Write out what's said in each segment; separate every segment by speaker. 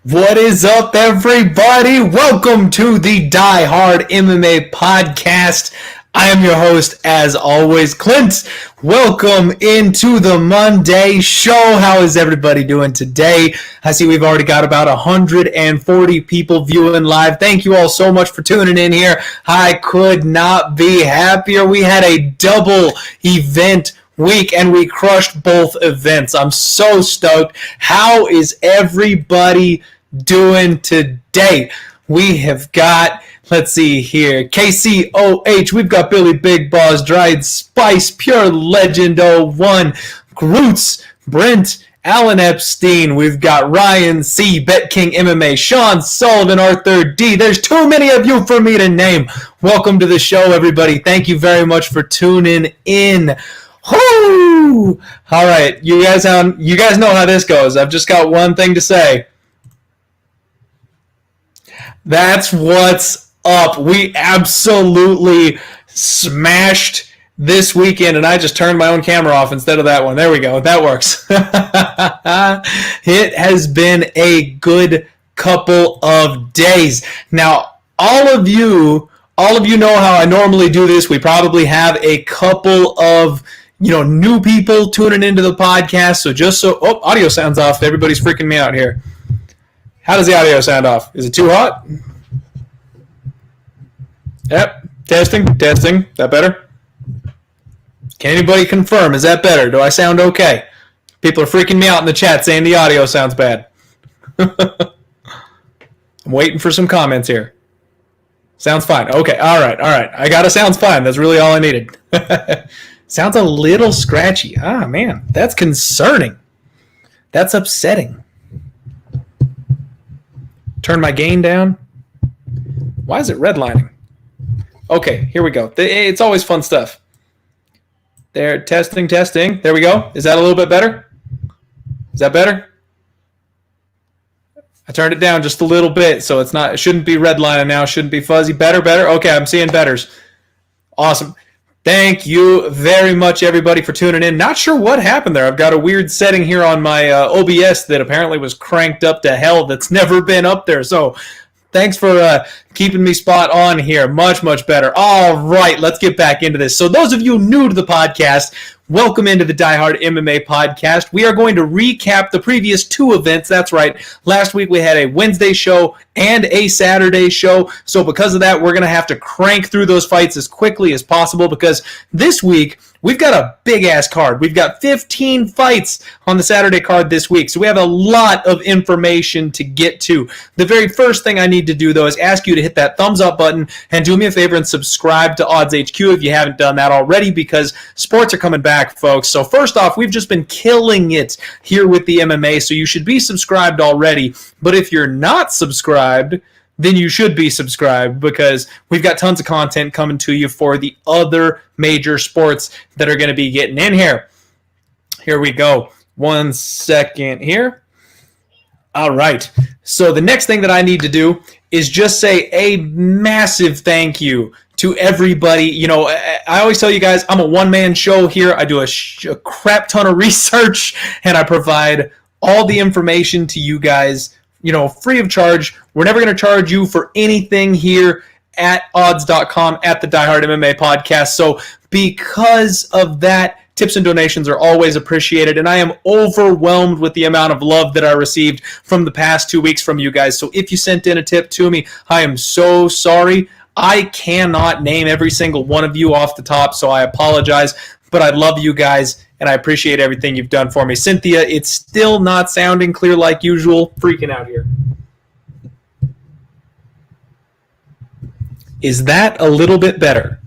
Speaker 1: What is up, everybody? Welcome to the Die Hard MMA podcast. I am your host, as always, Clint. Welcome into the Monday show. How is everybody doing today? I see we've already got about 140 people viewing live. Thank you all so much for tuning in here. I could not be happier. We had a double event week and we crushed both events. I'm so stoked. How is everybody doing today? We have got, let's see here, KCOH, we've got Billy Big Boss, Dried Spice, Pure Legend 01, Groots, Brent, Alan Epstein, we've got Ryan C, Bet King MMA, Sean Sullivan, Arthur D. There's too many of you for me to name. Welcome to the show, everybody. Thank you very much for tuning in. Woo! All right, you guys know how this goes. I've just got one thing to say. That's what's up. We absolutely smashed this weekend, and I just turned my own camera off instead of that one. There we go. That works. It has been a good couple of days. Now, all of you know how I normally do this. We probably have a couple of new people tuning into the podcast. So audio sounds off. Everybody's freaking me out here. How does the audio sound off? Is it too hot? Yep. Testing. That better? Can anybody confirm? Is that better? Do I sound okay? People are freaking me out in the chat saying the audio sounds bad. I'm waiting for some comments here. Sounds fine. Okay. All right. I got a sounds fine. That's really all I needed. Sounds a little scratchy. Ah, man. That's concerning. That's upsetting. Turn my gain down. Why is it redlining? Okay, here we go. It's always fun stuff. There, testing. There we go. Is that a little bit better? Is that better? I turned it down just a little bit, so it shouldn't be redlining now. Shouldn't be fuzzy. Better. Okay, I'm seeing betters. Awesome. Thank you very much, everybody, for tuning in. Not sure what happened there. I've got a weird setting here on my OBS that apparently was cranked up to hell that's never been up there. So thanks for keeping me spot on here. Much, much better. All right, let's get back into this. So those of you new to the podcast, welcome into the Die Hard MMA podcast. We are going to recap the previous two events. That's right. Last week we had a Wednesday show and a Saturday show. So because of that, we're going to have to crank through those fights as quickly as possible because this week we've got a big-ass card. We've got 15 fights on the Saturday card this week. So we have a lot of information to get to. The very first thing I need to do, though, is ask you to hit that thumbs up button and do me a favor and subscribe to Odds HQ if you haven't done that already because sports are coming back, folks. So first off, we've just been killing it here with the MMA, so you should be subscribed already. But if you're not subscribed, then you should be subscribed because we've got tons of content coming to you for the other major sports that are going to be getting in here. Here we go. 1 second here. All right. So the next thing that I need to do is just say a massive thank you to everybody. I always tell you guys, I'm a one-man show here. I do a crap ton of research, and I provide all the information to you guys, free of charge. We're never going to charge you for anything here at odds.com at the Die Hard MMA podcast. So because of that, tips and donations are always appreciated, and I am overwhelmed with the amount of love that I received from the past 2 weeks from you guys. So if you sent in a tip to me, I am so sorry. I cannot name every single one of you off the top, so I apologize, but I love you guys, and I appreciate everything you've done for me. Cynthia, it's still not sounding clear like usual. Freaking out here. Is that a little bit better?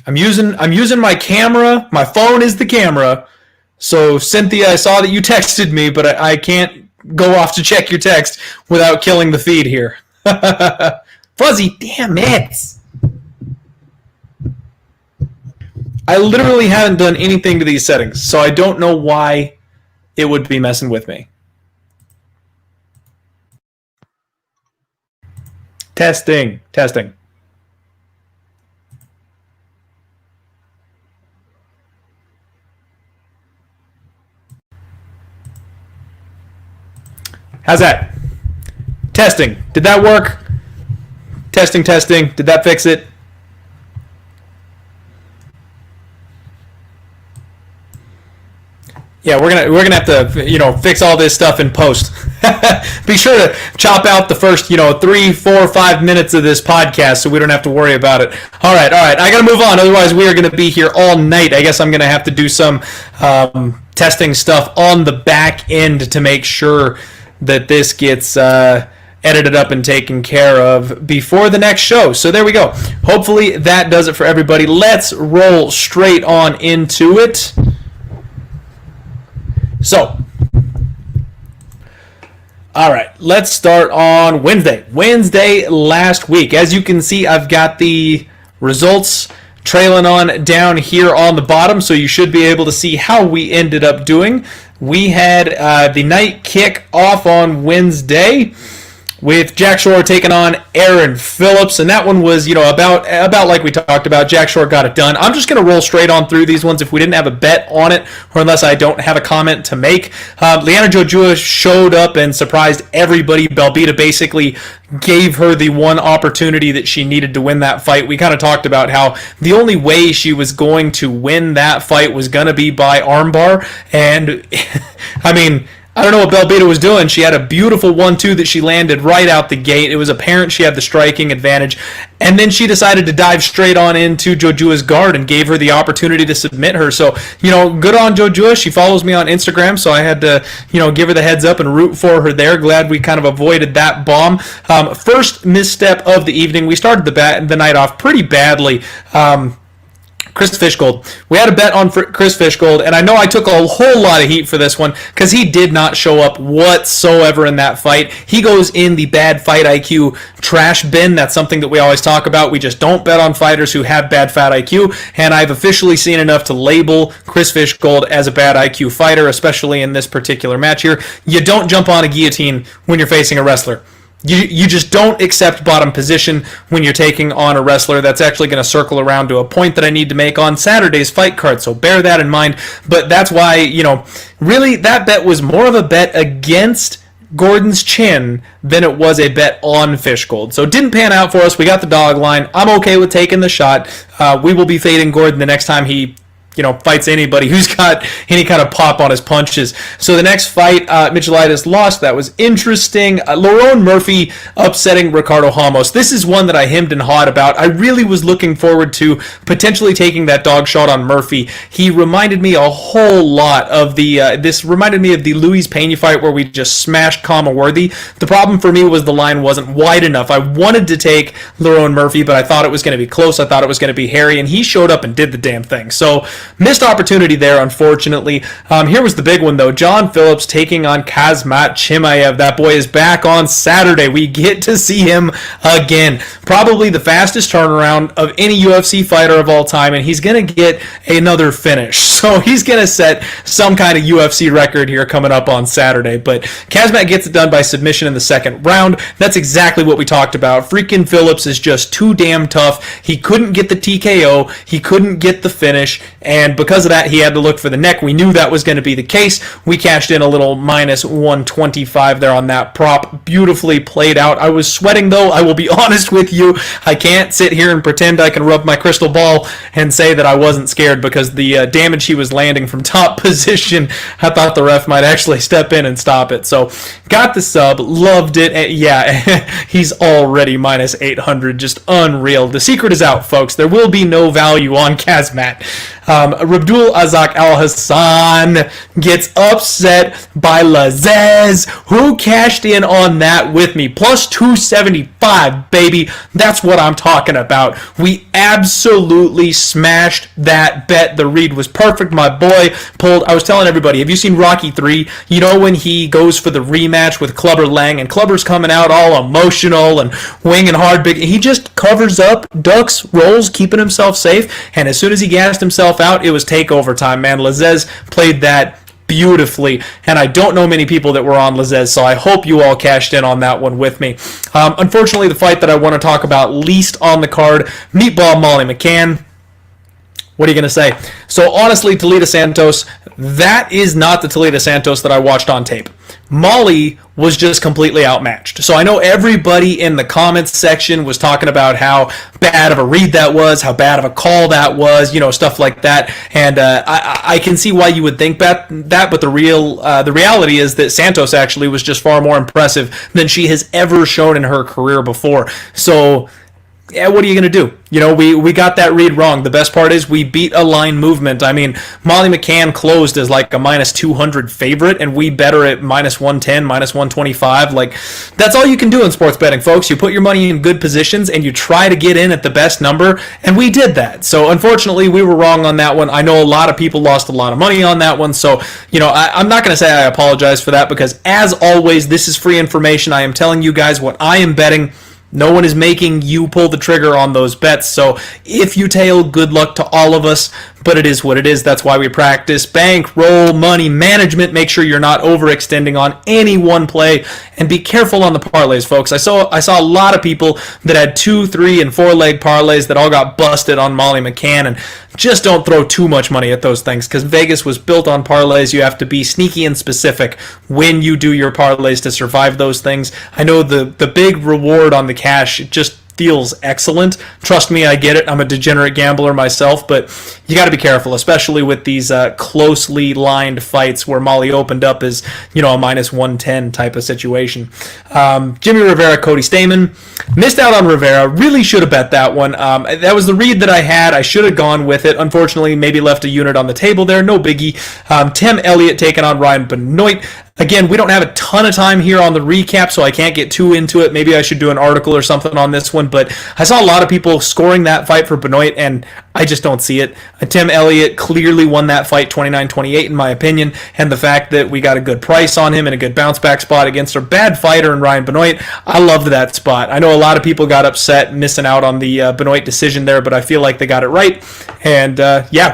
Speaker 1: I'm using my camera. My phone is the camera. So, Cynthia, I saw that you texted me, but I can't go off to check your text without killing the feed here. Fuzzy, damn it. I literally haven't done anything to these settings, so I don't know why it would be messing with me. Testing. How's that? Testing. Did that work? Testing. Did that fix it? Yeah, we're gonna have to fix all this stuff in post. Be sure to chop out the first 3, 4, 5 minutes of this podcast so we don't have to worry about it. All right. I gotta move on. Otherwise, we are gonna be here all night. I guess I'm gonna have to do some testing stuff on the back end to make sure that this gets edited up and taken care of before the next show. So there we go. Hopefully that does it for everybody. Let's roll straight on into it. So, all right, let's start on Wednesday. Wednesday last week. As you can see, I've got the results trailing on down here on the bottom, so you should be able to see how we ended up doing. We had the night kick off on Wednesday with Jack Shore taking on Aaron Phillips, and that one was, about like we talked about. Jack Shore got it done. I'm just going to roll straight on through these ones if we didn't have a bet on it, or unless I don't have a comment to make. Liana Jojua showed up and surprised everybody. Belbita basically gave her the one opportunity that she needed to win that fight. We kind of talked about how the only way she was going to win that fight was going to be by armbar, and I mean, I don't know what Belbita was doing. She had a beautiful 1-2 that she landed right out the gate. It was apparent she had the striking advantage. And then she decided to dive straight on into Jojua's guard and gave her the opportunity to submit her. So, good on Jojua. She follows me on Instagram, so I had to, give her the heads up and root for her there. Glad we kind of avoided that bomb. First misstep of the evening. We started the night off pretty badly. Chris Fishgold. We had a bet on Chris Fishgold, and I know I took a whole lot of heat for this one because he did not show up whatsoever in that fight. He goes in the bad fight IQ trash bin. That's something that we always talk about. We just don't bet on fighters who have bad fight IQ, and I've officially seen enough to label Chris Fishgold as a bad IQ fighter, especially in this particular match here. You don't jump on a guillotine when you're facing a wrestler. You just don't accept bottom position when you're taking on a wrestler. That's actually going to circle around to a point that I need to make on Saturday's fight card, so bear that in mind. But that's why, really that bet was more of a bet against Gordon's chin than it was a bet on Fishgold. So it didn't pan out for us. We got the dog line. I'm okay with taking the shot. We will be fading Gordon the next time he fights anybody who's got any kind of pop on his punches. So the next fight, Michelitis lost. That was interesting. Lerone Murphy upsetting Ricardo Hamos. This is one that I hemmed and hawed about. I really was looking forward to potentially taking that dog shot on Murphy. He reminded me a whole lot of this reminded me of the Luis Pena fight where we just smashed Kama Worthy. The problem for me was the line wasn't wide enough. I wanted to take Lerone Murphy, but I thought it was going to be close. I thought it was going to be hairy, and he showed up and did the damn thing. So missed opportunity there, unfortunately. Here was the big one, though. John Phillips taking on Kazmat Chimaev. That boy is back on Saturday. We get to see him again. Probably the fastest turnaround of any UFC fighter of all time, and he's going to get another finish. So he's going to set some kind of UFC record here coming up on Saturday. But Kazmat gets it done by submission in the second round. That's exactly what we talked about. Freaking Phillips is just too damn tough. He couldn't get the TKO. He couldn't get the finish, and because of that, he had to look for the neck. We knew that was going to be the case. We cashed in a little minus 125 there on that prop. Beautifully played out. I was sweating, though. I will be honest with you. I can't sit here and pretend I can rub my crystal ball and say that I wasn't scared, because the damage he was landing from top position, I thought the ref might actually step in and stop it. So got the sub, loved it. And yeah, he's already minus 800. Just unreal. The secret is out, folks. There will be no value on Kazmat. Rabdul Azak Al Hassan gets upset by Lazez, who cashed in on that with me. Plus 275, baby. That's what I'm talking about. We absolutely smashed that bet. The read was perfect. My boy pulled. I was telling everybody, have you seen Rocky 3? You know when he goes for the rematch with Clubber Lang, and Clubber's coming out all emotional and winging hard. He just covers up, ducks, rolls, keeping himself safe, and as soon as he gassed himself out, it was takeover time, man. Lazez played that beautifully, and I don't know many people that were on Lazez, so I hope you all cashed in on that one with me. Unfortunately, the fight that I want to talk about least on the card, Meatball Molly McCann. What are you going to say? So honestly, Talita Santos, that is not the Talita Santos that I watched on tape. Molly was just completely outmatched. So I know everybody in the comments section was talking about how bad of a read that was, how bad of a call that was, stuff like that. And I can see why you would think that, but the reality is that Santos actually was just far more impressive than she has ever shown in her career before. So yeah, what are you going to do? We got that read wrong. The best part is we beat a line movement. I mean, Molly McCann closed as like a minus 200 favorite, and we bet her at minus 110, minus 125. Like, that's all you can do in sports betting, folks. You put your money in good positions, and you try to get in at the best number, and we did that. So, unfortunately, we were wrong on that one. I know a lot of people lost a lot of money on that one, so, I'm not going to say I apologize for that, because, as always, this is free information. I am telling you guys what I am betting. No one is making you pull the trigger on those bets. So if you tail, good luck to all of us. But it is what it is. That's why we practice bank, roll, money management. Make sure you're not overextending on any one play. And be careful on the parlays, folks. I saw a lot of people that had 2, 3, and 4 leg parlays that all got busted on Molly McCann. And just don't throw too much money at those things, because Vegas was built on parlays. You have to be sneaky and specific when you do your parlays to survive those things. I know the big reward on the cash just feels excellent. Trust me, I get it. I'm a degenerate gambler myself, but you got to be careful, especially with these closely lined fights where Molly opened up as, a minus 110 type of situation. Jimmy Rivera, Cody Stamen. Missed out on Rivera. Really should have bet that one. That was the read that I had. I should have gone with it. Unfortunately, maybe left a unit on the table there. No biggie. Tim Elliott taking on Ryan Benoit. Again, we don't have a ton of time here on the recap, so I can't get too into it. Maybe I should do an article or something on this one, but I saw a lot of people scoring that fight for Benoit, and I just don't see it. Tim Elliott clearly won that fight 29-28 in my opinion, and the fact that we got a good price on him and a good bounce back spot against a bad fighter in Ryan Benoit, I loved that spot. I know a lot of people got upset missing out on the Benoit decision there, but I feel like they got it right, and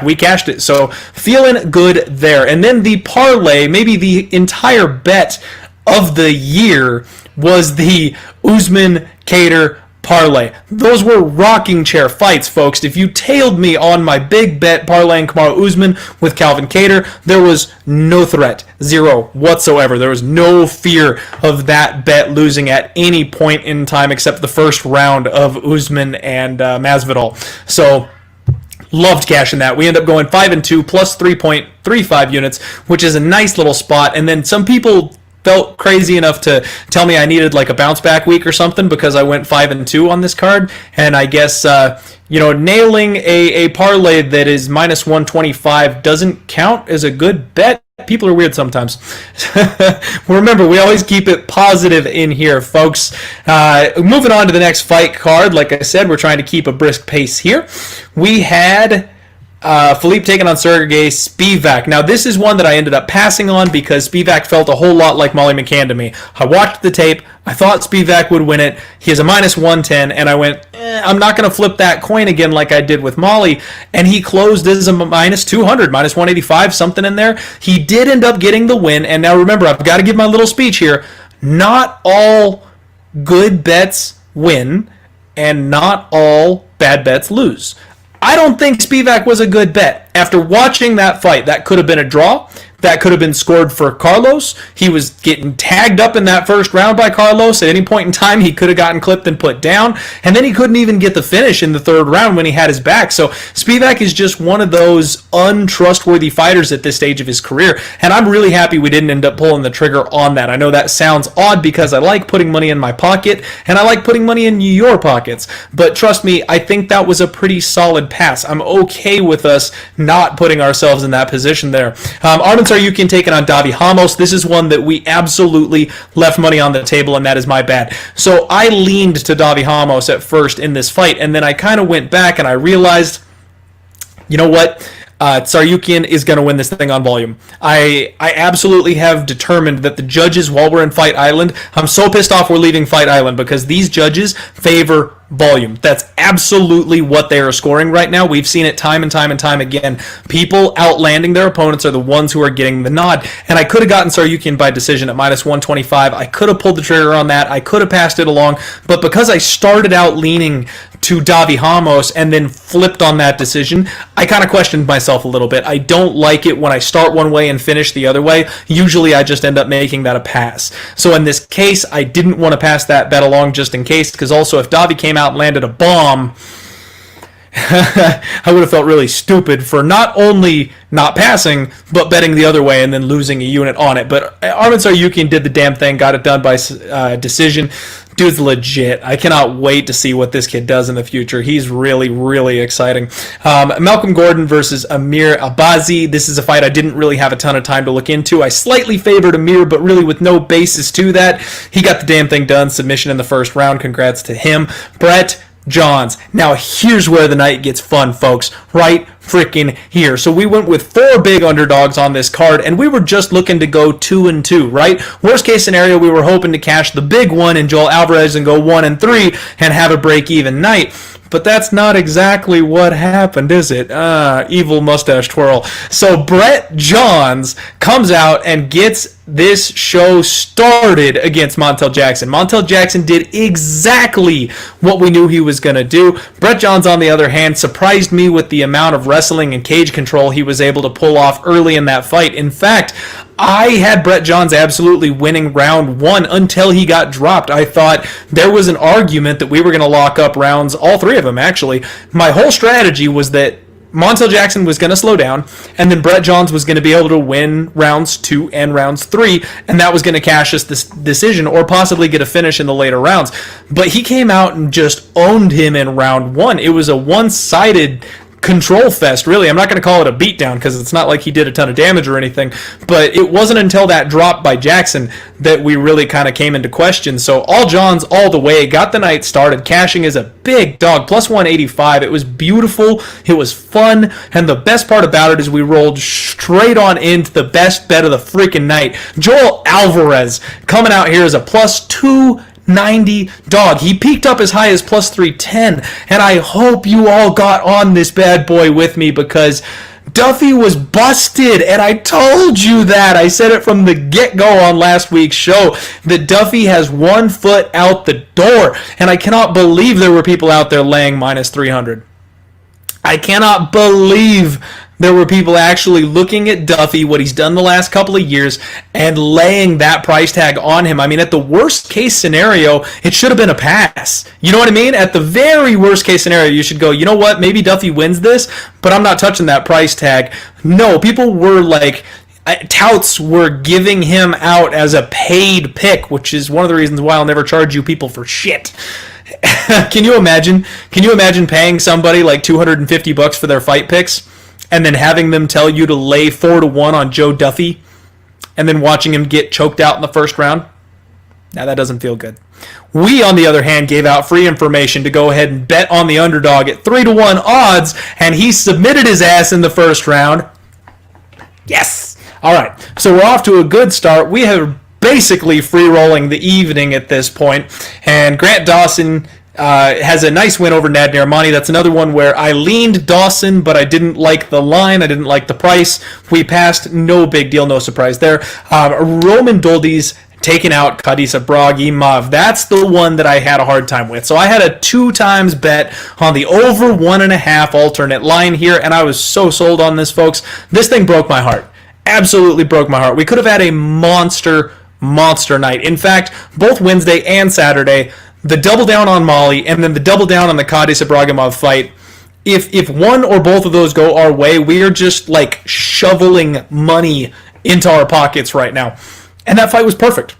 Speaker 1: we cashed it, so feeling good there. And then the parlay, maybe the entire bet of the year, was the Usman Kattar parlay. Those were rocking chair fights, folks. If you tailed me on my big bet parlaying Kamaru Usman with Calvin Kattar, there was no threat, zero whatsoever. There was no fear of that bet losing at any point in time except the first round of Usman and Masvidal. So loved cashing that. We end up going 5-2 plus 3.35 units, which is a nice little spot. And then some people felt crazy enough to tell me I needed like a bounce back week or something because I went 5-2 on this card. And I guess nailing a parlay that is minus 125 doesn't count as a good bet. People are weird sometimes. Remember, we always keep it positive in here, folks. Moving on to the next fight card. Like I said, we're trying to keep a brisk pace here. We had Philippe taking on Sergey Spivak. Now, this is one that I ended up passing on because Spivak felt a whole lot like Molly McCann to me. I watched the tape. I thought Spivak would win it. He has a minus 110, and I went, I'm not going to flip that coin again like I did with Molly. And he closed as a minus 200, minus 185, something in there. He did end up getting the win. And now remember, I've got to give my little speech here. Not all good bets win, and not all bad bets lose. I don't think Spivak was a good bet. After watching that fight, that could have been a draw. That could have been scored for Carlos. He was getting tagged up in that first round by Carlos. At any point in time, he could have gotten clipped and put down. And then he couldn't even get the finish in the third round when he had his back. So Spivak is just one of those untrustworthy fighters at this stage of his career. And I'm really happy we didn't end up pulling the trigger on that. I know that sounds odd because I like putting money in my pocket and I like putting money in your pockets. But trust me, I think that was a pretty solid pass. I'm okay with us not putting ourselves in that position there. Armin Saryukin taking on Davi Hamos. This is one that we absolutely left money on the table, and that is my bad. So I leaned to Davi Hamos at first in this fight, and then I kind of went back and I realized, you know what? Saryukin is going to win this thing on volume. I absolutely have determined that the judges, while we're in Fight Island, I'm so pissed off we're leaving Fight Island because these judges favor volume. That's absolutely what they are scoring right now. We've seen it time and time and time again. People outlanding their opponents are the ones who are getting the nod. And I could have gotten Saryukian by decision at minus 125. I could have pulled the trigger on that. I could have passed it along. But because I started out leaning to Davi Hamos and then flipped on that decision, I kind of questioned myself a little bit. I don't like it when I start one way and finish the other way. Usually I just end up making that a pass. So in this case, I didn't want to pass that bet along just in case, because also if Davi came out and landed a bomb, I would have felt really stupid for not only not passing, but betting the other way and then losing a unit on it. But Arman Saryukian did the damn thing, got it done by decision. Dude's legit. I cannot wait to see what this kid does in the future. He's really, really exciting. Malcolm Gordon versus Amir Al-Bazi. This is a fight I didn't really have a ton of time to look into. I slightly favored Amir, but really with no basis to that. He got the damn thing done. Submission in the first round. Congrats to him. Brett Johns. Now here's where the night gets fun, folks. Right freaking here. So we went with 4 big underdogs on this card, and we were just looking to go 2-2, right? Worst case scenario, we were hoping to cash the big one in Joel Alvarez and go 1-3 and have a break-even night. But that's not exactly what happened, is it? Evil mustache twirl. So Brett Johns comes out and gets this show started against Montel Jackson. Montel Jackson did exactly what we knew he was going to do. Brett Johns, on the other hand, surprised me with the amount of wrestling and cage control he was able to pull off early in that fight. In fact, I had Brett Johns absolutely winning round 1 until he got dropped. I thought there was an argument that we were going to lock up rounds, all 3 of them actually. My whole strategy was that Montel Jackson was going to slow down, and then Brett Johns was going to be able to win rounds 2 and rounds 3, and that was going to cash us this decision or possibly get a finish in the later rounds. But he came out and just owned him in round 1. It was a one-sided control fest, really. I'm not going to call it a beatdown because it's not like he did a ton of damage or anything, but it wasn't until that drop by Jackson that we really kind of came into question. So all Johns all the way, got the night started, cashing as a big dog, plus 185. It was beautiful, it was fun, and the best part about it is we rolled straight on into the best bet of the freaking night. Joel Alvarez coming out here as a plus 290 dog. He peaked up as high as plus 310, and I hope you all got on this bad boy with me because Duffy was busted, and I told you that. I said it from the get-go on last week's show that Duffy has 1 foot out the door, and I cannot believe there were people out there laying minus 300. I cannot believe there were people actually looking at Duffy, what he's done the last couple of years, and laying that price tag on him. I mean, at the worst case scenario, it should have been a pass. You know what I mean? At the very worst case scenario, you should go, you know what, maybe Duffy wins this, but I'm not touching that price tag. No, people were like, touts were giving him out as a paid pick, which is one of the reasons why I'll never charge you people for shit. Can you imagine paying somebody like $250 for their fight picks and then having them tell you to lay 4-1 on Joe Duffy and then watching him get choked out in the first round? Now that doesn't feel good. We, on the other hand, gave out free information to go ahead and bet on the underdog at 3-1 odds, and he submitted his ass in the first round. Yes! All right, so we're off to a good start. We have basically free-rolling the evening at this point, and Grant Dawson has a nice win over Nad Narimani. That's another one where I leaned Dawson, but I didn't like the line. I didn't like the price. We passed. No big deal. No surprise there. Roman Doldy's taking out Khadisa Bragimov. That's the one that I had a hard time with. So I had a 2 times bet on the over 1.5 alternate line here, and I was so sold on this, folks. This thing broke my heart. Absolutely broke my heart. We could have had a monster night. In fact, both Wednesday and Saturday, the double down on Molly and then the double down on the Khadis Ibragimov fight, if one or both of those go our way, we are just like shoveling money into our pockets right now. And that fight was perfect.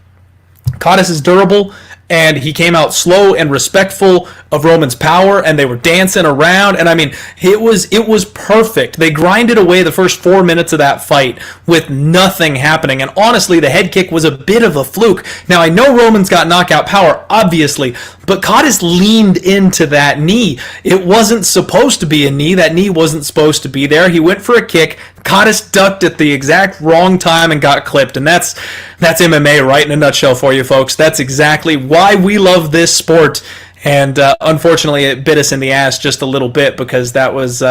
Speaker 1: Khadis is durable, and he came out slow and respectful of Roman's power, and they were dancing around, and I mean, it was perfect. They grinded away the first 4 minutes of that fight with nothing happening, and honestly, the head kick was a bit of a fluke. Now, I know Roman's got knockout power, obviously, but Khadis leaned into that knee. It wasn't supposed to be a knee. That knee wasn't supposed to be there. He went for a kick. Khadis ducked at the exact wrong time and got clipped, and that's MMA right in a nutshell for you folks. That's exactly why we love this sport, And unfortunately, it bit us in the ass just a little bit because that was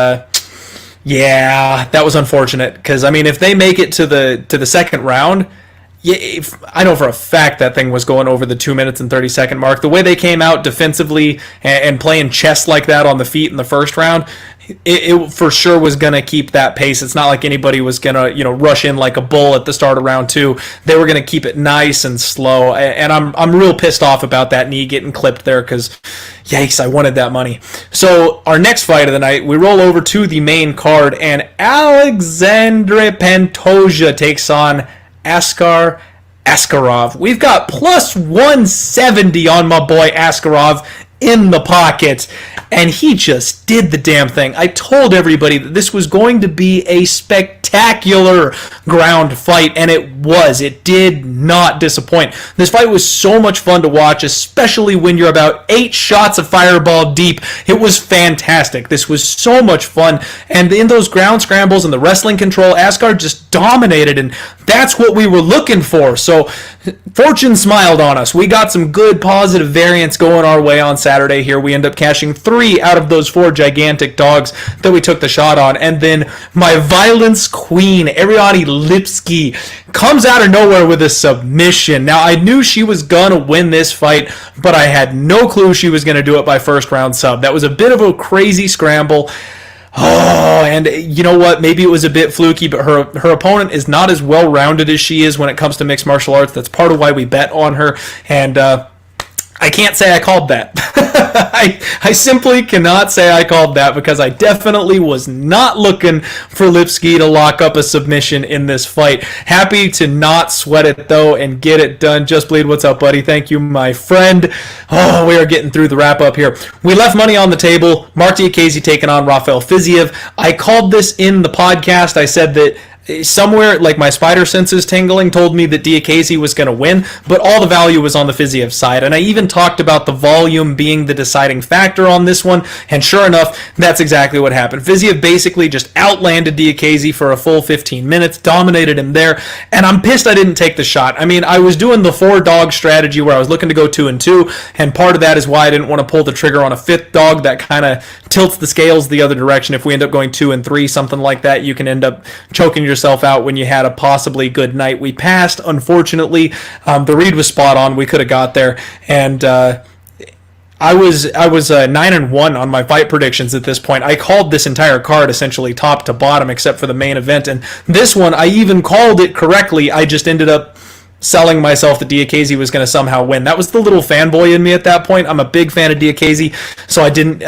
Speaker 1: unfortunate. Because I mean, if they make it to the second round, yeah, I know for a fact that thing was going over the 2 minutes and 30-second mark. The way they came out defensively and playing chess like that on the feet in the first round, it for sure was going to keep that pace. It's not like anybody was going to rush in like a bull at the start of round 2. They were going to keep it nice and slow, and I'm real pissed off about that knee getting clipped there because, yikes, I wanted that money. So our next fight of the night, we roll over to the main card, and Alexandre Pantoja takes on Askar Askarov. We've got plus 170 on my boy Askarov in the pocket, and he just did the damn thing. I told everybody that this was going to be a spectacular ground fight, and it was. It did not disappoint. This fight was so much fun to watch, especially when you're about 8 shots of fireball deep. It was fantastic. This was so much fun, and in those ground scrambles and the wrestling control, Askar just dominated, and that's what we were looking for. So fortune smiled on us. We got some good positive variance going our way on Saturday here. We end up cashing 3 out of those 4 gigantic dogs that we took the shot on. And then my violence queen, Ariane Lipski, comes out of nowhere with a submission. Now, I knew she was going to win this fight, but I had no clue she was going to do it by first round sub. That was a bit of a crazy scramble. Oh, and you know what? Maybe it was a bit fluky, but her opponent is not as well-rounded as she is when it comes to mixed martial arts. That's part of why we bet on her, and I can't say I called that. I simply cannot say I called that because I definitely was not looking for Lipski to lock up a submission in this fight. Happy to not sweat it, though, and get it done. Just Bleed, what's up, buddy? Thank you, my friend. Oh, we are getting through the wrap-up here. We left money on the table. Mark Diakiese taking on Rafael Fiziev. I called this in the podcast. I said that somewhere, like my spider senses tingling told me that Diakiese was going to win, but all the value was on the Fiziev side. And I even talked about the volume being the deciding factor on this one, and sure enough, that's exactly what happened. Fiziev basically just outlanded Diakiese for a full 15 minutes, dominated him there, and I'm pissed I didn't take the shot. I mean, I was doing the 4-dog strategy where I was looking to go 2-2, and part of that is why I didn't want to pull the trigger on a 5th dog. That kind of tilts the scales the other direction. If we end up going 2-3, something like that, you can end up choking yourself out when you had a possibly good night. We passed, unfortunately. The read was spot on. We could have got there, and I was 9-1 on my fight predictions at this point. I called this entire card essentially top to bottom except for the main event, and this one I even called it correctly. I just ended up selling myself that Diakiese was going to somehow win. That was the little fanboy in me at that point. I'm a big fan of Diakiese, so I didn't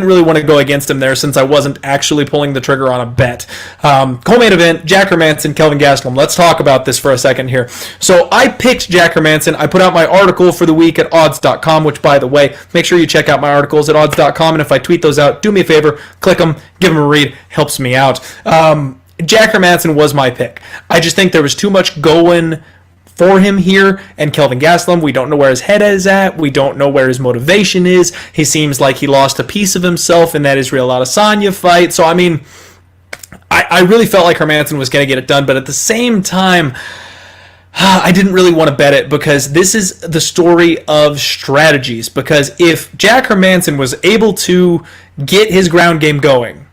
Speaker 1: really want to go against him there since I wasn't actually pulling the trigger on a bet. Co-main event, Jack Hermansson, Kelvin Gastelum. Let's talk about this for a second here. So I picked Jack Hermansson. I put out my article for the week at odds.com, which, by the way, make sure you check out my articles at odds.com, and if I tweet those out, do me a favor, click them, give them a read, helps me out. Jack Hermansson was my pick. I just think there was too much going for him here, and Kelvin Gastelum, we don't know where his head is at, we don't know where his motivation is. He seems like he lost a piece of himself in that Israel Adesanya fight. So I mean, I really felt like Hermansson was going to get it done, but at the same time, I didn't really want to bet it because this is the story of strategies. Because if Jack Hermansson was able to get his ground game going,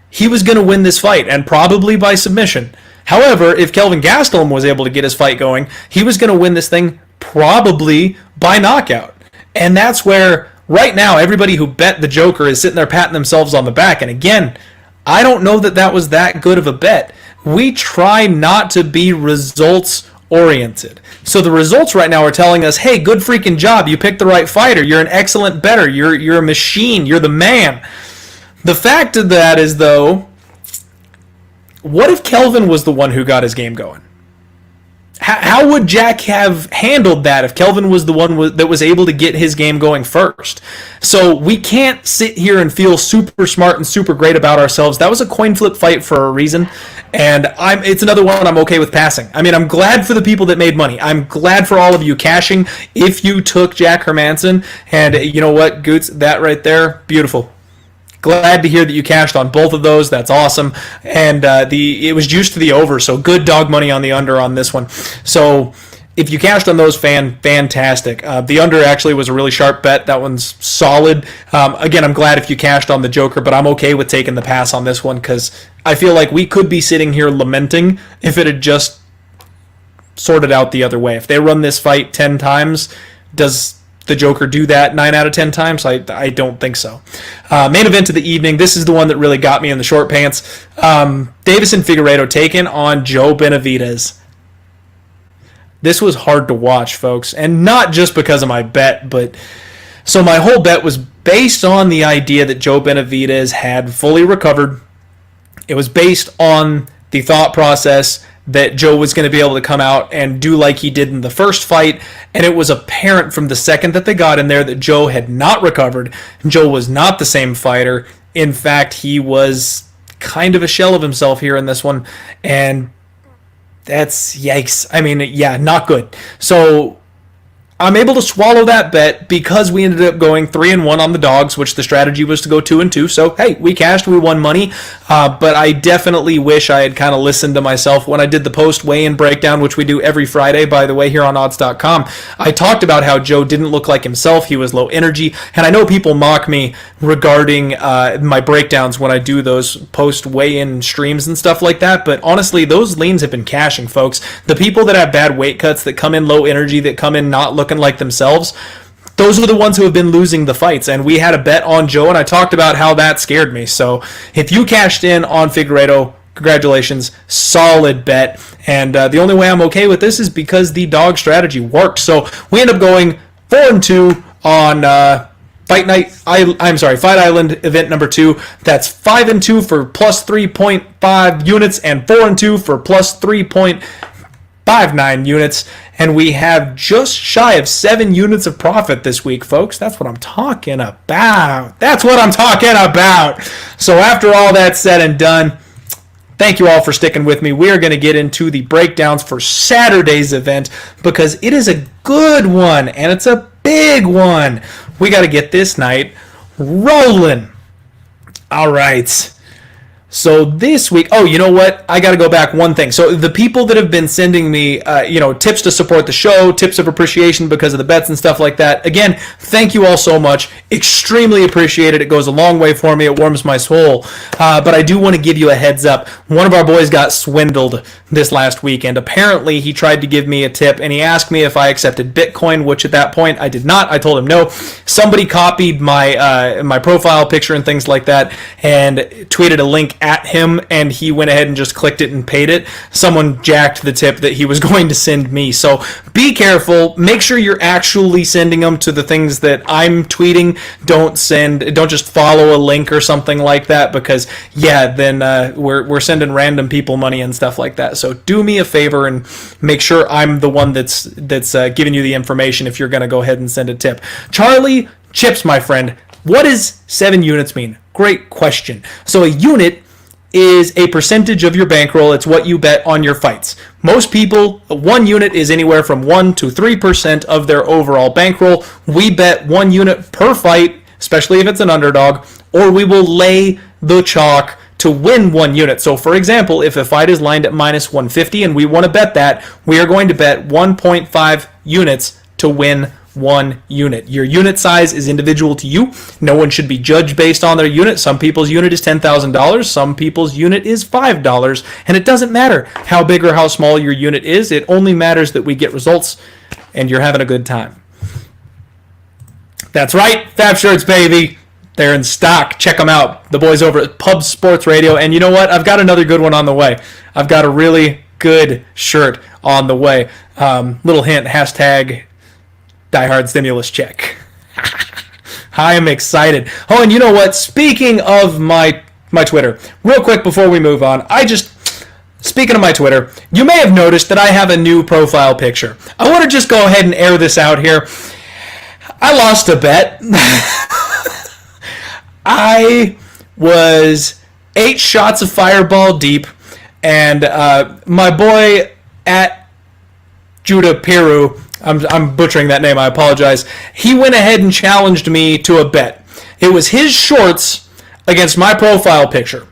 Speaker 1: he was going to win this fight, and probably by submission. However, if Kelvin Gastelum was able to get his fight going, he was going to win this thing probably by knockout. And that's where, right now, everybody who bet the Joker is sitting there patting themselves on the back. And again, I don't know that that was that good of a bet. We try not to be results-oriented. So the results right now are telling us, hey, good freaking job. You picked the right fighter. You're an excellent bettor. You're a machine. You're the man. The fact of that is, though, what if Kelvin was the one who got his game going? How would Jack have handled that if Kelvin was the one that was able to get his game going first? So we can't sit here and feel super smart and super great about ourselves. That was a coin flip fight for a reason, and it's another one I'm okay with passing. I mean, I'm glad for the people that made money. I'm glad for all of you cashing if you took Jack Hermansson, and you know what, Goots, that right there, beautiful. Glad to hear that you cashed on both of those. That's awesome. And it was juiced to the over, so good dog money on the under on this one. So if you cashed on those, fantastic. The under actually was a really sharp bet. That one's solid. Again, I'm glad if you cashed on the Joker, but I'm okay with taking the pass on this one because I feel like we could be sitting here lamenting if it had just sorted out the other way. If they run this fight 10 times, does the Joker do that 9 out of 10 times? I don't think so. Main event of the evening. This is the one that really got me in the short pants. Deiveson Figueiredo taking on Joe Benavidez. This was hard to watch, folks, and not just because of my bet, but so my whole bet was based on the idea that Joe Benavidez had fully recovered. It was based on the thought process that Joe was going to be able to come out and do like he did in the first fight, and it was apparent from the second that they got in there that Joe had not recovered. Joe was not the same fighter. In fact, he was kind of a shell of himself here in this one, and that's yikes. I mean, yeah, not good. So I'm able to swallow that bet because we ended up going 3-1 on the dogs, which the strategy was to go 2-2. So, hey, we cashed, we won money. But I definitely wish I had kind of listened to myself when I did the post weigh-in breakdown, which we do every Friday, by the way, here on odds.com. I talked about how Joe didn't look like himself. He was low energy. And I know people mock me regarding my breakdowns when I do those post weigh-in streams and stuff like that. But honestly, those leans have been cashing, folks. The people that have bad weight cuts, that come in low energy, that come in not looking like themselves, those are the ones who have been losing the fights. And we had a bet on Joe, and I talked about how that scared me. So if you cashed in on Figueiredo, congratulations, solid bet. And the only way I'm okay with this is because the dog strategy worked. So we end up going 4-2 on Fight Island event number 2. That's 5-2 for plus 3.5 units and 4-2 for plus 3.59 units. And we have just shy of 7 units of profit this week, folks. That's what I'm talking about. That's what I'm talking about. So after all that's said and done, thank you all for sticking with me. We are going to get into the breakdowns for Saturday's event because it is a good one and it's a big one. We got to get this night rolling. All right. So this week, oh, you know what? I got to go back one thing. So the people that have been sending me, tips to support the show, tips of appreciation because of the bets and stuff like that. Again, thank you all so much. Extremely appreciated. It goes a long way for me. It warms my soul. But I do want to give you a heads up. One of our boys got swindled this last weekend. Apparently, he tried to give me a tip, and he asked me if I accepted Bitcoin, which at that point I did not. I told him no. Somebody copied my profile picture and things like that and tweeted a link at him, and he went ahead and just clicked it and paid it. Someone jacked the tip that he was going to send me. So be careful. Make sure you're actually sending them to the things that I'm tweeting. Don't just follow a link or something like that because, then we're sending random people money and stuff like that. So do me a favor and make sure I'm the one that's giving you the information if you're going to go ahead and send a tip. Charlie Chips, my friend, what does 7 units mean? Great question. So a unit is a percentage of your bankroll. It's what you bet on your fights. Most people, 1 unit is anywhere from 1 to 3% of their overall bankroll. We bet 1 unit per fight, especially if it's an underdog, or we will lay the chalk to win 1 unit. So for example, if a fight is lined at minus 150 and we want to bet that, we are going to bet 1.5 units to win 1 unit. Your unit size is individual to you. No one should be judged based on their unit. Some people's unit is $10,000. Some people's unit is $5. And it doesn't matter how big or how small your unit is. It only matters that we get results and you're having a good time. That's right. Fab Shirts, baby. They're in stock. Check them out. The boys over at Pub Sports Radio. And you know what? I've got another good one on the way. I've got a really good shirt on the way. Little hint, hashtag diehard stimulus check. I am excited. Oh, and you know what? Speaking of my Twitter, real quick before we move on, speaking of my Twitter, you may have noticed that I have a new profile picture. I want to just go ahead and air this out here. I lost a bet. I was 8 shots of Fireball deep, and my boy at Judah Piru, I'm butchering that name, I apologize. He went ahead and challenged me to a bet. It was his shorts against my profile picture.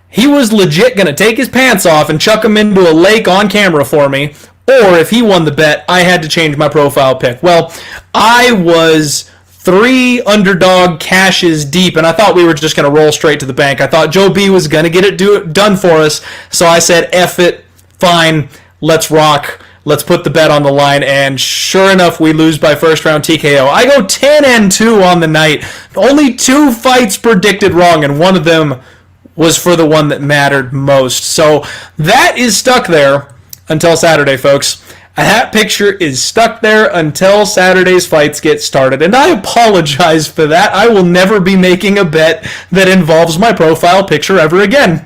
Speaker 1: He was legit going to take his pants off and chuck them into a lake on camera for me, or if he won the bet, I had to change my profile pick. Well, I was 3 underdog cashes deep, and I thought we were just going to roll straight to the bank. I thought Joe B was going to get it done for us, so I said, F it, fine, let's rock. Let's put the bet on the line, and sure enough, we lose by first round TKO. I go 10-2 on the night. Only 2 fights predicted wrong, and one of them was for the one that mattered most. So that is stuck there until Saturday, folks. That picture is stuck there until Saturday's fights get started, and I apologize for that. I will never be making a bet that involves my profile picture ever again.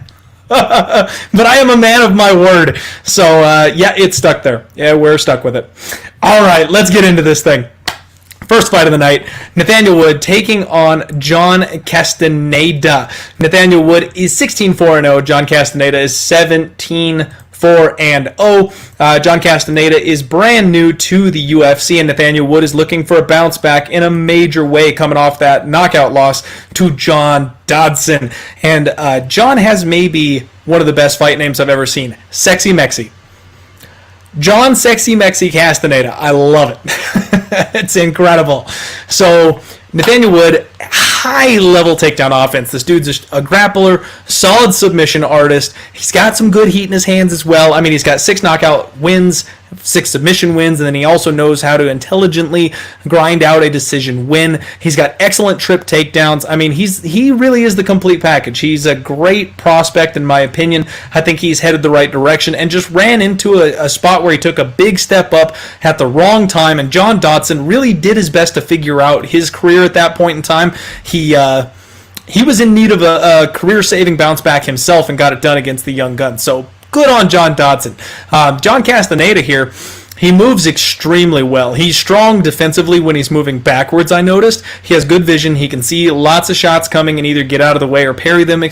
Speaker 1: But I am a man of my word. So, yeah, it's stuck there. Yeah, we're stuck with it. All right, let's get into this thing. First fight of the night, Nathaniel Wood taking on John Castaneda. Nathaniel Wood is 16-4-0. John Castaneda is 17-4-0. John Castaneda is brand new to the UFC, and Nathaniel Wood is looking for a bounce back in a major way coming off that knockout loss to John Dodson. And John has maybe one of the best fight names I've ever seen. Sexy Mexi. John Sexy Mexi Castaneda. I love it. It's incredible. So, Nathaniel Wood, high-level takedown offense. This dude's a grappler, solid submission artist. He's got some good heat in his hands as well. I mean, he's got 6 knockout wins, 6 submission wins, and then he also knows how to intelligently grind out a decision win. He's got excellent trip takedowns. I mean, he really is the complete package. He's a great prospect, in my opinion. I think he's headed the right direction and just ran into a spot where he took a big step up at the wrong time, and John Dodson really did his best to figure out his career at that point in time. He was in need of a career-saving bounce back himself and got it done against the young gun. So good on John Dodson. John Castaneda here, he moves extremely well. He's strong defensively when he's moving backwards, I noticed. He has good vision. He can see lots of shots coming and either get out of the way or parry them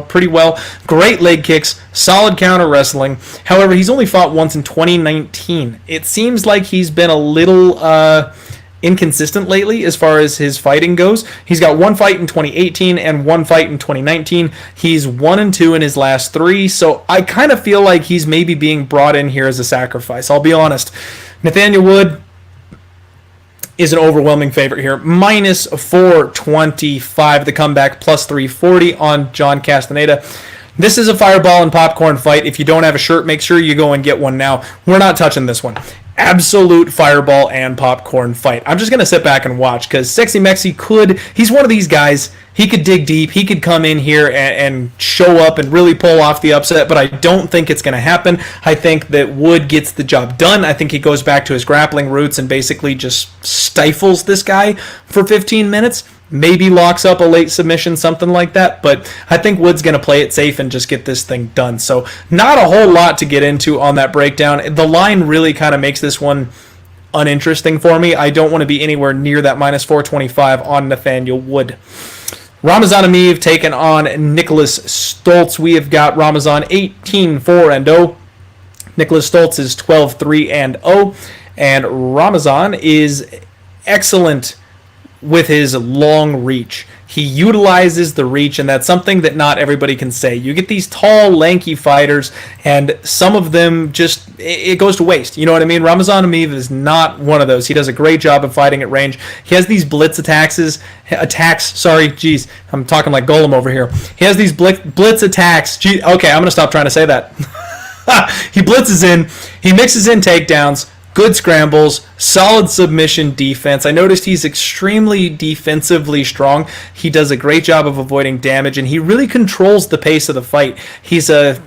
Speaker 1: pretty well. Great leg kicks, solid counter wrestling. However, he's only fought once in 2019. It seems like he's been a little inconsistent lately as far as his fighting goes. He's got 1 fight in 2018 and 1 fight in 2019. He's 1-2 in his last 3, so I kind of feel like he's maybe being brought in here as a sacrifice. I'll be honest. Nathaniel Wood is an overwhelming favorite here. Minus 425, the comeback, plus 340 on John Castaneda. This is a fireball and popcorn fight. If you don't have a shirt, make sure you go and get one now. We're not touching this one. Absolute fireball and popcorn fight. I'm just going to sit back and watch because Sexy Mexi he's one of these guys, he could dig deep, he could come in here and show up and really pull off the upset, but I don't think it's going to happen. I think that Wood gets the job done. I think he goes back to his grappling roots and basically just stifles this guy for 15 minutes. Maybe locks up a late submission, something like that. But I think Wood's going to play it safe and just get this thing done. So not a whole lot to get into on that breakdown. The line really kind of makes this one uninteresting for me. I don't want to be anywhere near that minus 425 on Nathaniel Wood. Ramazan Emeev taking on Nicholas Stoltz. We have got Ramazan 18-4-0. Nicholas Stoltz is 12-3-0. And Ramazan is excellent with his long reach. He utilizes the reach, and that's something that not everybody can say. You get these tall, lanky fighters, and some of them just, it goes to waste. You know what I mean? Ramazan Emeev is not one of those. He does a great job of fighting at range. He has these blitz attacks. I'm talking like Golem over here. He has these blitz attacks. Okay, I'm going to stop trying to say that. He blitzes in, he mixes in takedowns, good scrambles, solid submission defense. I noticed he's extremely defensively strong. He does a great job of avoiding damage, and he really controls the pace of the fight. He's a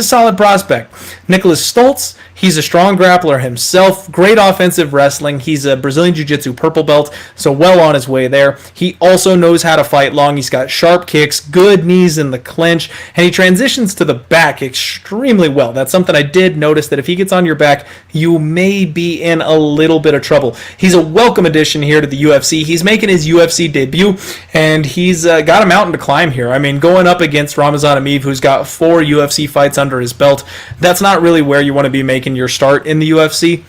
Speaker 1: solid prospect. Nicholas Stoltz, he's a strong grappler himself. Great offensive wrestling. He's a Brazilian Jiu-Jitsu purple belt, so well on his way there. He also knows how to fight long. He's got sharp kicks, good knees in the clinch, and he transitions to the back extremely well. That's something I did notice, that if he gets on your back, you may be in a little bit of trouble. He's a welcome addition here to the UFC. He's making his UFC debut, and he's got a mountain to climb here. I mean, going up against Ramazan Emeev, who's got 4 UFC fights under his belt, that's not really where you want to be making your start in the UFC.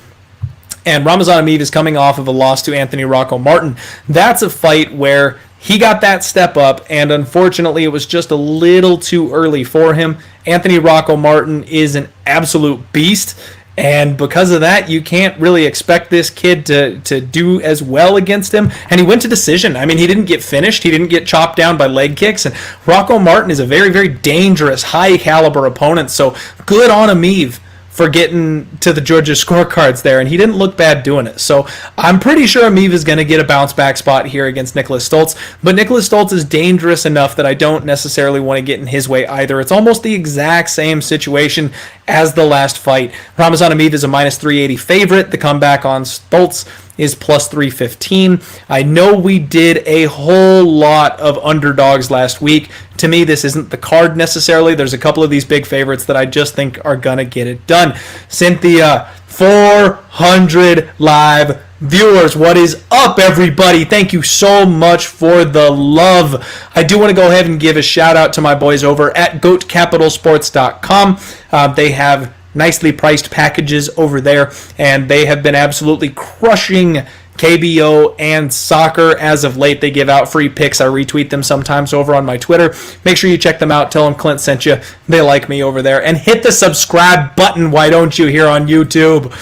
Speaker 1: And Ramazan Emeev is coming off of a loss to Anthony Rocco Martin. That's a fight where he got that step up, and unfortunately it was just a little too early for him. Anthony Rocco Martin is an absolute beast, And because of that, you can't really expect this kid to do as well against him. And he went to decision. I mean, he didn't get finished. He didn't get chopped down by leg kicks. And Rocco Martin is a very, very dangerous, high-caliber opponent. So good on Amir for getting to the judges' scorecards there, and he didn't look bad doing it. So I'm pretty sure Amir is going to get a bounce-back spot here against Nicholas Stoltz, but Nicholas Stoltz is dangerous enough that I don't necessarily want to get in his way either. It's almost the exact same situation as the last fight. Ramazan Amir is a minus 380 favorite. The comeback on Stoltz is plus 315. I know we did a whole lot of underdogs last week. To me, this isn't the card necessarily. There's a couple of these big favorites that I just think are going to get it done. Cynthia, 400 live viewers. What is up, everybody? Thank you so much for the love. I do want to go ahead and give a shout out to my boys over at goatcapitalsports.com. They have nicely priced packages over there, and they have been absolutely crushing KBO and soccer as of late. They give out free picks. I retweet them sometimes over on my Twitter. Make sure you check them out. Tell them Clint sent you. They like me over there. And hit the subscribe button, why don't you, here on YouTube.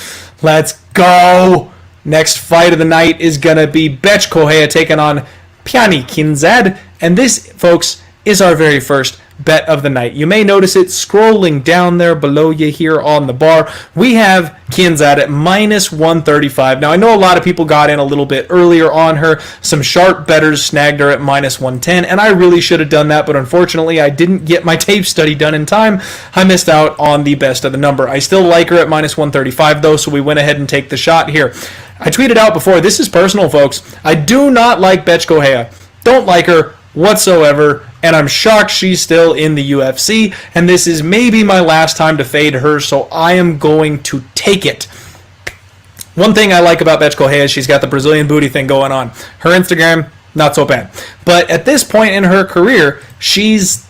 Speaker 1: Let's go. Next fight of the night is going to be Betch Correia taking on Piani Kinzad. And this, folks, is our very first bet of the night. You may notice it scrolling down there below you here on the bar. We have Kinzad at minus 135. Now, I know a lot of people got in a little bit earlier on her. Some sharp bettors snagged her at minus 110, and I really should have done that, but unfortunately, I didn't get my tape study done in time. I missed out on the best of the number. I still like her at minus 135, though, so we went ahead and take the shot here. I tweeted out before, this is personal, folks. I do not like Betch Correia. Don't like her whatsoever, and I'm shocked she's still in the UFC, and this is maybe my last time to fade her, so I am going to take it. One thing I like about Betch Correia is she's got the Brazilian booty thing going on. Her Instagram, not so bad. But at this point in her career, she's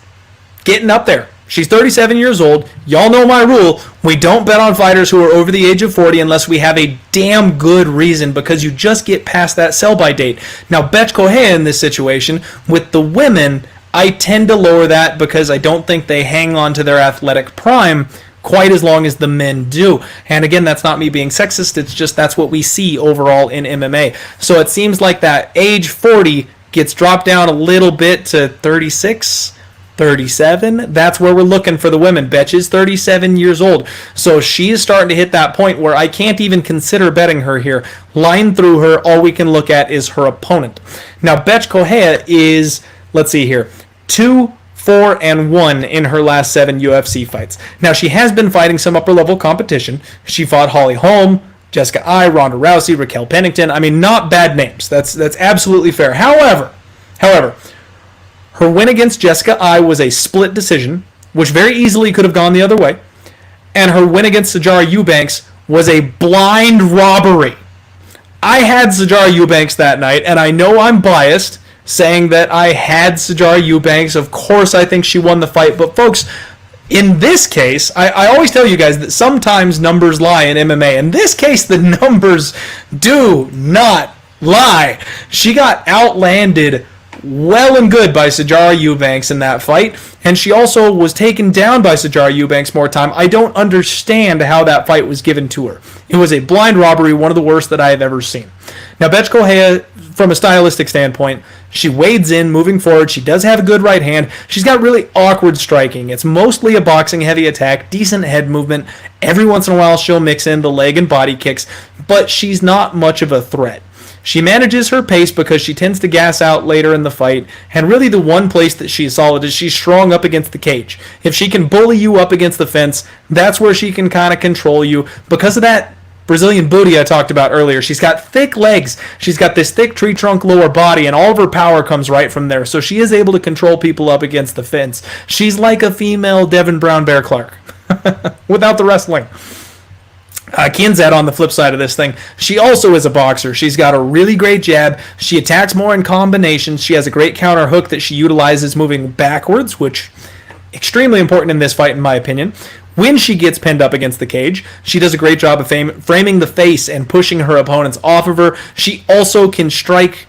Speaker 1: getting up there. She's 37 years old. Y'all know my rule. We don't bet on fighters who are over the age of 40 unless we have a damn good reason, because you just get past that sell-by date. Now, Betch Correia in this situation, with the women, I tend to lower that because I don't think they hang on to their athletic prime quite as long as the men do. And again, that's not me being sexist. It's just that's what we see overall in MMA. So it seems like that age 40 gets dropped down a little bit to 36, 37. That's where we're looking for the women. Betch is 37 years old. So she is starting to hit that point where I can't even consider betting her here. Line through her, all we can look at is her opponent. Now, Betch Correia is, let's see here, 2-4-1 in her last 7 UFC fights. Now, she has been fighting some upper-level competition. She fought Holly Holm, Jessica Ai, Ronda Rousey, Raquel Pennington. I mean, not bad names. That's absolutely fair. However, her win against Jessica Ai was a split decision, which very easily could have gone the other way. And her win against Sijara Eubanks was a blind robbery. I had Sijara Eubanks that night, and I know I'm biased saying that I had Sijara Eubanks. Of course, I think she won the fight. But folks, in this case, I always tell you guys that sometimes numbers lie in MMA. In this case, the numbers do not lie. She got outlanded well and good by Sijara Eubanks in that fight, and she also was taken down by Sijara Eubanks more time. I don't understand how that fight was given to her. It was a blind robbery, one of the worst that I have ever seen. Now, Betch Correia, from a stylistic standpoint, she wades in, moving forward. She does have a good right hand. She's got really awkward striking. It's mostly a boxing-heavy attack, decent head movement. Every once in a while, she'll mix in the leg and body kicks, but she's not much of a threat. She manages her pace because she tends to gas out later in the fight, and really the one place that she's solid is she's strong up against the cage. If she can bully you up against the fence, that's where she can kind of control you. Because of that Brazilian booty I talked about earlier, she's got thick legs, she's got this thick tree trunk lower body, and all of her power comes right from there, so she is able to control people up against the fence. She's like a female Devin Brown Bear Clark, without the wrestling. Kinzad, on the flip side of this thing, she also is a boxer. She's got a really great jab. She attacks more in combinations. She has a great counter hook that she utilizes moving backwards, which extremely important in this fight, in my opinion. When she gets pinned up against the cage, she does a great job of framing the face and pushing her opponents off of her. She also can strike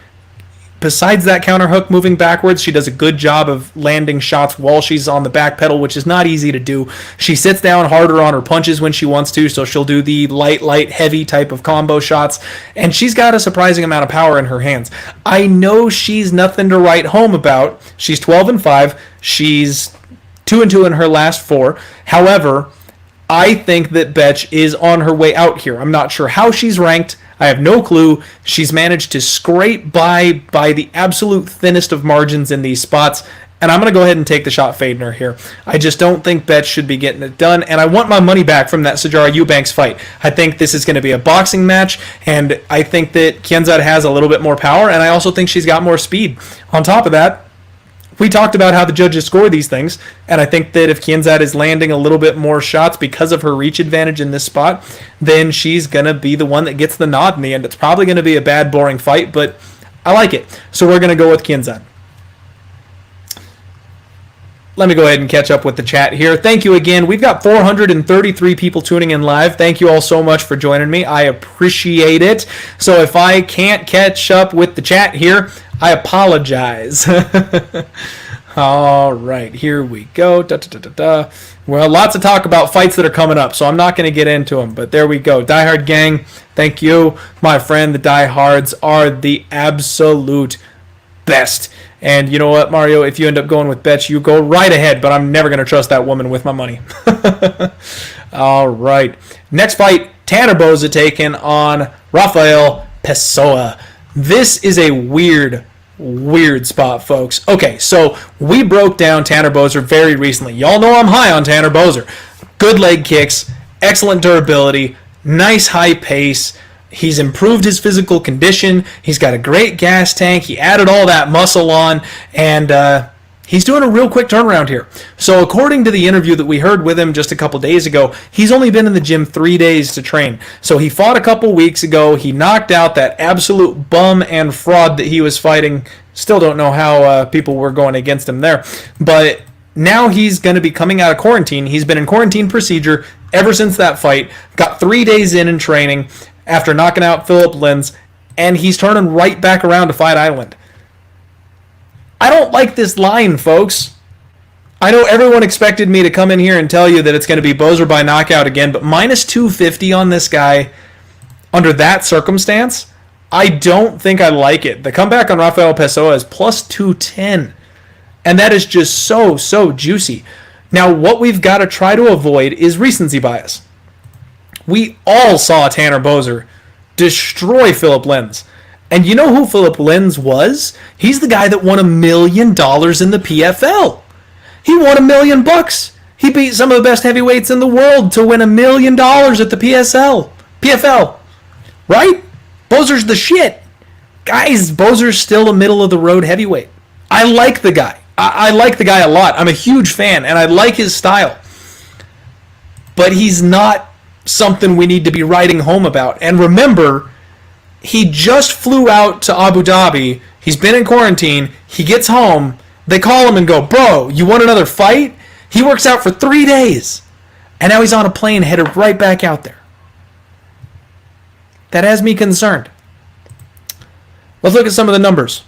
Speaker 1: besides that counter hook moving backwards, she does a good job of landing shots while she's on the back pedal, which is not easy to do. She sits down harder on her punches when she wants to, so she'll do the light, heavy type of combo shots, and she's got a surprising amount of power in her hands. I know she's nothing to write home about. She's 12-5. She's 2-2 in her last 4. However, I think that Betch is on her way out here. I'm not sure how she's ranked. I have no clue. She's managed to scrape by the absolute thinnest of margins in these spots, and I'm going to go ahead and take the shot fading her here. I just don't think Betch should be getting it done, and I want my money back from that Sijara Eubanks fight. I think this is going to be a boxing match, and I think that Kianzad has a little bit more power, and I also think she's got more speed. On top of that, we talked about how the judges score these things, and I think that if Kianzad is landing a little bit more shots because of her reach advantage in this spot, then she's going to be the one that gets the nod in the end. It's probably going to be a bad, boring fight, but I like it. So we're going to go with Kianzad. Let me go ahead and catch up with the chat here. Thank you again. We've got 433 people tuning in live. Thank you all so much for joining me. I appreciate it. So if I can't catch up with the chat here, I apologize. All right, here we go. Well, lots of talk about fights that are coming up, so I'm not going to get into them, but there we go. Die Hard Gang, thank you, my friend. The Die Hards are the absolute best. And you know what, Mario, if you end up going with Betch, you go right ahead, but I'm never going to trust that woman with my money. All right. Next fight, Tanner Boza taking on Rafael Pessoa. This is a weird spot, folks. Okay, so we broke down Tanner Bozer very recently. Y'all know I'm high on Tanner Bozer. Good leg kicks, excellent durability, nice high pace. He's improved his physical condition. He's got a great gas tank. He added all that muscle on, and he's doing a real quick turnaround here. So according to the interview that we heard with him just a couple days ago, he's only been in the gym 3 days to train. So he fought a couple weeks ago. He knocked out that absolute bum and fraud that he was fighting. Still don't know how people were going against him there. But now he's going to be coming out of quarantine. He's been in quarantine procedure ever since that fight. Got 3 days in training after knocking out Philippe Lins, and he's turning right back around to Fight Island. I don't like this line, folks. I know everyone expected me to come in here and tell you that it's going to be Bozer by knockout again, but minus 250 on this guy under that circumstance, I don't think I like it. The comeback on Rafael Pessoa is plus 210, and that is just so juicy. Now, what we've got to try to avoid is recency bias. We all saw Tanner Bozer destroy Philippe Lins. And you know who Philippe Lins was? He's the guy that won $1 million in the PFL. He won $1 million. He beat some of the best heavyweights in the world to win $1 million at the PFL. Right? Bozer's the shit. Guys, Bozer's still a middle-of-the-road heavyweight. I like the guy. I like the guy a lot. I'm a huge fan, and I like his style. But he's not something we need to be writing home about. And remember, he just flew out to Abu Dhabi. He's been in quarantine. He gets home. They call him and go, bro, you want another fight? He works out for 3 days. And now he's on a plane headed right back out there. That has me concerned. Let's look at some of the numbers.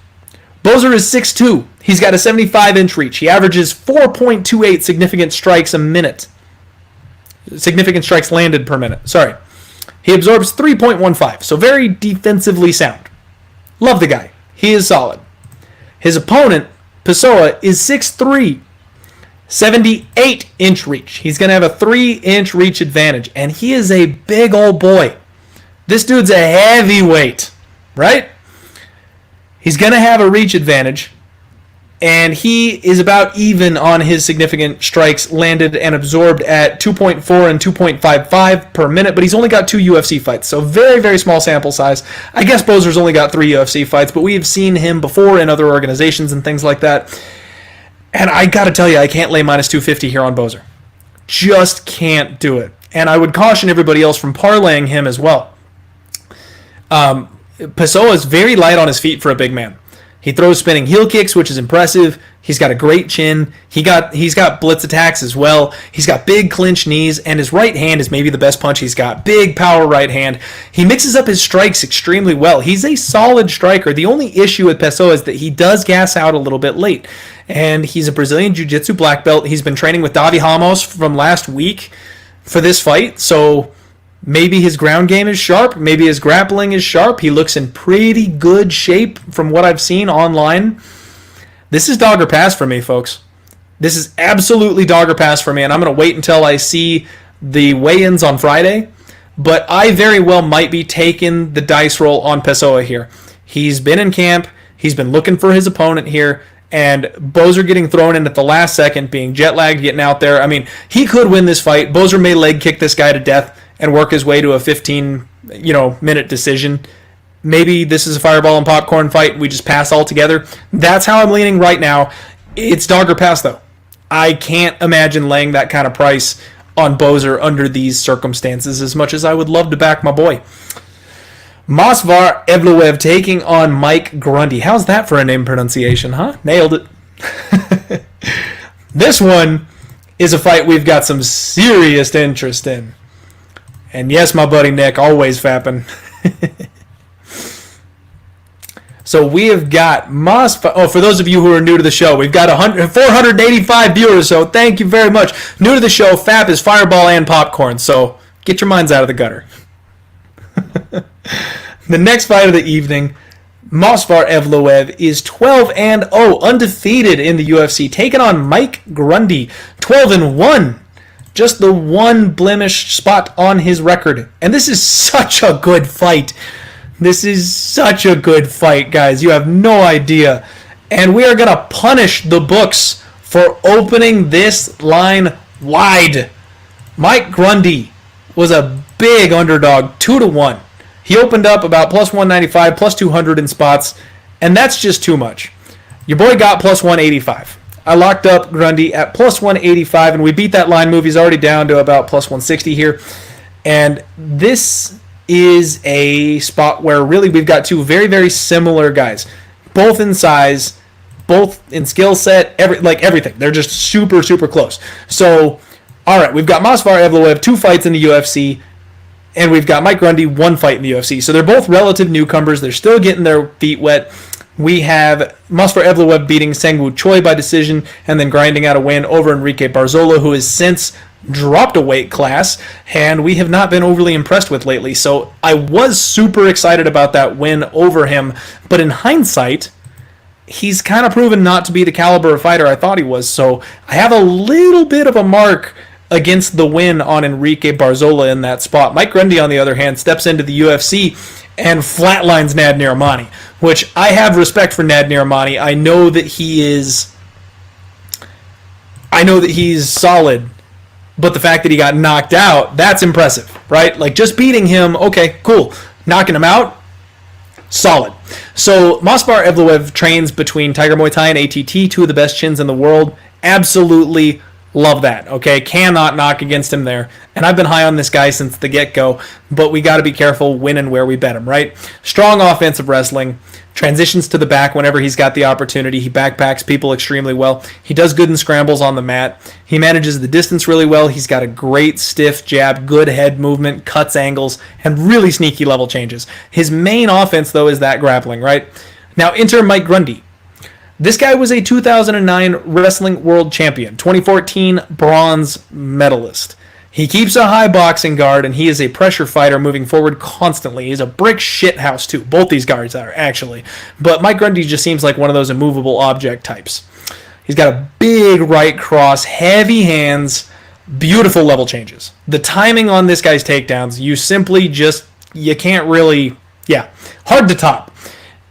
Speaker 1: Bozer is 6'2". He's got a 75-inch reach. He averages 4.28 significant strikes a minute. Significant strikes landed per minute. Sorry. He absorbs 3.15, so very defensively sound. Love the guy. He is solid. His opponent, Pessoa, is 6'3", 78-inch reach. He's going to have a 3-inch reach advantage, and he is a big old boy. This dude's a heavyweight, right? He's going to have a reach advantage, and he is about even on his significant strikes landed and absorbed at 2.4 and 2.55 per minute, but he's only got 2 UFC fights, so very, very small sample size. I guess Bozer's only got 3 UFC fights, but we have seen him before in other organizations and things like that. And I got to tell you, I can't lay minus 250 here on Bozer. Just can't do it. And I would caution everybody else from parlaying him as well. Pessoa is very light on his feet for a big man. He throws spinning heel kicks, which is impressive. He's got a great chin. He's got blitz attacks as well. He's got big clinch knees, and his right hand is maybe the best punch he's got. Big power right hand. He mixes up his strikes extremely well. He's a solid striker. The only issue with Pessoa is that he does gas out a little bit late. And he's a Brazilian Jiu-Jitsu black belt. He's been training with Davi Hamos from last week for this fight, so maybe his ground game is sharp. Maybe his grappling is sharp. He looks in pretty good shape from what I've seen online. This is dog or pass for me, folks. This is absolutely dog or pass for me, and I'm going to wait until I see the weigh-ins on Friday. But I very well might be taking the dice roll on Pessoa here. He's been in camp. He's been looking for his opponent here, and Boser getting thrown in at the last second, being jet-lagged, getting out there. I mean, he could win this fight. Boser may leg kick this guy to death and work his way to a 15-minute decision. Maybe this is a fireball and popcorn fight. We just pass altogether. That's how I'm leaning right now. It's dog or pass, though. I can't imagine laying that kind of price on Boser under these circumstances as much as I would love to back my boy. Movsar Evloev taking on Mike Grundy. How's that for a name pronunciation, huh? Nailed it. This one is a fight we've got some serious interest in. And yes, my buddy Nick, always fapping. So we have got Movsar. Oh, for those of you who are new to the show, we've got 485 viewers, so thank you very much. New to the show, FAP is fireball and popcorn, so get your minds out of the gutter. The next fight of the evening, Movsar Evloev is 12-0, undefeated in the UFC, taking on Mike Grundy, 12-1. Just the one blemish spot on his record. And this is such a good fight. This is such a good fight, guys. You have no idea. And we are going to punish the books for opening this line wide. Mike Grundy was a big underdog, 2-1. He opened up about plus 195, plus 200 in spots, and that's just too much. Your boy got plus 185. I locked up Grundy at plus 185, and we beat that line move. He's already down to about plus 160 here. And this is a spot where really we've got two very, very similar guys. Both in size, both in skill set, everything. They're just super, super close. So, all right, we've got Movsar Evloev, 2 fights in the UFC, and we've got Mike Grundy, 1 fight in the UFC. So they're both relative newcomers. They're still getting their feet wet. We have Movsar Evloev beating Sang-Woo Choi by decision and then grinding out a win over Enrique Barzola, who has since dropped a weight class, and we have not been overly impressed with lately. So I was super excited about that win over him, but in hindsight, he's kind of proven not to be the caliber of fighter I thought he was. So I have a little bit of a mark against the win on Enrique Barzola in that spot. Mike Grundy, on the other hand, steps into the UFC and flatlines Nad Niramani, which I have respect for Nad Niramani. I know that he's solid, but the fact that he got knocked out, that's impressive, right? Like, just beating him, okay, cool. Knocking him out, solid. So Movsar Evloev trains between Tiger Muay Thai and ATT, 2 of the best chins in the world. Absolutely love that, okay? Cannot knock against him there. And I've been high on this guy since the get-go, but we got to be careful when and where we bet him, right? Strong offensive wrestling, transitions to the back whenever he's got the opportunity. He backpacks people extremely well. He does good in scrambles on the mat. He manages the distance really well. He's got a great stiff jab, good head movement, cuts angles, and really sneaky level changes. His main offense, though, is that grappling, right? Now, enter Mike Grundy. This guy was a 2009 Wrestling World Champion, 2014 bronze medalist. He keeps a high boxing guard, and he is a pressure fighter moving forward constantly. He's a brick shithouse, too. Both these guards are, actually. But Mike Grundy just seems like one of those immovable object types. He's got a big right cross, heavy hands, beautiful level changes. The timing on this guy's takedowns, you can't really, hard to top.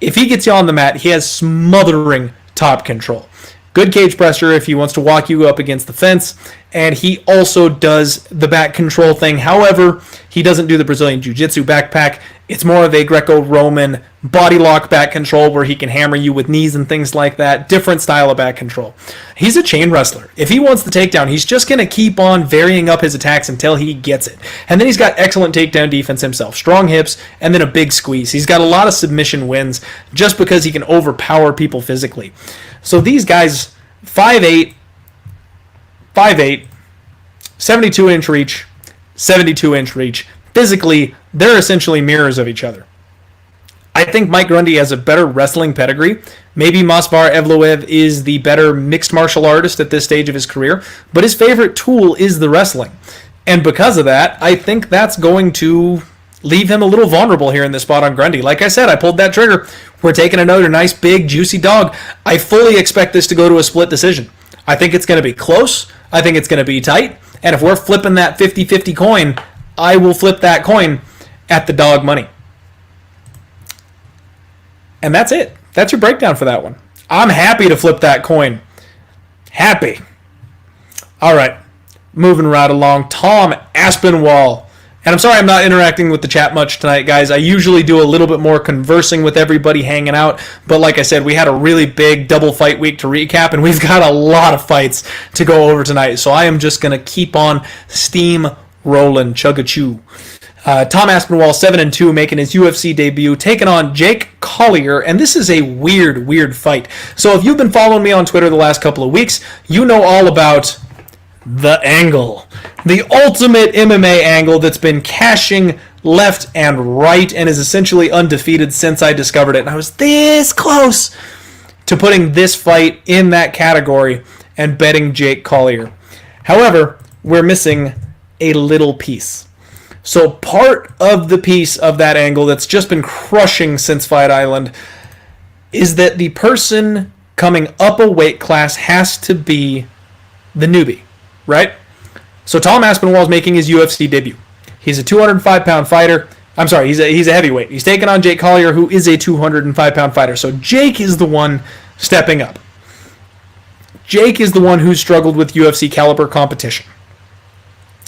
Speaker 1: If he gets you on the mat, he has smothering top control. Good cage pressure if he wants to walk you up against the fence, and he also does the back control thing. However, he doesn't do the Brazilian Jiu-Jitsu backpack. It's more of a Greco-Roman body lock back control where he can hammer you with knees and things like that. Different style of back control. He's a chain wrestler. If he wants the takedown, he's just going to keep on varying up his attacks until he gets it. And then he's got excellent takedown defense himself. Strong hips, and then a big squeeze. He's got a lot of submission wins just because he can overpower people physically. So these guys, 5'8", 5'8", 72-inch reach, 72-inch reach. Physically, they're essentially mirrors of each other. I think Mike Grundy has a better wrestling pedigree. Maybe Masvar Evloev is the better mixed martial artist at this stage of his career, but his favorite tool is the wrestling. And because of that, I think that's going to leave him a little vulnerable here in this spot on Grundy. Like I said, I pulled that trigger. We're taking another nice, big, juicy dog. I fully expect this to go to a split decision. I think it's going to be close. I think it's going to be tight. And if we're flipping that 50-50 coin, I will flip that coin at the dog money. And that's it. That's your breakdown for that one. I'm happy to flip that coin. Happy. All right. Moving right along. Tom Aspinwall. And I'm sorry I'm not interacting with the chat much tonight, guys. I usually do a little bit more conversing with everybody hanging out. But like I said, we had a really big double fight week to recap, and we've got a lot of fights to go over tonight. So I am just going to keep on steam rolling. Chug-a-chew. Tom Aspinwall, 7-2, making his UFC debut, taking on Jake Collier, and this is a weird fight. So if you've been following me on Twitter the last couple of weeks, you know all about the angle. The ultimate MMA angle that's been cashing left and right and is essentially undefeated since I discovered it. And I was this close to putting this fight in that category and betting Jake Collier. However, we're missing a little piece. So part of the piece of that angle that's just been crushing since Fight Island is that the person coming up a weight class has to be the newbie, right? So Tom Aspinwall is making his UFC debut. He's a 205-pound fighter. I'm sorry, he's a heavyweight. He's taking on Jake Collier, who is a 205-pound fighter. So Jake is the one stepping up. Jake is the one who's struggled with UFC caliber competition.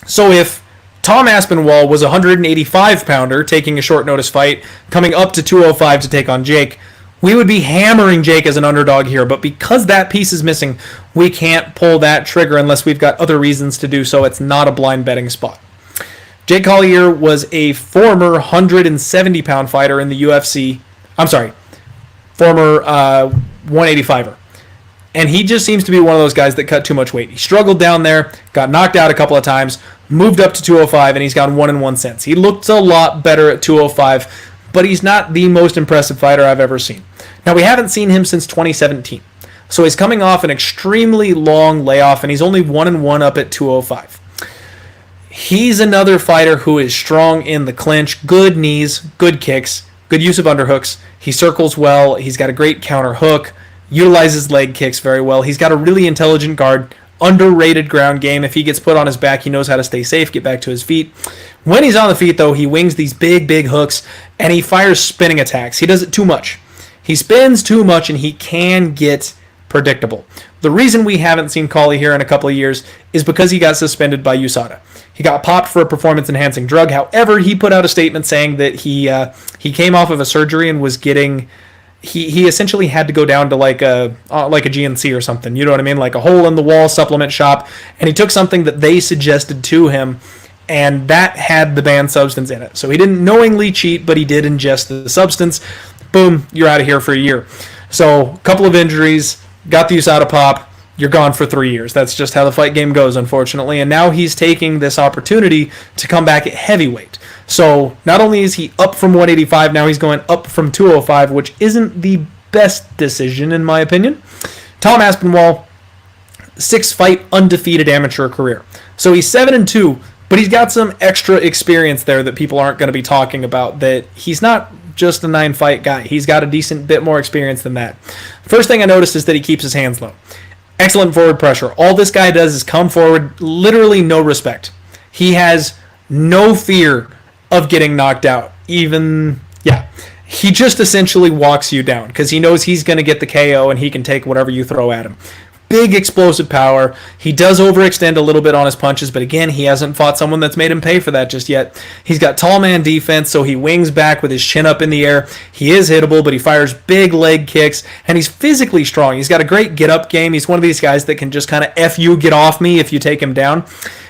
Speaker 1: So if Tom Aspinwall was a 185-pounder taking a short notice fight, coming up to 205 to take on Jake, we would be hammering Jake as an underdog here. But because that piece is missing, we can't pull that trigger unless we've got other reasons to do so. It's not a blind betting spot. Jake Collier was a former 170-pound fighter in the UFC. I'm sorry, former 185er. And he just seems to be one of those guys that cut too much weight. He struggled down there, got knocked out a couple of times, moved up to 205, and he's gone 1-1 since. He looked a lot better at 205, but he's not the most impressive fighter I've ever seen. Now, we haven't seen him since 2017. So he's coming off an extremely long layoff, and he's only 1-1 up at 205. He's another fighter who is strong in the clinch, good knees, good kicks, good use of underhooks. He circles well. He's got a great counter hook. Utilizes leg kicks very well. He's got a really intelligent guard, underrated ground game. If he gets put on his back, he knows how to stay safe, get back to his feet. When he's on the feet, though, he wings these big hooks, and he fires spinning attacks. He does it too much. He spins too much, and he can get predictable. The reason we haven't seen Collie here in a couple of years is because he got suspended by USADA. He got popped for a performance-enhancing drug. However, he put out a statement saying that he came off of a surgery and was getting... He essentially had to go down to like a GNC or something, you know what I mean? Like a hole-in-the-wall supplement shop, and he took something that they suggested to him, and that had the banned substance in it. So he didn't knowingly cheat, but he did ingest the substance. Boom, you're out of here for a year. So a couple of injuries, got the USADA pop, you're gone for 3 years. That's just how the fight game goes, unfortunately. And now he's taking this opportunity to come back at heavyweight. So not only is he up from 185, now he's going up from 205, which isn't the best decision in my opinion. Tom Aspinwall, 6-fight undefeated amateur career. So he's 7-2, but he's got some extra experience there that people aren't going to be talking about, that he's not just a 9-fight guy. He's got a decent bit more experience than that. First thing I noticed is that he keeps his hands low. Excellent forward pressure. All this guy does is come forward, literally no respect. He has no fear of getting knocked out. He just essentially walks you down because he knows he's going to get the KO and he can take whatever you throw at him. Big explosive power. He does overextend a little bit on his punches, but again, he hasn't fought someone that's made him pay for that just yet. He's got tall man defense, so he wings back with his chin up in the air. He is hittable, but he fires big leg kicks, and he's physically strong. He's got a great get-up game. He's one of these guys that can just kind of F you, get off me if you take him down.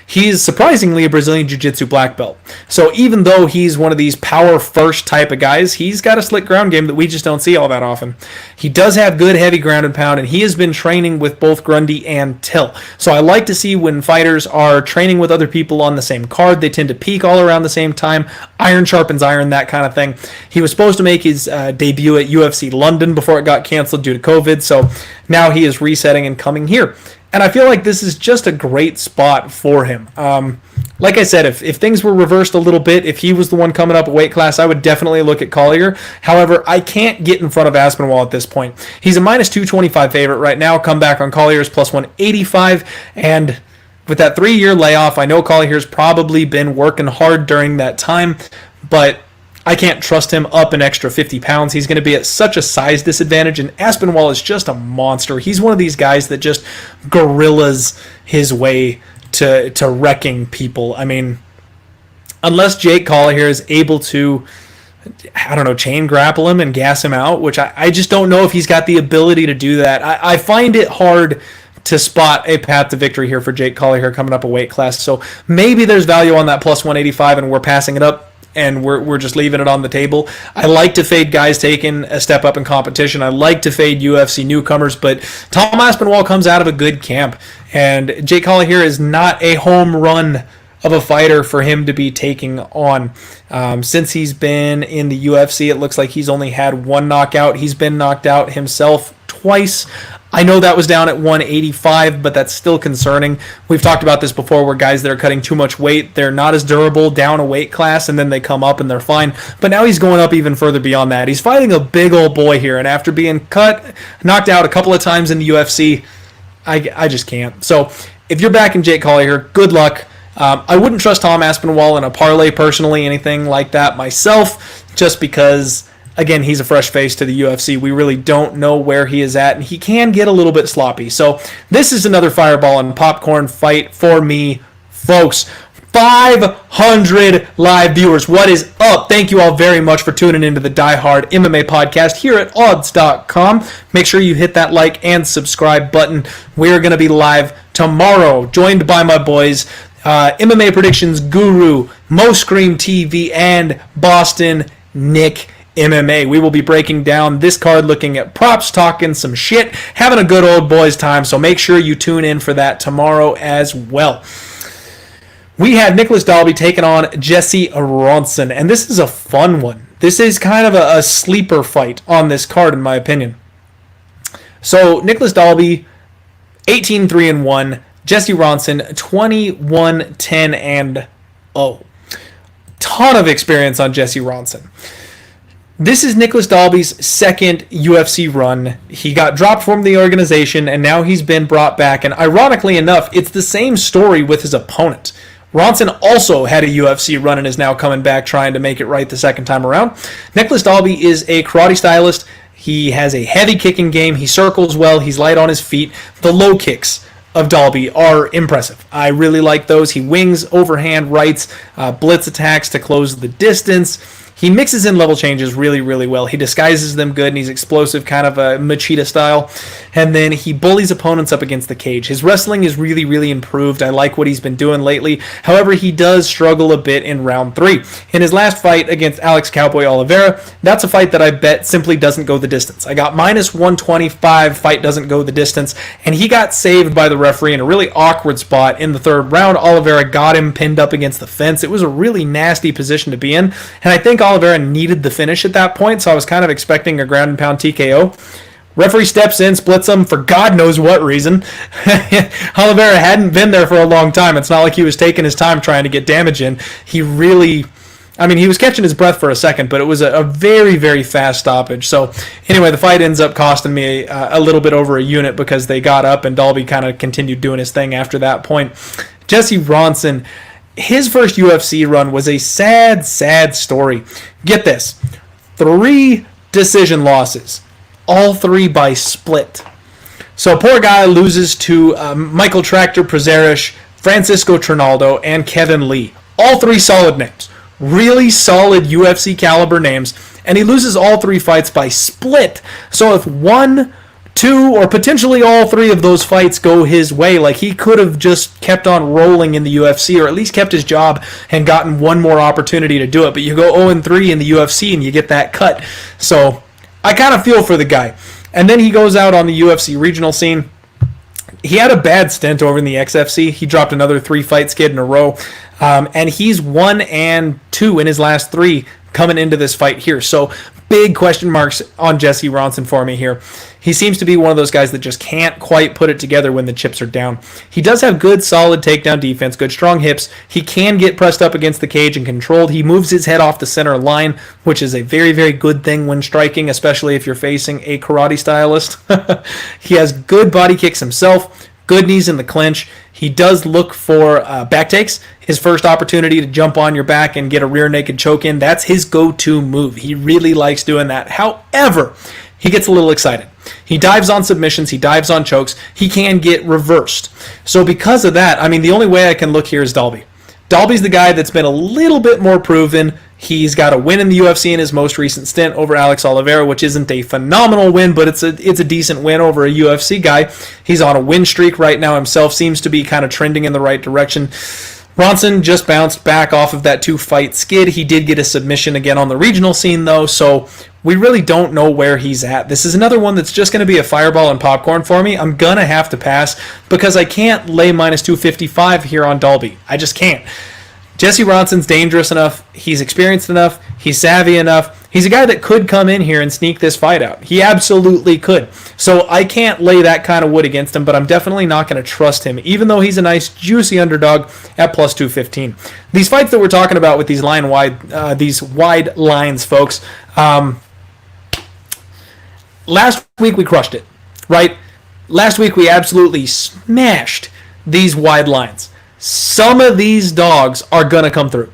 Speaker 1: he's surprisingly a Brazilian Jiu-Jitsu black belt. So even though he's one of these power first type of guys, he's got a slick ground game that we just don't see all that often. He does have good heavy ground and pound, and he has been training with both Grundy and Till. So I like to see when fighters are training with other people on the same card, they tend to peak all around the same time. Iron sharpens iron, that kind of thing. He was supposed to make his debut at UFC London before it got canceled due to COVID, so now he is resetting and coming here. And I feel like this is just a great spot for him. Like I said, if things were reversed a little bit, if he was the one coming up a weight class, I would definitely look at Collier. However, I can't get in front of Aspinwall at this point. He's a minus 225 favorite right now. Comeback on Collier's plus 185. And with that 3-year layoff, I know Collier's probably been working hard during that time, but I can't trust him up an extra 50 pounds. He's going to be at such a size disadvantage, and Aspinwall is just a monster. He's one of these guys that just gorillas his way to wrecking people. I mean, unless Jake Collier is able to, I don't know, chain grapple him and gas him out, which I just don't know if he's got the ability to do that. I find it hard to spot a path to victory here for Jake Collier coming up a weight class. So maybe there's value on that plus 185 and we're passing it up and we're just leaving it on the table. I like to fade guys taking a step up in competition. I like to fade UFC newcomers, but Tom Aspinwall comes out of a good camp, and Jake Collier is not a home run of a fighter for him to be taking on. Since he's been in the UFC, it looks like he's only had one knockout. He's been knocked out himself twice. I know that was down at 185, but that's still concerning. We've talked about this before where guys that are cutting too much weight, they're not as durable down a weight class, and then they come up and they're fine. But now he's going up even further beyond that. He's fighting a big old boy here, and after being knocked out a couple of times in the UFC, I just can't. So if you're backing Jake Collier, good luck. I wouldn't trust Tom Aspinwall in a parlay personally, anything like that myself, just because, again, he's a fresh face to the UFC. We really don't know where he is at, and he can get a little bit sloppy. So this is another fireball and popcorn fight for me, folks. 500 live viewers. What is up? Thank you all very much for tuning into the Die Hard MMA podcast here at odds.com. Make sure you hit that like and subscribe button. We're going to be live tomorrow, joined by my boys, MMA predictions guru, Mo Scream TV, and Boston Nick MMA. We will be breaking down this card, looking at props, talking some shit, having a good old boys time, so make sure you tune in for that tomorrow as well. We had Nicholas Dalby taking on Jesse Ronson, and this is a fun one. This is kind of a sleeper fight on this card, in my opinion. So, Nicholas Dalby, 18-3-1. Jesse Ronson, 21-10-0. Ton of experience on Jesse Ronson. This is Nicholas Dalby's second UFC run. He got dropped from the organization, and now he's been brought back. And ironically enough, it's the same story with his opponent. Ronson also had a UFC run and is now coming back trying to make it right the second time around. Nicholas Dalby is a karate stylist. He has a heavy kicking game. He circles well. He's light on his feet. The low kicks of Dalby are impressive. I really like those. He wings, overhand rights, blitz attacks to close the distance. He mixes in level changes really, really well. He disguises them good, and he's explosive, kind of a Machida style. And then he bullies opponents up against the cage. His wrestling is really, really improved. I like what he's been doing lately. However, he does struggle a bit in round 3. In his last fight against Alex Cowboy Oliveira, that's a fight that I bet simply doesn't go the distance. I got minus 125, fight doesn't go the distance, and he got saved by the referee in a really awkward spot in the 3rd round. Oliveira got him pinned up against the fence. It was a really nasty position to be in, and I think Oliveira needed the finish at that point, so I was kind of expecting a ground and pound TKO. Referee steps in, splits him for God knows what reason. Oliveira hadn't been there for a long time. It's not like he was taking his time trying to get damage in. He really, he was catching his breath for a second, but it was a very, very fast stoppage. So anyway, the fight ends up costing me a little bit over a unit because they got up and Dalby kind of continued doing his thing after that point. Jesse Ronson, his first UFC run was a sad, sad story. Get this. 3 decision losses. All 3 by split. So poor guy loses to Michael Tractor Prezerish, Francisco Trinaldo, and Kevin Lee. All 3 solid names. Really solid UFC caliber names. And he loses all 3 fights by split. So if one 2 or potentially all 3 of those fights go his way. Like, he could have just kept on rolling in the UFC, or at least kept his job and gotten one more opportunity to do it. But you go 0-3 in the UFC and you get that cut. So I kind of feel for the guy. And then he goes out on the UFC regional scene. He had a bad stint over in the XFC. He dropped another 3-fight skid in a row. And he's 1-2 in his last 3 coming into this fight here. So big question marks on Jesse Ronson for me here. He seems to be one of those guys that just can't quite put it together when the chips are down. He does have good, solid takedown defense, good, strong hips. He can get pressed up against the cage and controlled. He moves his head off the center line, which is a very, very good thing when striking, especially if you're facing a karate stylist. He has good body kicks himself, good knees in the clinch. He does look for back takes. His first opportunity to jump on your back and get a rear naked choke in, that's his go-to move. He really likes doing that. However, he gets a little excited. He dives on submissions. He dives on chokes. He can get reversed. So because of that, I mean, the only way I can look here is Dalby. Dalby's the guy that's been a little bit more proven. He's got a win in the UFC in his most recent stint over Alex Oliveira, which isn't a phenomenal win, but it's a decent win over a UFC guy. He's on a win streak right now himself, seems to be kind of trending in the right direction. Ronson just bounced back off of that 2-fight skid. He did get a submission again on the regional scene, though, so we really don't know where he's at. This is another one that's just going to be a fireball and popcorn for me. I'm going to have to pass because I can't lay minus 255 here on Dalby. I just can't. Jesse Ronson's dangerous enough. He's experienced enough. He's savvy enough. He's a guy that could come in here and sneak this fight out. He absolutely could. So I can't lay that kind of wood against him, but I'm definitely not going to trust him, even though he's a nice, juicy underdog at plus 215. These fights that we're talking about with these wide lines, folks, last week we crushed it, right? Last week we absolutely smashed these wide lines. Some of these dogs are going to come through.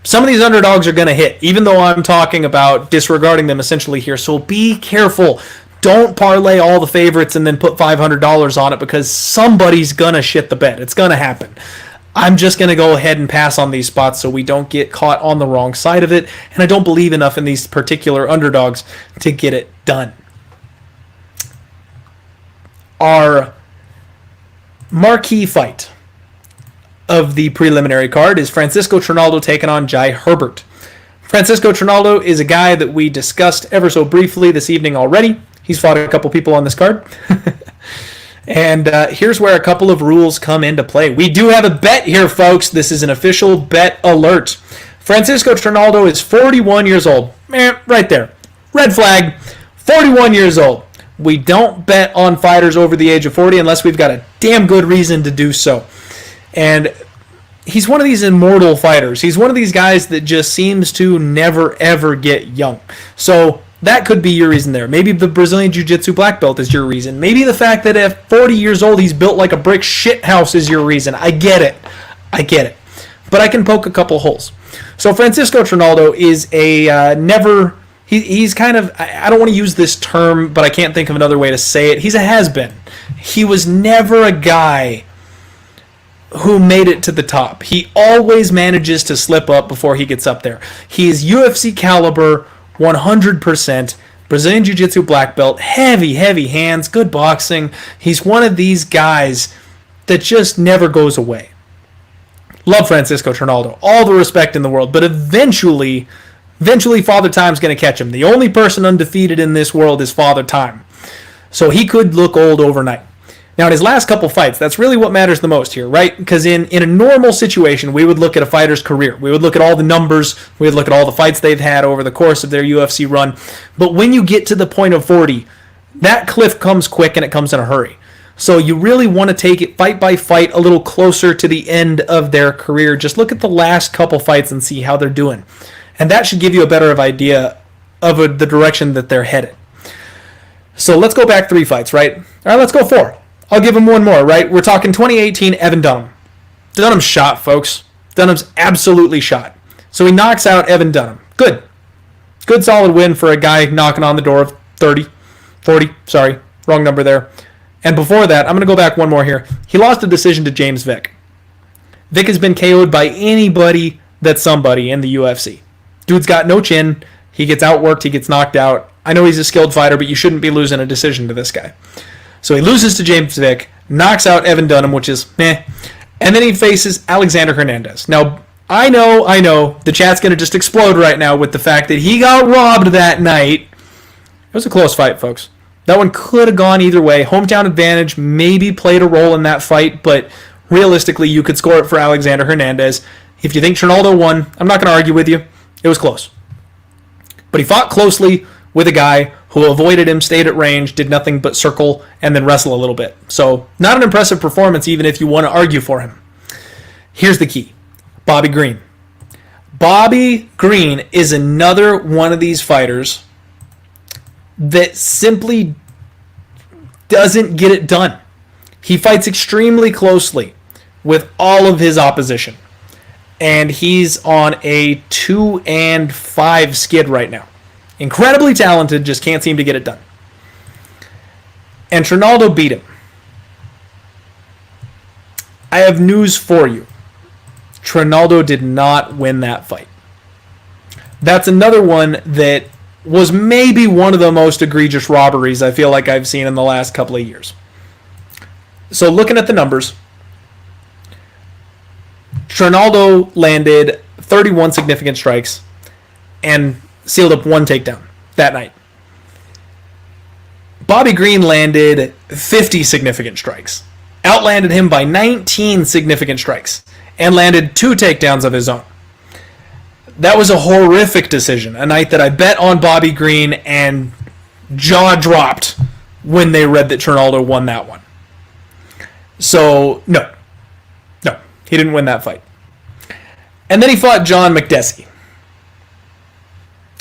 Speaker 1: Some of these underdogs are going to hit, even though I'm talking about disregarding them essentially here. So be careful. Don't parlay all the favorites and then put $500 on it because somebody's going to shit the bed. It's going to happen. I'm just going to go ahead and pass on these spots so we don't get caught on the wrong side of it. And I don't believe enough in these particular underdogs to get it done. Our marquee fight of the preliminary card is Francisco Trinaldo taking on Jai Herbert. Francisco Trinaldo is a guy that we discussed ever so briefly this evening already. He's fought a couple people on this card. And here's where a couple of rules come into play. We do have a bet here, folks. This is an official bet alert. Francisco Trinaldo is 41 years old. Right there. Red flag. 41 years old. We don't bet on fighters over the age of 40 unless we've got a damn good reason to do so. And he's one of these immortal fighters. He's one of these guys that just seems to never, ever get young. So that could be your reason there. Maybe the Brazilian Jiu-Jitsu black belt is your reason. Maybe the fact that at 40 years old he's built like a brick shit house is your reason. I get it. But I can poke a couple holes. So Francisco Trinaldo is a he's kind of, I don't want to use this term, but I can't think of another way to say it. He's a has-been. He was never a guy who made it to the top. He always manages to slip up before he gets up there. He is UFC caliber, 100%. Brazilian Jiu-Jitsu black belt, heavy hands, good boxing. He's one of these guys that just never goes away. Love Francisco Trinaldo. All the respect in the world. But eventually Father Time's going to catch him. The only person undefeated in this world is Father Time. So he could look old overnight. Now, in his last couple fights, that's really what matters the most here, right? Because in a normal situation, we would look at a fighter's career. We would look at all the numbers. We would look at all the fights they've had over the course of their UFC run. But when you get to the point of 40, that cliff comes quick and it comes in a hurry. So you really want to take it fight by fight a little closer to the end of their career. Just look at the last couple fights and see how they're doing. And that should give you a better idea of the direction that they're headed. So let's go back 3 fights, right? All right, let's go 4. I'll give him one more, right? We're talking 2018 Evan Dunham. Dunham's shot, folks. Dunham's absolutely shot. So he knocks out Evan Dunham. Good solid win for a guy knocking on the door of 40, sorry, wrong number there. And before that, I'm going to go back one more here. He lost a decision to James Vick. Vick has been KO'd by anybody that's somebody in the UFC. Dude's got no chin. He gets outworked. He gets knocked out. I know he's a skilled fighter, but you shouldn't be losing a decision to this guy. So he loses to James Vick, knocks out Evan Dunham, which is meh, and then he faces Alexander Hernandez. Now, I know, the chat's going to just explode right now with the fact that he got robbed that night. It was a close fight, folks. That one could have gone either way. Hometown advantage maybe played a role in that fight, but realistically, you could score it for Alexander Hernandez. If you think Trinaldo won, I'm not going to argue with you. It was close. But he fought closely with a guy who avoided him, stayed at range, did nothing but circle, and then wrestle a little bit. So, not an impressive performance, even if you want to argue for him. Here's the key. Bobby Green. Bobby Green is another one of these fighters that simply doesn't get it done. He fights extremely closely with all of his opposition. And he's on a 2-5 skid right now. Incredibly talented, just can't seem to get it done. And Trinaldo beat him. I have news for you. Trinaldo did not win that fight. That's another one that was maybe one of the most egregious robberies I feel like I've seen in the last couple of years. So looking at the numbers, Trinaldo landed 31 significant strikes and sealed up one takedown that night. Bobby Green landed 50 significant strikes, outlanded him by 19 significant strikes, and landed 2 takedowns of his own. That was a horrific decision, a night that I bet on Bobby Green and jaw dropped when they read that Trinaldo won that one. So, no, he didn't win that fight. And then he fought John Makdessi.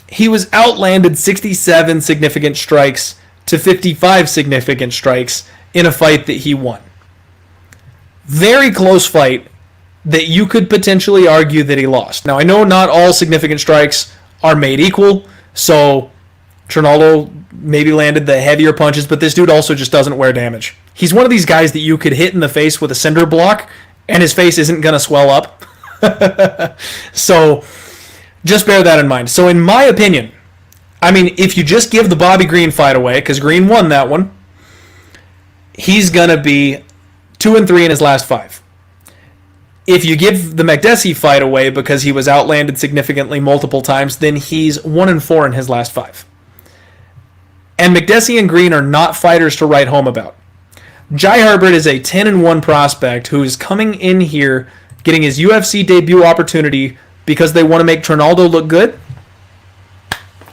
Speaker 1: He was outlanded 67 significant strikes to 55 significant strikes in a fight that he won. Very close fight that you could potentially argue that he lost. Now, I know not all significant strikes are made equal, so Trinaldo maybe landed the heavier punches, but this dude also just doesn't wear damage. He's one of these guys that you could hit in the face with a cinder block, and his face isn't going to swell up. So, just bear that in mind. So, in my opinion, I mean, if you just give the Bobby Green fight away, because Green won that one, he's going to be 2-3 in his last 5. If you give the Makdessi fight away because he was outlanded significantly multiple times, then he's 1-4 in his last 5. And Makdessi and Green are not fighters to write home about. Jai Herbert is a 10-1 prospect who is coming in here getting his UFC debut opportunity because they want to make Trinaldo look good.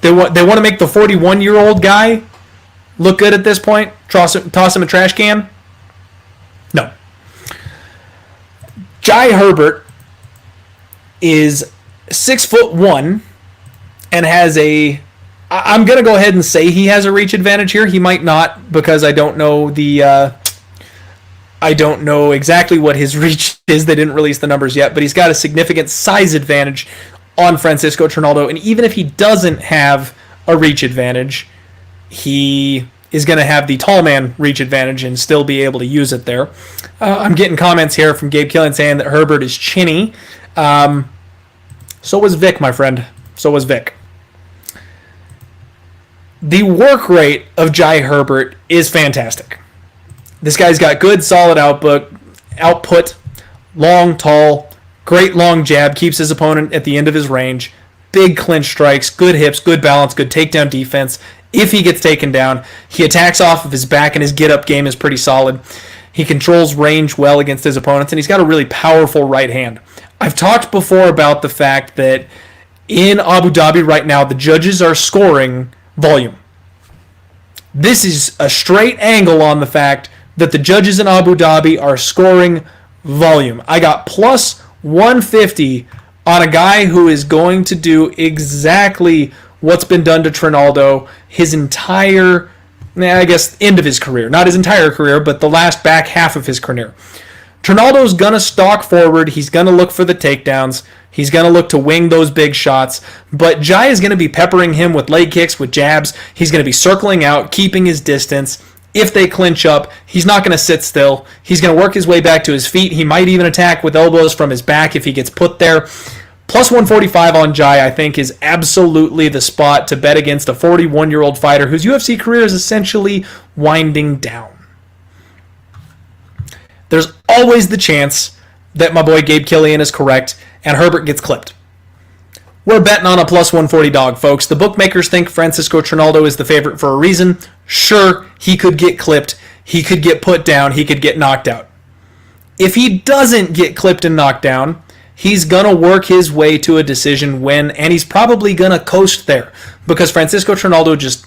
Speaker 1: They want to make the 41-year-old guy look good at this point. Toss him a trash can. No. Jai Herbert is 6'1" and has a. I'm gonna go ahead and say he has a reach advantage here. He might not because I don't know I don't know exactly what his reach is. They didn't release the numbers yet, but he's got a significant size advantage on Francisco Trinaldo. And even if he doesn't have a reach advantage, he is going to have the tall man reach advantage and still be able to use it there. I'm getting comments here from Gabe Killian saying that Herbert is chinny. So was Vic, my friend. So was Vic. The work rate of Jai Herbert is fantastic. This guy's got good, solid output, long, tall, great long jab, keeps his opponent at the end of his range, big clinch strikes, good hips, good balance, good takedown defense. If he gets taken down, he attacks off of his back, and his get-up game is pretty solid. He controls range well against his opponents, and he's got a really powerful right hand. I've talked before about the fact that in Abu Dhabi right now, the judges are scoring volume. This is a straight angle on the fact that the judges in Abu Dhabi are scoring volume. I got plus 150 on a guy who is going to do exactly what's been done to Trinaldo his entire, I guess, end of his career. Not his entire career, but the last back half of his career. Trinaldo's going to stalk forward. He's going to look for the takedowns. He's going to look to wing those big shots. But Jai is going to be peppering him with leg kicks, with jabs. He's going to be circling out, keeping his distance. If they clinch up, he's not going to sit still. He's going to work his way back to his feet. He might even attack with elbows from his back if he gets put there. Plus 145 on Jai, I think, is absolutely the spot to bet against a 41-year-old fighter whose UFC career is essentially winding down. There's always the chance that my boy Gabe Killian is correct and Herbert gets clipped. We're betting on a plus 140 dog, folks. The bookmakers think Francisco Trinaldo is the favorite for a reason. Sure, he could get clipped. He could get put down. He could get knocked out. If he doesn't get clipped and knocked down, he's going to work his way to a decision win, and he's probably going to coast there because Francisco Trinaldo just...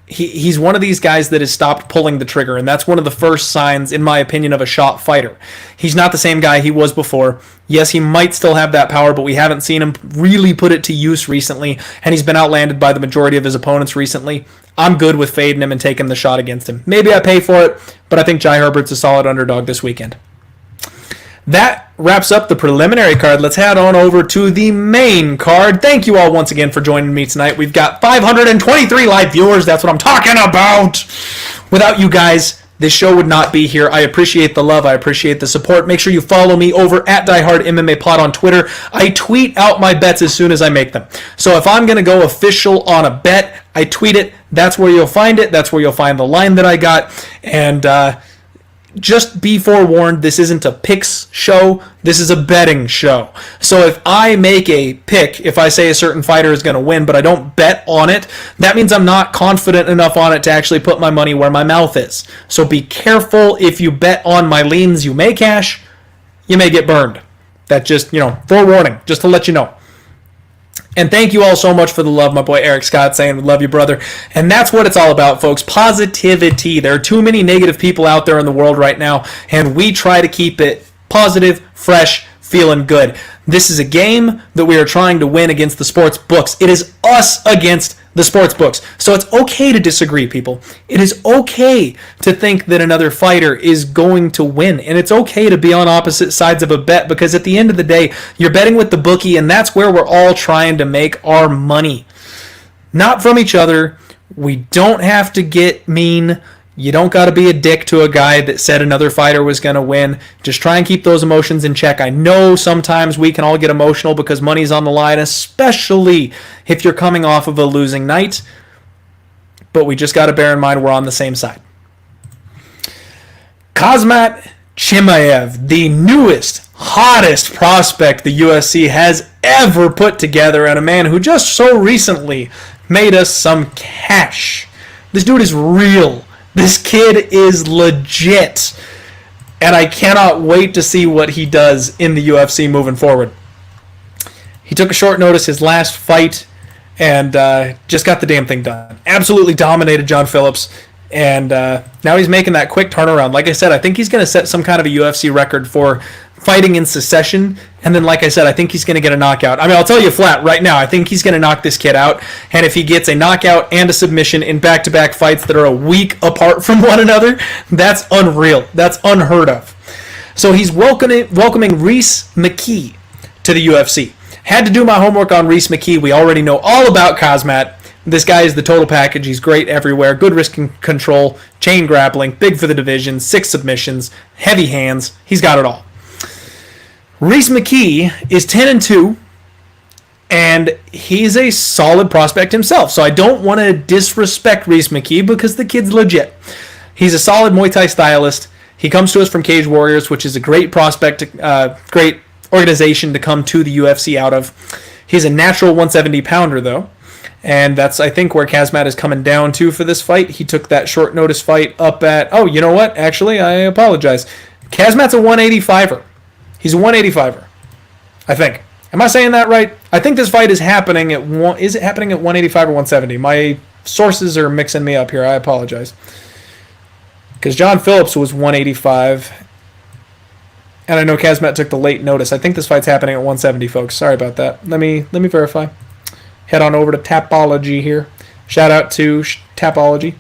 Speaker 1: He's one of these guys that has stopped pulling the trigger, and that's one of the first signs, in my opinion, of a shot fighter. He's not the same guy he was before. Yes, he might still have that power, but we haven't seen him really put it to use recently, and he's been outlanded by the majority of his opponents recently. I'm good with fading him and taking the shot against him. Maybe I pay for it, but I think Jai Herbert's a solid underdog this weekend. That wraps up the preliminary card. Let's head on over to the main card. Thank you all once again for joining me tonight. We've got 523 live viewers. That's what I'm talking about. Without you guys, this show would not be here. I appreciate the love. I appreciate the support. Make sure you follow me over at DieHard MMA Pod on Twitter. I tweet out my bets as soon as I make them. So if I'm going to go official on a bet, I tweet it. That's where you'll find it. That's where you'll find the line that I got. And, just be forewarned, this isn't a picks show, this is a betting show. So if I make a pick, if I say a certain fighter is going to win, but I don't bet on it, that means I'm not confident enough on it to actually put my money where my mouth is. So be careful. If you bet on my leans, you may cash, you may get burned. That just, forewarning, just to let you know. And thank you all so much for the love, my boy Eric Scott saying, we love you, brother. And that's what it's all about, folks. Positivity. There are too many negative people out there in the world right now, and we try to keep it positive, fresh, feeling good. This is a game that we are trying to win against the sports books. It is us against the sports books. So it's okay to disagree, people. It is okay to think that another fighter is going to win. And it's okay to be on opposite sides of a bet, because at the end of the day, you're betting with the bookie, and that's where we're all trying to make our money. Not from each other. We don't have to get mean. You don't got to be a dick to a guy that said another fighter was going to win. Just try and keep those emotions in check. I know sometimes we can all get emotional because money's on the line, especially if you're coming off of a losing night. But we just got to bear in mind we're on the same side. Khamzat Chimaev, the newest, hottest prospect the UFC has ever put together, and a man who just so recently made us some cash. This dude is real. This kid is legit, and I cannot wait to see what he does in the UFC moving forward. He took a short notice his last fight and just got the damn thing done. Absolutely dominated John Phillips, and now he's making that quick turnaround. Like I said, I think he's going to set some kind of a UFC record for fighting in succession, and then, like I said, I think he's going to get a knockout. I mean, I'll tell you flat right now, I think he's going to knock this kid out, and if he gets a knockout and a submission in back-to-back fights that are a week apart from one another, that's unreal. That's unheard of. So he's welcoming Reese Mckee to the UFC. Had to do my homework on Reese Mckee. We already know all about Khamzat. This guy is the total package. He's great everywhere. Good risk control, chain grappling, big for the division, 6 submissions, heavy hands. He's got it all. Reese Mckee is 10-2, and he's a solid prospect himself. So I don't want to disrespect Reese Mckee because the kid's legit. He's a solid Muay Thai stylist. He comes to us from Cage Warriors, which is a great prospect, great organization to come to the UFC out of. He's a natural 170-pounder, though. And that's, I think, where Khamzat is coming down to for this fight. He took that short notice fight up at... Oh, you know what? Actually, I apologize. Khamzat's a 185er. He's a 185er, I think. Am I saying that right? I think this fight is happening at... Is it happening at 185 or 170? My sources are mixing me up here. I apologize. Because John Phillips was 185. And I know Khamzat took the late notice. I think this fight's happening at 170, folks. Sorry about that. Let me verify. Head on over to Tapology here. Shout out to Tapology.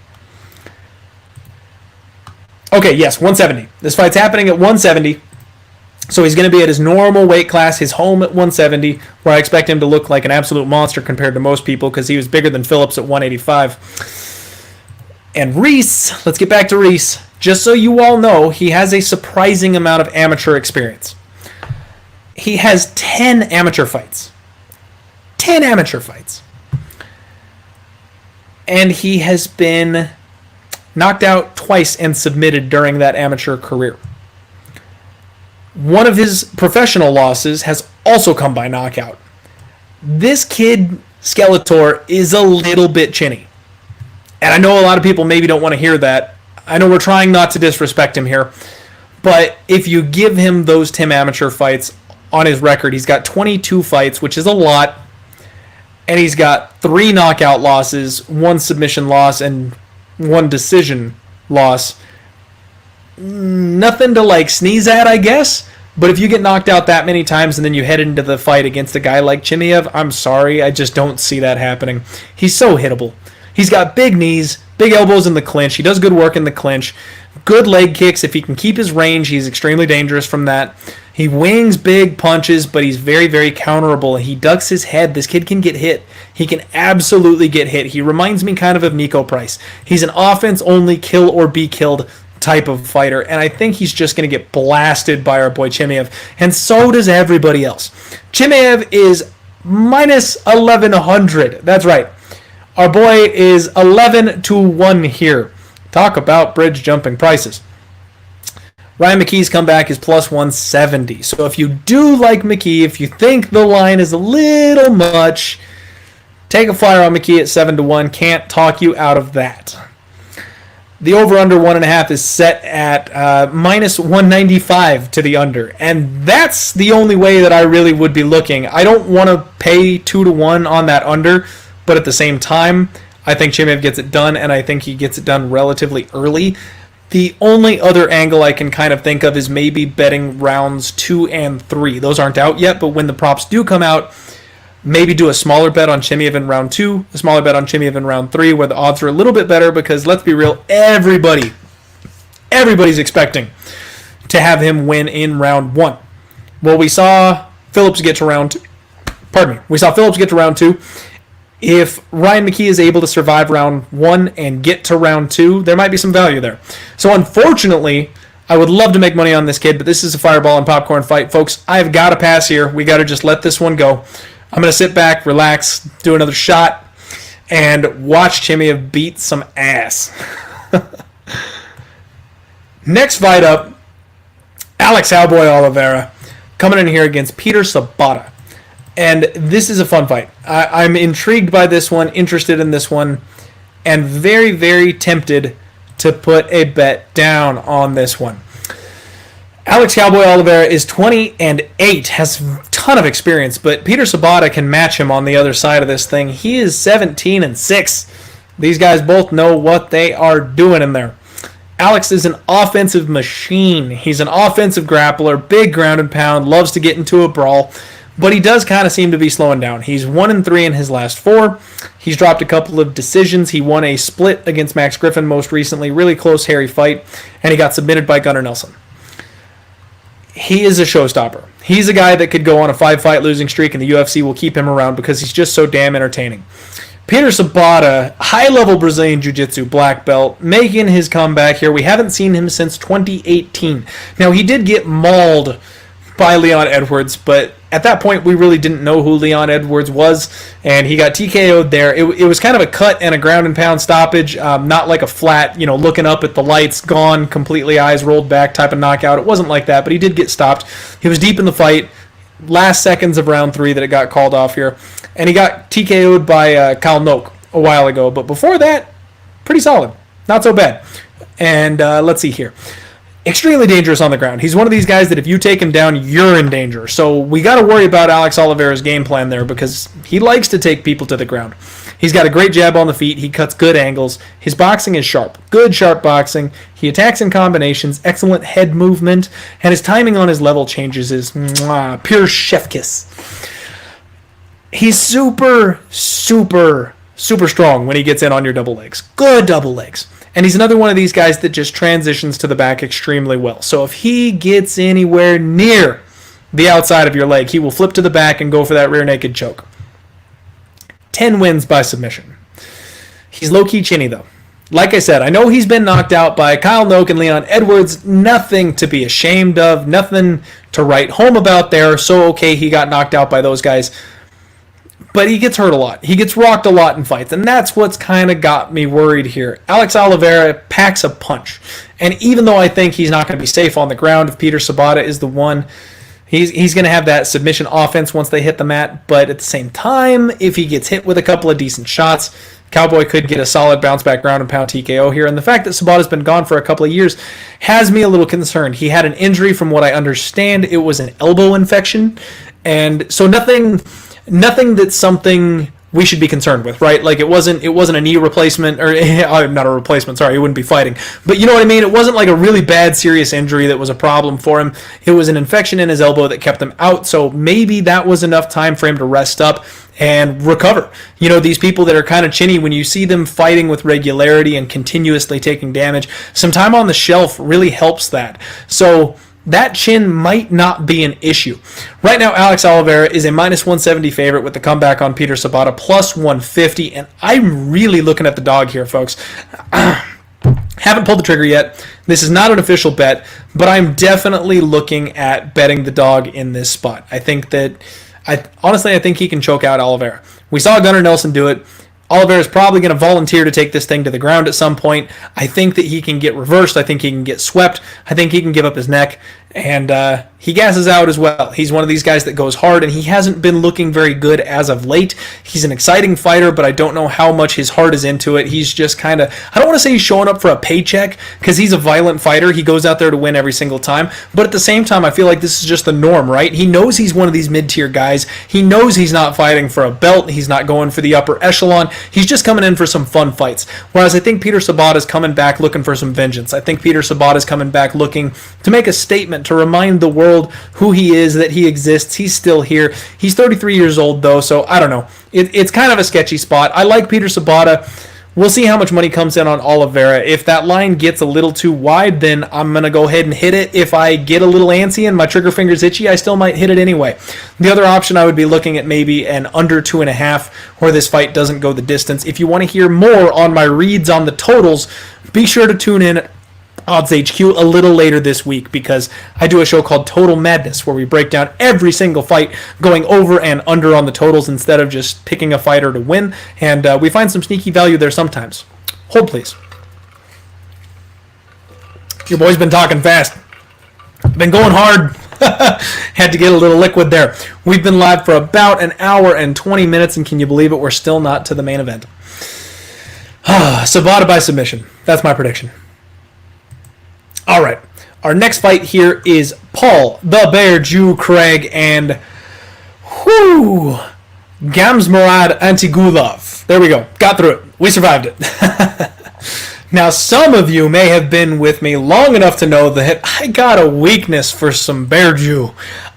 Speaker 1: Okay, yes, 170. This fight's happening at 170. So he's going to be at his normal weight class, his home at 170, where I expect him to look like an absolute monster compared to most people because he was bigger than Phillips at 185. And Reese, let's get back to Reese. Just so you all know, he has a surprising amount of amateur experience. He has 10 amateur fights. 10 amateur fights. And he has been knocked out twice and submitted during that amateur career. One of his professional losses has also come by knockout. This kid, Skeletor, is a little bit chinny. And I know a lot of people maybe don't want to hear that. I know we're trying not to disrespect him here. But if you give him those 10 amateur fights on his record, he's got 22 fights, which is a lot. And he's got 3 knockout losses, 1 submission loss, and 1 decision loss. Nothing to sneeze at, I guess. But if you get knocked out that many times and then you head into the fight against a guy like Chimaev, I'm sorry, I just don't see that happening. He's so hittable. He's got big knees, big elbows in the clinch. He does good work in the clinch. Good leg kicks. If he can keep his range, he's extremely dangerous from that. He wings big punches, but he's very, very counterable. He ducks his head. This kid can get hit. He can absolutely get hit. He reminds me kind of Nico Price. He's an offense-only kill or be killed type of fighter, and I think he's just going to get blasted by our boy Chimaev, and so does everybody else. Chimaev is minus 1,100. That's right. Our boy is 11-1 here. Talk about bridge jumping prices. Ryan McKee's comeback is plus 170. So if you do like McKee, if you think the line is a little much, take a flyer on McKee at 7-1. Can't talk you out of that. The over-under 1.5 is set at minus 195 to the under. And that's the only way that I really would be looking. I don't want to pay 2-1 on that under, but at the same time, I think Chimaev gets it done, and I think he gets it done relatively early. The only other angle I can kind of think of is maybe betting rounds 2 and 3. Those aren't out yet, but when the props do come out, maybe do a smaller bet on Chimaev in round 2, a smaller bet on Chimaev in round 3, where the odds are a little bit better, because let's be real, everybody's expecting to have him win in round 1. Well, we saw Phillips get to round 2. We saw Phillips get to round 2. If Ryan McKee is able to survive round 1 and get to round 2, there might be some value there. So unfortunately, I would love to make money on this kid, but this is a fireball and popcorn fight. Folks, I've got to pass here. We got to just let this one go. I'm going to sit back, relax, do another shot, and watch Chimaev beat some ass. Next fight up, Alex Cowboy Oliveira coming in here against Peter Sobotta. And this is a fun fight. I'm intrigued by this one, interested in this one, and very, very tempted to put a bet down on this one. Alex Cowboy Oliveira is 20-8, has a ton of experience, but Peter Sobotta can match him on the other side of this thing. He is 17-6. These guys both know what they are doing in there. Alex is an offensive machine. He's an offensive grappler, big ground and pound, loves to get into a brawl. But he does kind of seem to be slowing down. He's 1-3 in his last 4. He's dropped a couple of decisions. He won a split against Max Griffin most recently. Really close, hairy fight. And he got submitted by Gunnar Nelson. He is a showstopper. He's a guy that could go on a 5-fight losing streak, and the UFC will keep him around because he's just so damn entertaining. Peter Sobotta, high-level Brazilian Jiu-Jitsu black belt, making his comeback here. We haven't seen him since 2018. Now, he did get mauled by Leon Edwards, but at that point we really didn't know who Leon Edwards was, and he got TKO'd there. It was kind of a cut and a ground and pound stoppage, not like a flat, looking up at the lights, gone, completely eyes rolled back type of knockout. It wasn't like that, but he did get stopped. He was deep in the fight, last seconds of round 3 that it got called off here, and he got TKO'd by Kyle Noak a while ago, but before that, pretty solid, not so bad. And let's see here. Extremely dangerous on the ground. He's one of these guys that if you take him down, you're in danger. So we got to worry about Alex Oliveira's game plan there because he likes to take people to the ground. He's got a great jab on the feet. He cuts good angles. His boxing is sharp. Good, sharp boxing. He attacks in combinations. Excellent head movement. And his timing on his level changes is pure chef kiss. He's super, super, super strong when he gets in on your double legs. Good double legs. And he's another one of these guys that just transitions to the back extremely well. So if he gets anywhere near the outside of your leg, he will flip to the back and go for that rear naked choke. 10 wins by submission. He's low-key chinny, though. Like I said, I know he's been knocked out by Kyle Noak and Leon Edwards. Nothing to be ashamed of. Nothing to write home about there. So, okay, he got knocked out by those guys. But he gets hurt a lot. He gets rocked a lot in fights. And that's what's kind of got me worried here. Alex Oliveira packs a punch. And even though I think he's not going to be safe on the ground, if Peter Sobotta is the one, he's going to have that submission offense once they hit the mat. But at the same time, if he gets hit with a couple of decent shots, Cowboy could get a solid bounce back ground and pound TKO here. And the fact that Sobotta's been gone for a couple of years has me a little concerned. He had an injury, from what I understand. It was an elbow infection. And so nothing that's something we should be concerned with, right? Like it wasn't a knee replacement, or not a replacement, sorry, he wouldn't be fighting. But you know what I mean? It wasn't like a really bad, serious injury that was a problem for him. It was an infection in his elbow that kept him out. So maybe that was enough time for him to rest up and recover. You know, these people that are kind of chinny, when you see them fighting with regularity and continuously taking damage, some time on the shelf really helps that. So that chin might not be an issue. Right now, Alex Oliveira is a minus 170 favorite with the comeback on Peter Sobotta, plus 150, and I'm really looking at the dog here, folks. Haven't pulled the trigger yet. This is not an official bet, but I'm definitely looking at betting the dog in this spot. I think he can choke out Oliveira. We saw Gunnar Nelson do it. Oliveira is probably going to volunteer to take this thing to the ground at some point. I think that he can get reversed. I think he can get swept. I think he can give up his neck. And he gasses out as well. He's one of these guys that goes hard, and he hasn't been looking very good as of late. He's an exciting fighter, but I don't know how much his heart is into it. He's just kind of, I don't want to say he's showing up for a paycheck, because he's a violent fighter. He goes out there to win every single time. But at the same time, I feel like this is just the norm, right? He knows he's one of these mid-tier guys. He knows he's not fighting for a belt. He's not going for the upper echelon. He's just coming in for some fun fights. Whereas I think Peter Sobotta is coming back looking for some vengeance. I think Peter Sobotta is coming back looking to make a statement, to remind the world who he is, that he exists. He's still here. He's 33 years old, though, so I don't know. It's kind of a sketchy spot. I like Peter Sobotta. We'll see how much money comes in on Oliveira. If that line gets a little too wide, then I'm going to go ahead and hit it. If I get a little antsy and my trigger finger's itchy, I still might hit it anyway. The other option, I would be looking at maybe an under 2.5, where this fight doesn't go the distance. If you want to hear more on my reads on the totals, be sure to tune in Odds HQ a little later this week, because I do a show called Total Madness where we break down every single fight, going over and under on the totals instead of just picking a fighter to win, and we find some sneaky value there sometimes. Hold, please. Your boy's been talking fast. Been going hard. Had to get a little liquid there. We've been live for about an hour and 20 minutes, and can you believe it? We're still not to the main event. Sobotta by submission. That's my prediction. All right, our next fight here is Paul the Bear Jew Craig and Gadzhimurad Antigulov. There we go. Got through it. We survived it. Now, some of you may have been with me long enough to know that I got a weakness for some Bear Jew.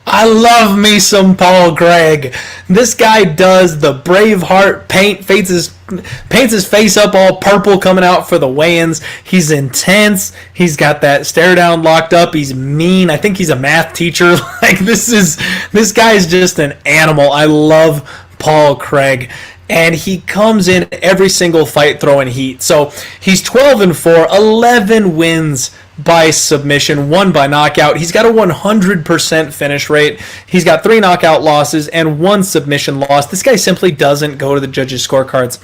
Speaker 1: I love me some Paul Craig. This guy does the Braveheart paints his face up all purple coming out for the weigh-ins. He's intense. He's got that stare down locked up. He's mean. I think he's a math teacher. This guy is just an animal. I love Paul Craig. And he comes in every single fight throwing heat. So he's 12-4, 11 wins by submission, 1 by knockout. He's got a 100% finish rate. He's got 3 knockout losses and 1 submission loss. This guy simply doesn't go to the judges' scorecards.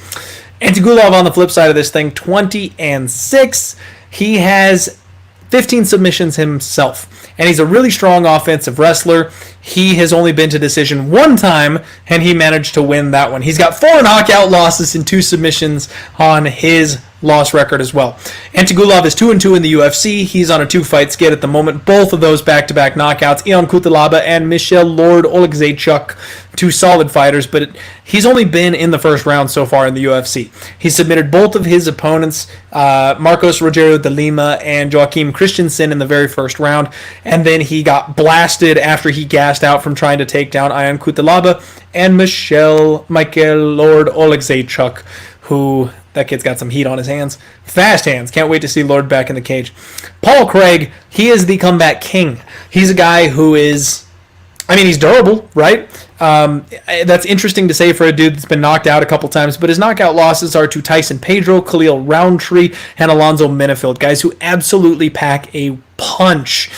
Speaker 1: Antigulov on the flip side of this thing, 20-6. He has 15 submissions himself. And he's a really strong offensive wrestler. He has only been to decision 1 time, and he managed to win that one. He's got 4 knockout losses and 2 submissions on his loss record as well. Antigulov is 2-2 in the UFC. He's on a 2-fight skid at the moment. Both of those back-to-back knockouts. Ion Cutelaba and Michel Lord Oleksiejczuk, 2 solid fighters, but he's only been in the first round so far in the UFC. He submitted both of his opponents, Marcos Rogerio de Lima and Joachim Christensen, in the very first round, and then he got blasted after he gassed out from trying to take down Ion Cutelaba and Michael Lord Oleksiejczuk, who... that kid's got some heat on his hands. Fast hands. Can't wait to see Lord back in the cage. Paul Craig, he is the comeback king. He's a guy who is... he's durable, right? That's interesting to say for a dude that's been knocked out a couple times, but his knockout losses are to Tyson Pedro, Khalil Roundtree, and Alonzo Minifield, guys who absolutely pack a punch.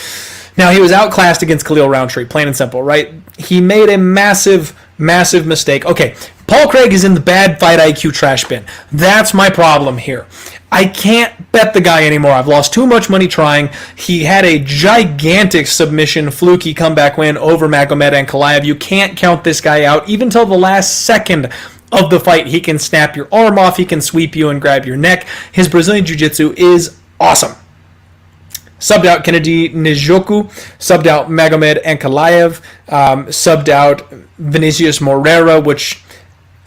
Speaker 1: Now, he was outclassed against Khalil Roundtree, plain and simple, right? He made a massive, massive mistake. Okay, Paul Craig is in the bad fight IQ trash bin. That's my problem here. I can't bet the guy anymore. I've lost too much money trying. He had a gigantic submission, fluky comeback win over Magomed Ankalaev. You can't count this guy out. Even till the last second of the fight, he can snap your arm off, he can sweep you and grab your neck. His Brazilian Jiu-Jitsu is awesome. Subbed out Kennedy Njoku, subbed out Magomed Ankalaev, subbed out Vinicius Moreira, which,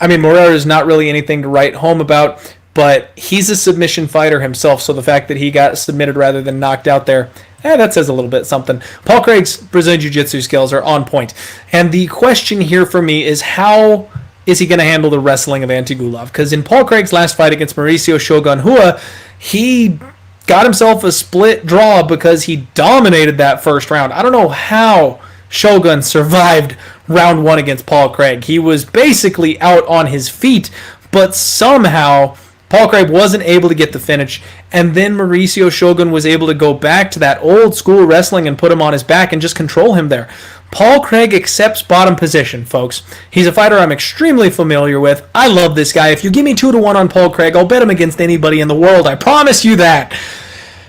Speaker 1: I mean, Moreira is not really anything to write home about, but he's a submission fighter himself, so the fact that he got submitted rather than knocked out there, that says a little bit something. Paul Craig's Brazilian Jiu-Jitsu skills are on point. And the question here for me is, how is he going to handle the wrestling of Antigulov? Because in Paul Craig's last fight against Mauricio Shogun Rua, he got himself a split draw because he dominated that first round. I don't know how Shogun survived round one against Paul Craig. He was basically out on his feet, but somehow Paul Craig wasn't able to get the finish, and then Mauricio Shogun was able to go back to that old school wrestling and put him on his back and just control him there. Paul Craig accepts bottom position, folks. He's a fighter I'm extremely familiar with. I love this guy. If you give me 2-1 on Paul Craig, I'll bet him against anybody in the world. I promise you that.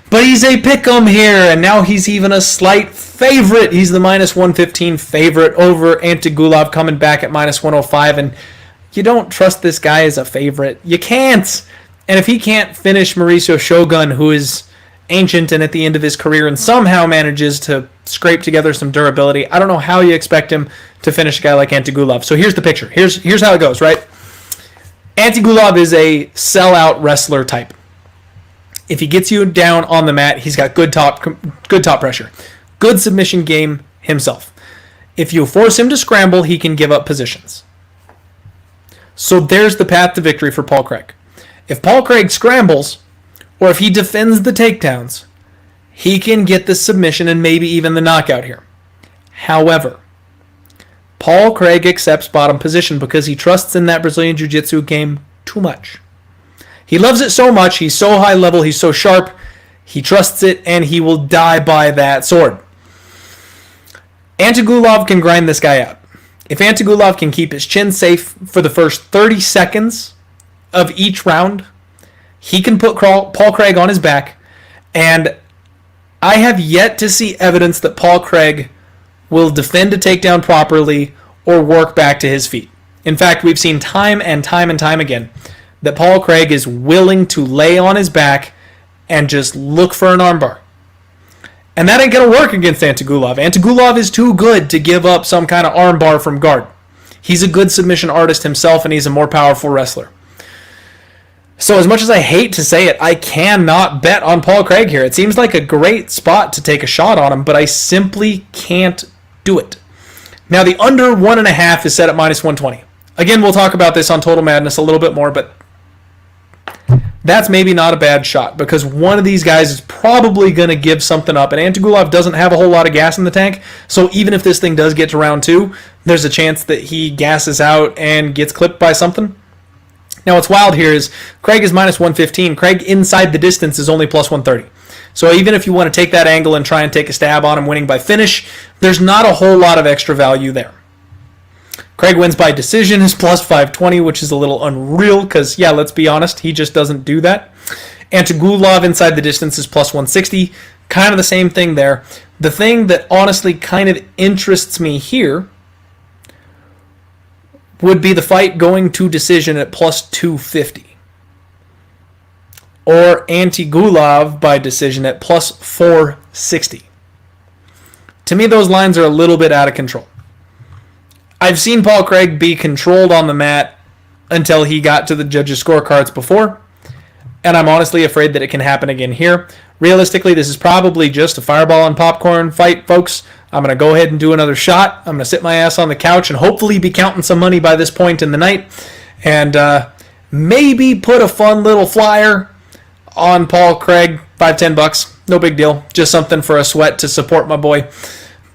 Speaker 1: But he's a pick'em here, and now he's even a slight favorite. He's the -115 favorite over Antigulov, coming back at -105, and you don't trust this guy as a favorite. You can't. And if he can't finish Mauricio Shogun, who is ancient and at the end of his career, and somehow manages to scrape together some durability, I don't know how you expect him to finish a guy like Antigulov. So here's the picture. Here's how it goes, right? Antigulov is a sellout wrestler type. If he gets you down on the mat, he's got good top pressure. Good submission game himself. If you force him to scramble, he can give up positions. So there's the path to victory for Paul Craig. If Paul Craig scrambles, or if he defends the takedowns, he can get the submission and maybe even the knockout here. However, Paul Craig accepts bottom position because he trusts in that Brazilian Jiu-Jitsu game too much. He loves it so much, he's so high level, he's so sharp, he trusts it, and he will die by that sword. Antigulov can grind this guy out. If Antigulov can keep his chin safe for the first 30 seconds of each round, he can put Paul Craig on his back, and I have yet to see evidence that Paul Craig will defend a takedown properly or work back to his feet. In fact, we've seen time and time again that Paul Craig is willing to lay on his back and just look for an armbar. And that ain't going to work against Antigulov. Antigulov is too good to give up some kind of armbar from guard. He's a good submission artist himself, and he's a more powerful wrestler. So as much as I hate to say it, I cannot bet on Paul Craig here. It seems like a great spot to take a shot on him, but I simply can't do it. Now, the under 1.5 is set at -120. Again, we'll talk about this on Total Madness a little bit more, but that's maybe not a bad shot because one of these guys is probably going to give something up, and Antigulov doesn't have a whole lot of gas in the tank, so even if this thing does get to round 2, there's a chance that he gasses out and gets clipped by something. Now, what's wild here is Craig is -115. Craig inside the distance is only +130. So even if you want to take that angle and try and take a stab on him winning by finish, there's not a whole lot of extra value there. Craig wins by decision is +520, which is a little unreal because, yeah, let's be honest, he just doesn't do that. Antigulov inside the distance is +160. Kind of the same thing there. The thing that honestly kind of interests me here would be the fight going to decision at +250. Or Antigulov by decision at +460. To me, those lines are a little bit out of control. I've seen Paul Craig be controlled on the mat until he got to the judges' scorecards before, and I'm honestly afraid that it can happen again here. Realistically, this is probably just a fireball and popcorn fight, folks. I'm going to go ahead and do another shot. I'm going to sit my ass on the couch and hopefully be counting some money by this point in the night, and maybe put a fun little flyer on Paul Craig, $5-10, no big deal, just something for a sweat to support my boy.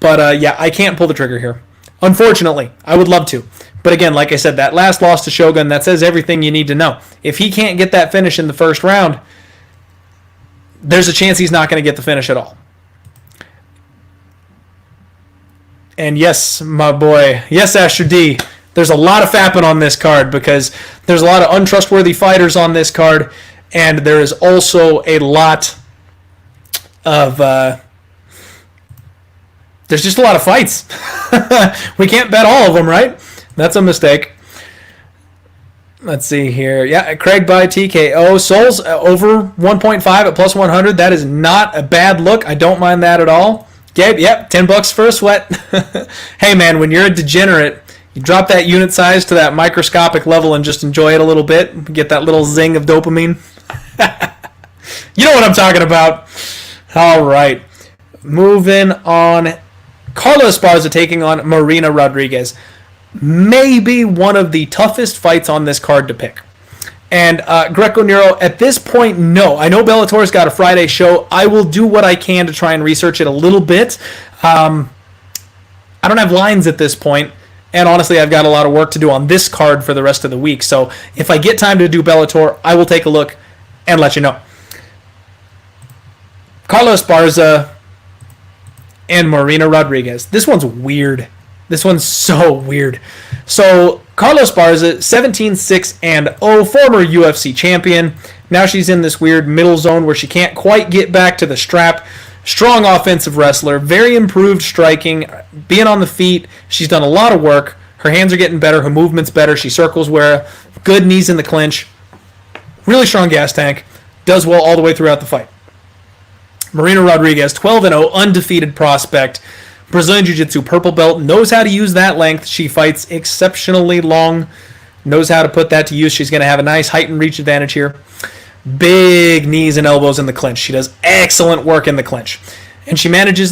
Speaker 1: But yeah, I can't pull the trigger here. Unfortunately, I would love to. But again, like I said, that last loss to Shogun, that says everything you need to know. If he can't get that finish in the first round, there's a chance he's not going to get the finish at all. And yes, my boy, yes, Asher D, there's a lot of fapping on this card because there's a lot of untrustworthy fighters on this card, and there is also a lot of there's just a lot of fights. We can't bet all of them, right? That's a mistake. Let's see here. Yeah, Craig by TKO. Souls over 1.5 at plus 100. That is not a bad look. I don't mind that at all. Gabe, yep, $10 for a sweat. Hey, man, when you're a degenerate, you drop that unit size to that microscopic level and just enjoy it a little bit. Get that little zing of dopamine. You know what I'm talking about. All right. Moving on. Carla Esparza taking on Marina Rodriguez. Maybe one of the toughest fights on this card to pick. And Greco-Nero, at this point, no. I know Bellator's got a Friday show. I will do what I can to try and research it a little bit. I don't have lines at this point. And honestly, I've got a lot of work to do on this card for the rest of the week. So if I get time to do Bellator, I will take a look and let you know. Carla Esparza and Marina Rodriguez. This one's weird. This one's so weird. So, Carla Esparza, 17-6-0, former UFC champion. Now she's in this weird middle zone where she can't quite get back to the strap. Strong offensive wrestler, very improved striking, being on the feet. She's done a lot of work. Her hands are getting better. Her movement's better. She circles well. Good knees in the clinch. Really strong gas tank. Does well all the way throughout the fight. Marina Rodriguez, 12-0, undefeated prospect. Brazilian Jiu-Jitsu purple belt, knows how to use that length. She fights exceptionally long, knows how to put that to use. She's going to have a nice height and reach advantage here. Big knees and elbows in the clinch. She does excellent work in the clinch. And she manages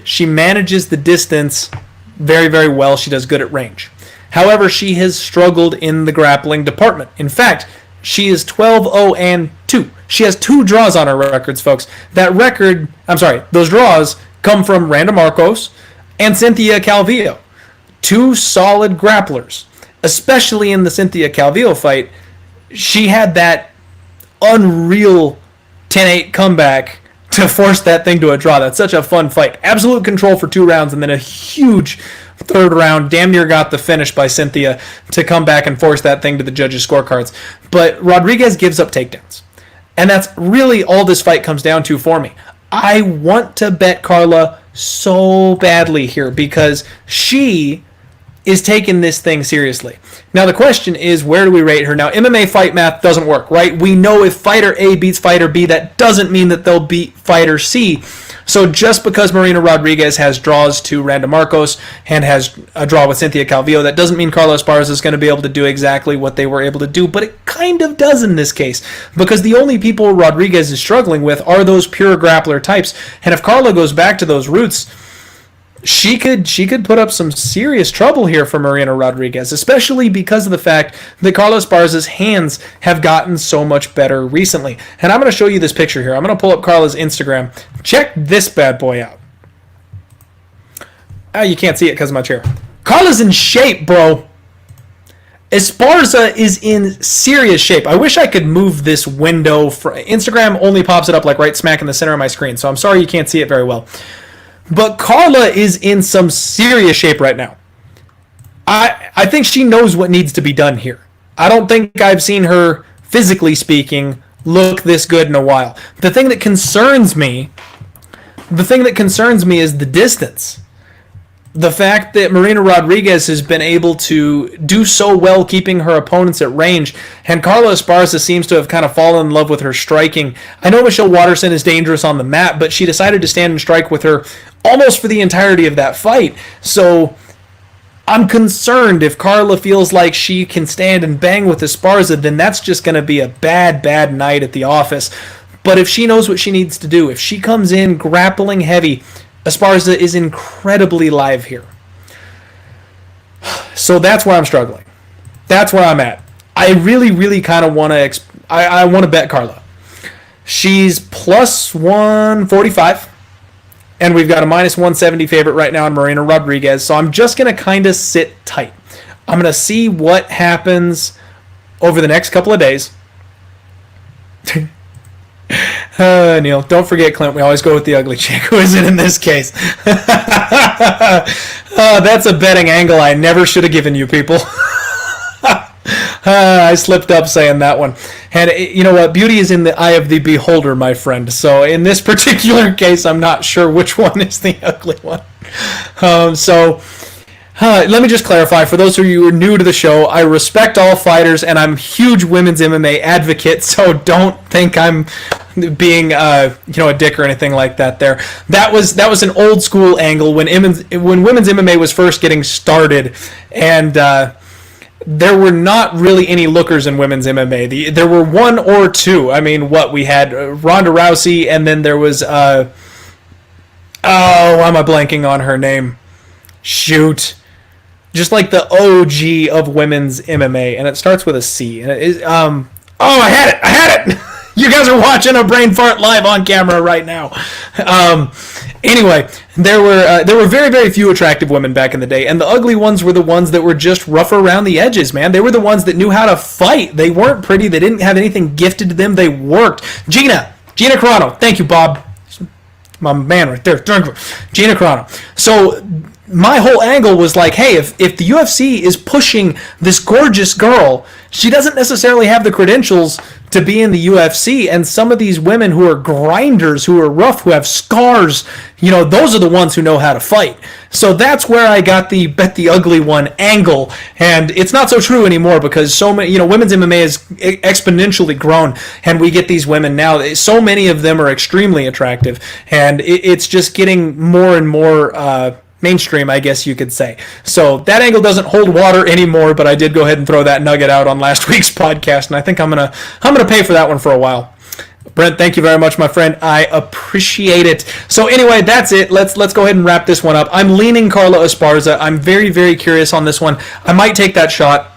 Speaker 1: she manages the distance very, very well. She does good at range. However, she has struggled in the grappling department. In fact, she is 12-0-2. She has 2 draws on her records, folks. Those draws come from Randa Marcos and Cynthia Calvillo. 2 solid grapplers. Especially in the Cynthia Calvillo fight, she had that unreal 10-8 comeback to force that thing to a draw. That's such a fun fight. Absolute control for 2 rounds and then a huge 3rd round. Damn near got the finish by Cynthia to come back and force that thing to the judges' scorecards. But Rodriguez gives up takedowns. And that's really all this fight comes down to for me. I want to bet Carla so badly here because she is taking this thing seriously. Now the question is, where do we rate her? Now MMA fight math doesn't work, right? We know if fighter A beats fighter B, that doesn't mean that they'll beat fighter C. So just because Marina Rodriguez has draws to Randa Marcos and has a draw with Cynthia Calvillo, that doesn't mean Carla Esparza is going to be able to do exactly what they were able to do, but it kind of does in this case, because the only people Rodriguez is struggling with are those pure grappler types, and if Carla goes back to those roots, she could put up some serious trouble here for Marina Rodriguez, especially because of the fact that Carla Esparza's hands have gotten so much better recently. And I'm going to show you this picture here. I'm going to pull up Carla's Instagram. Check this bad boy out. Oh, you can't see it because of my chair. Carla's in shape, bro. Esparza is in serious shape. I wish I could move this window. Instagram only pops it up like right smack in the center of my screen, so I'm sorry you can't see it very well. But Carla is in some serious shape right now. I think she knows what needs to be done here. I don't think I've seen her, physically speaking, look this good in a while. The thing that concerns me is the distance. The fact that Marina Rodriguez has been able to do so well keeping her opponents at range, and Carla Esparza seems to have kind of fallen in love with her striking. I know Michelle Waterson is dangerous on the mat, but she decided to stand and strike with her almost for the entirety of that fight. So I'm concerned if Carla feels like she can stand and bang with Esparza, then that's just going to be a bad, bad night at the office. But if she knows what she needs to do, if she comes in grappling heavy, Esparza is incredibly live here. So that's where I'm struggling. That's where I'm at. I really, really kind of want to... I want to bet Carla. She's plus 145. And we've got a minus 170 favorite right now on Marina Rodriguez. So I'm just going to kind of sit tight. I'm going to see what happens over the next couple of days. Neil, don't forget, Clint, we always go with the ugly chick. Who is it in this case? That's a betting angle I never should have given you, people. I slipped up saying that one. And you know what? Beauty is in the eye of the beholder, my friend. So in this particular case, I'm not sure which one is the ugly one. Let me just clarify. For those of you who are new to the show, I respect all fighters, and I'm a huge women's MMA advocate, so don't think I'm being a dick or anything like that there. That was an old school angle when women's MMA was first getting started, and there were not really any lookers in women's MMA. There were one or two. I mean, we had Ronda Rousey, and then there was why am I blanking on her name? Shoot. Just like the OG of women's MMA, and it starts with a C. And it is, I had it! You guys are watching a brain fart live on camera right now. Anyway, there were very, very few attractive women back in the day, and the ugly ones were the ones that were just rough around the edges, man. They were the ones that knew how to fight. They weren't pretty. They didn't have anything gifted to them. They worked. Gina Carano. Thank you, Bob. My man right there. Gina Carano. So my whole angle was like, hey, if the UFC is pushing this gorgeous girl, she doesn't necessarily have the credentials to be in the UFC, and some of these women who are grinders, who are rough, who have scars, those are the ones who know how to fight. So that's where I got the bet the ugly one angle, and it's not so true anymore because so many, women's MMA has exponentially grown, and we get these women now. So many of them are extremely attractive, and it's just getting more and more mainstream, I guess you could say. So that angle doesn't hold water anymore, but I did go ahead and throw that nugget out on last week's podcast, and I think I'm gonna pay for that one for a while. Brent, thank you very much, my friend. I appreciate it. So anyway, that's it. Let's go ahead and wrap this one up. I'm leaning Carla Esparza. I'm very, very curious on this one. I might take that shot.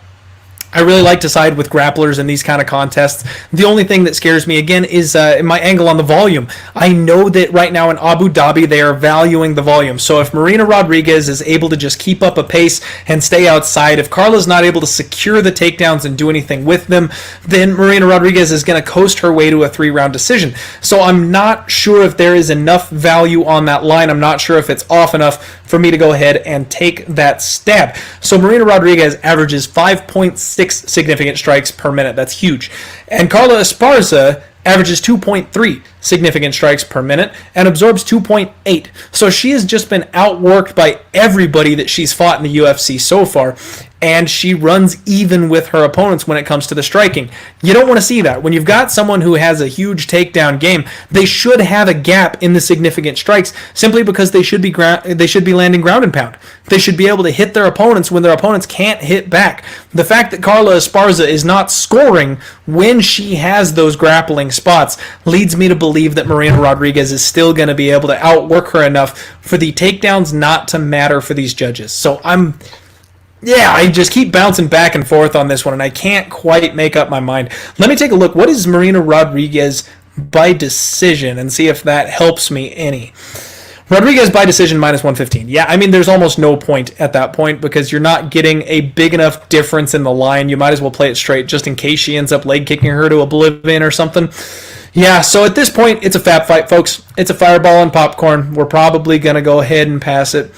Speaker 1: I really like to side with grapplers in these kind of contests. The only thing that scares me, again, is my angle on the volume. I know that right now in Abu Dhabi, they are valuing the volume. So if Marina Rodriguez is able to just keep up a pace and stay outside, if Carla's not able to secure the takedowns and do anything with them, then Marina Rodriguez is going to coast her way to a 3-round decision. So I'm not sure if there is enough value on that line. I'm not sure if it's off enough for me to go ahead and take that stab. So Marina Rodriguez averages 5.6 significant strikes per minute. That's huge. And Carla Esparza averages 2.3 significant strikes per minute and absorbs 2.8. So she has just been outworked by everybody that she's fought in the UFC so far, and she runs even with her opponents when it comes to the striking. You don't want to see that. When you've got someone who has a huge takedown game, they should have a gap in the significant strikes simply because they should be landing ground and pound. They should be able to hit their opponents when their opponents can't hit back. The fact that Carla Esparza is not scoring when she has those grappling spots leads me to believe that Marina Rodriguez is still going to be able to outwork her enough for the takedowns not to matter for these judges. So I just keep bouncing back and forth on this one, and I can't quite make up my mind. Let me take a look. What is Marina Rodriguez by decision, and see if that helps me any. Rodriguez by decision minus 115. Yeah, I mean, there's almost no point at that point because you're not getting a big enough difference in the line. You might as well play it straight just in case she ends up leg kicking her to oblivion or something. Yeah, so at this point, it's a fab fight, folks. It's a fireball and popcorn. We're probably going to go ahead and pass it.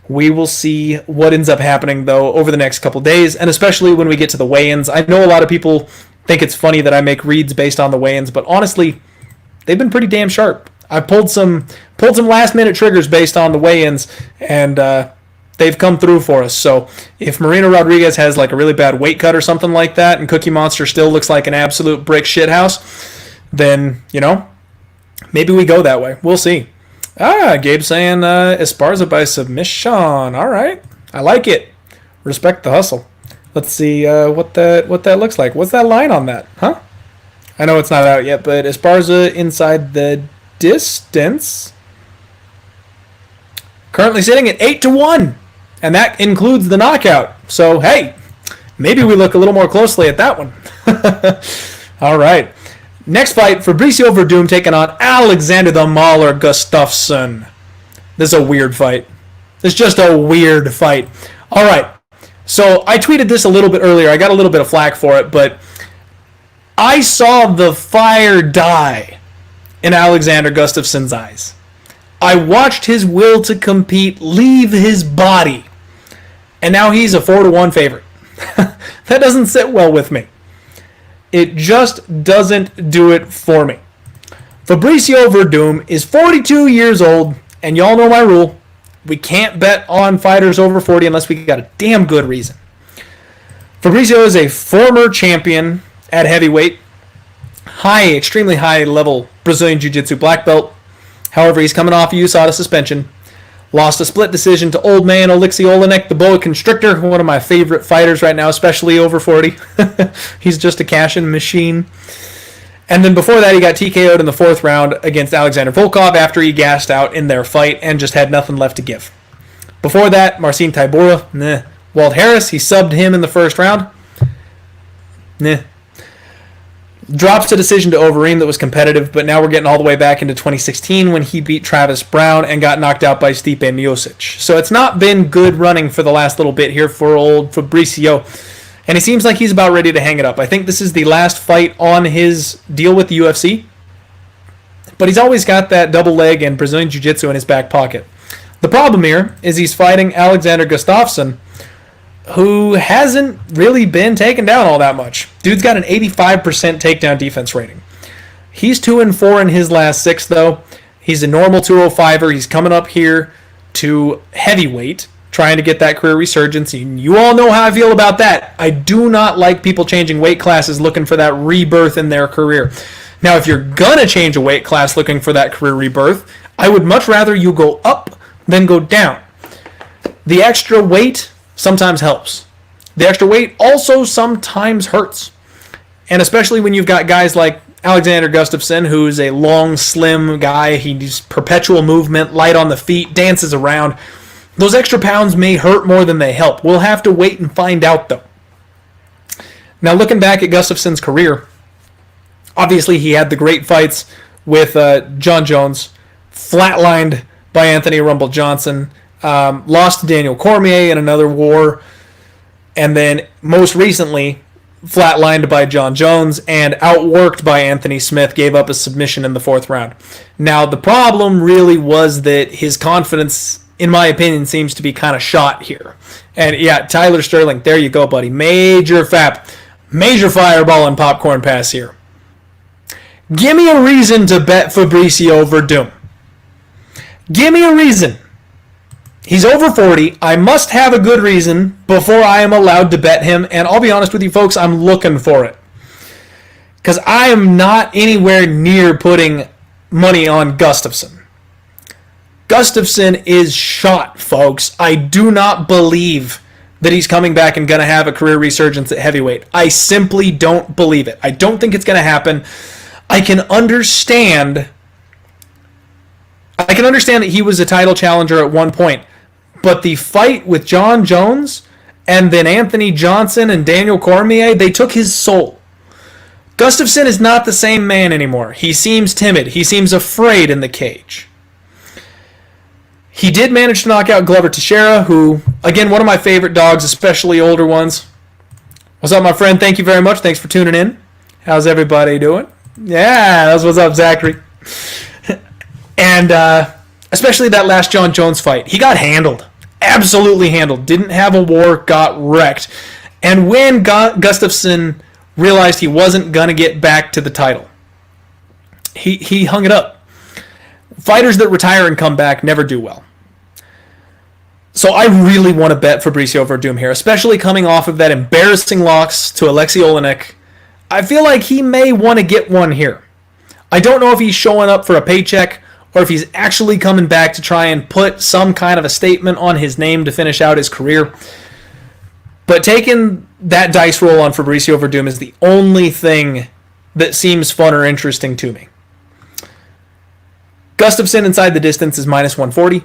Speaker 1: We will see what ends up happening, though, over the next couple days, and especially when we get to the weigh-ins. I know a lot of people think it's funny that I make reads based on the weigh-ins, but honestly, they've been pretty damn sharp. I pulled some last-minute triggers based on the weigh-ins, and they've come through for us. So if Marina Rodriguez has like a really bad weight cut or something like that, and Cookie Monster still looks like an absolute brick shithouse, then, maybe we go that way. We'll see. Gabe saying Esparza by submission. All right. I like it. Respect the hustle. Let's see what that looks like. What's that line on that? Huh? I know it's not out yet, but Esparza inside the distance. Currently sitting at 8-1. And that includes the knockout. So, hey, maybe we look a little more closely at that one. All right. Next fight, Fabricio Werdum taking on Alexander the Mauler Gustafsson. This is a weird fight. It's just a weird fight. All right. So I tweeted this a little bit earlier. I got a little bit of flack for it, but I saw the fire die in Alexander Gustafsson's eyes. I watched his will to compete leave his body, and now he's a 4-1 favorite. That doesn't sit well with me. It just doesn't do it for me. Fabricio Werdum is 42 years old, and y'all know my rule. We can't bet on fighters over 40 unless we got a damn good reason. Fabricio is a former champion at heavyweight, extremely high level Brazilian Jiu-Jitsu black belt. However, he's coming off a USADA suspension. Lost a split decision to old man Alexei Olenek, the boa constrictor, one of my favorite fighters right now, especially over 40. He's just a cash-in machine. And then before that, he got TKO'd in the 4th round against Alexander Volkov after he gassed out in their fight and just had nothing left to give. Before that, Marcin Tybura, Walt Harris, he subbed him in the 1st round. Drops a decision to Overeem that was competitive, but now we're getting all the way back into 2016 when he beat Travis Brown and got knocked out by Stipe Miocic. So it's not been good running for the last little bit here for old Fabricio, and he seems like he's about ready to hang it up. I think this is the last fight on his deal with the UFC, but he's always got that double leg and Brazilian Jiu-Jitsu in his back pocket. The problem here is he's fighting Alexander Gustafsson, who hasn't really been taken down all that much. Dude's got an 85% takedown defense rating. He's 2-4 in his last 6, though. He's a normal 205er. He's coming up here to heavyweight, trying to get that career resurgence. And you all know how I feel about that. I do not like people changing weight classes looking for that rebirth in their career. Now, if you're going to change a weight class looking for that career rebirth, I would much rather you go up than go down. The extra weight sometimes helps. The extra weight also sometimes hurts. And especially when you've got guys like Alexander Gustafsson, who's a long, slim guy. He's perpetual movement, light on the feet, dances around. Those extra pounds may hurt more than they help. We'll have to wait and find out, though. Now, looking back at Gustafsson's career, obviously he had the great fights with John Jones, flatlined by Anthony Rumble Johnson, lost to Daniel Cormier in another war, and then most recently flatlined by John Jones and outworked by Anthony Smith, gave up a submission in the 4th round. Now, the problem really was that his confidence, in my opinion, seems to be kind of shot here. And yeah, Tyler Sterling, there you go, buddy. Major fireball and popcorn pass here. Give me a reason to bet Fabricio Werdum. Give me a reason. He's over 40. I must have a good reason before I am allowed to bet him. And I'll be honest with you folks, I'm looking for it. Because I am not anywhere near putting money on Gustafsson. Gustafsson is shot, folks. I do not believe that he's coming back and going to have a career resurgence at heavyweight. I simply don't believe it. I don't think it's going to happen. I can understand that he was a title challenger at one point, but the fight with John Jones and then Anthony Johnson and Daniel Cormier, they took his soul. Gustafsson is not the same man anymore. He seems timid. He seems afraid in the cage. He did manage to knock out Glover Teixeira, who, again, one of my favorite dogs, especially older ones. What's up, my friend? Thank you very much. Thanks for tuning in. How's everybody doing? Yeah, that's what's up, Zachary. And especially that last John Jones fight. He got handled. Absolutely handled. Didn't have a war, got wrecked. And when Gustafsson realized he wasn't going to get back to the title, he hung it up. Fighters that retire and come back never do well. So I really want to bet Fabricio Werdum here, especially coming off of that embarrassing loss to Alexei Olenek. I feel like he may want to get one here. I don't know if he's showing up for a paycheck or if he's actually coming back to try and put some kind of a statement on his name to finish out his career. But taking that dice roll on Fabricio Werdum is the only thing that seems fun or interesting to me. Gustafsson inside the distance is minus 140,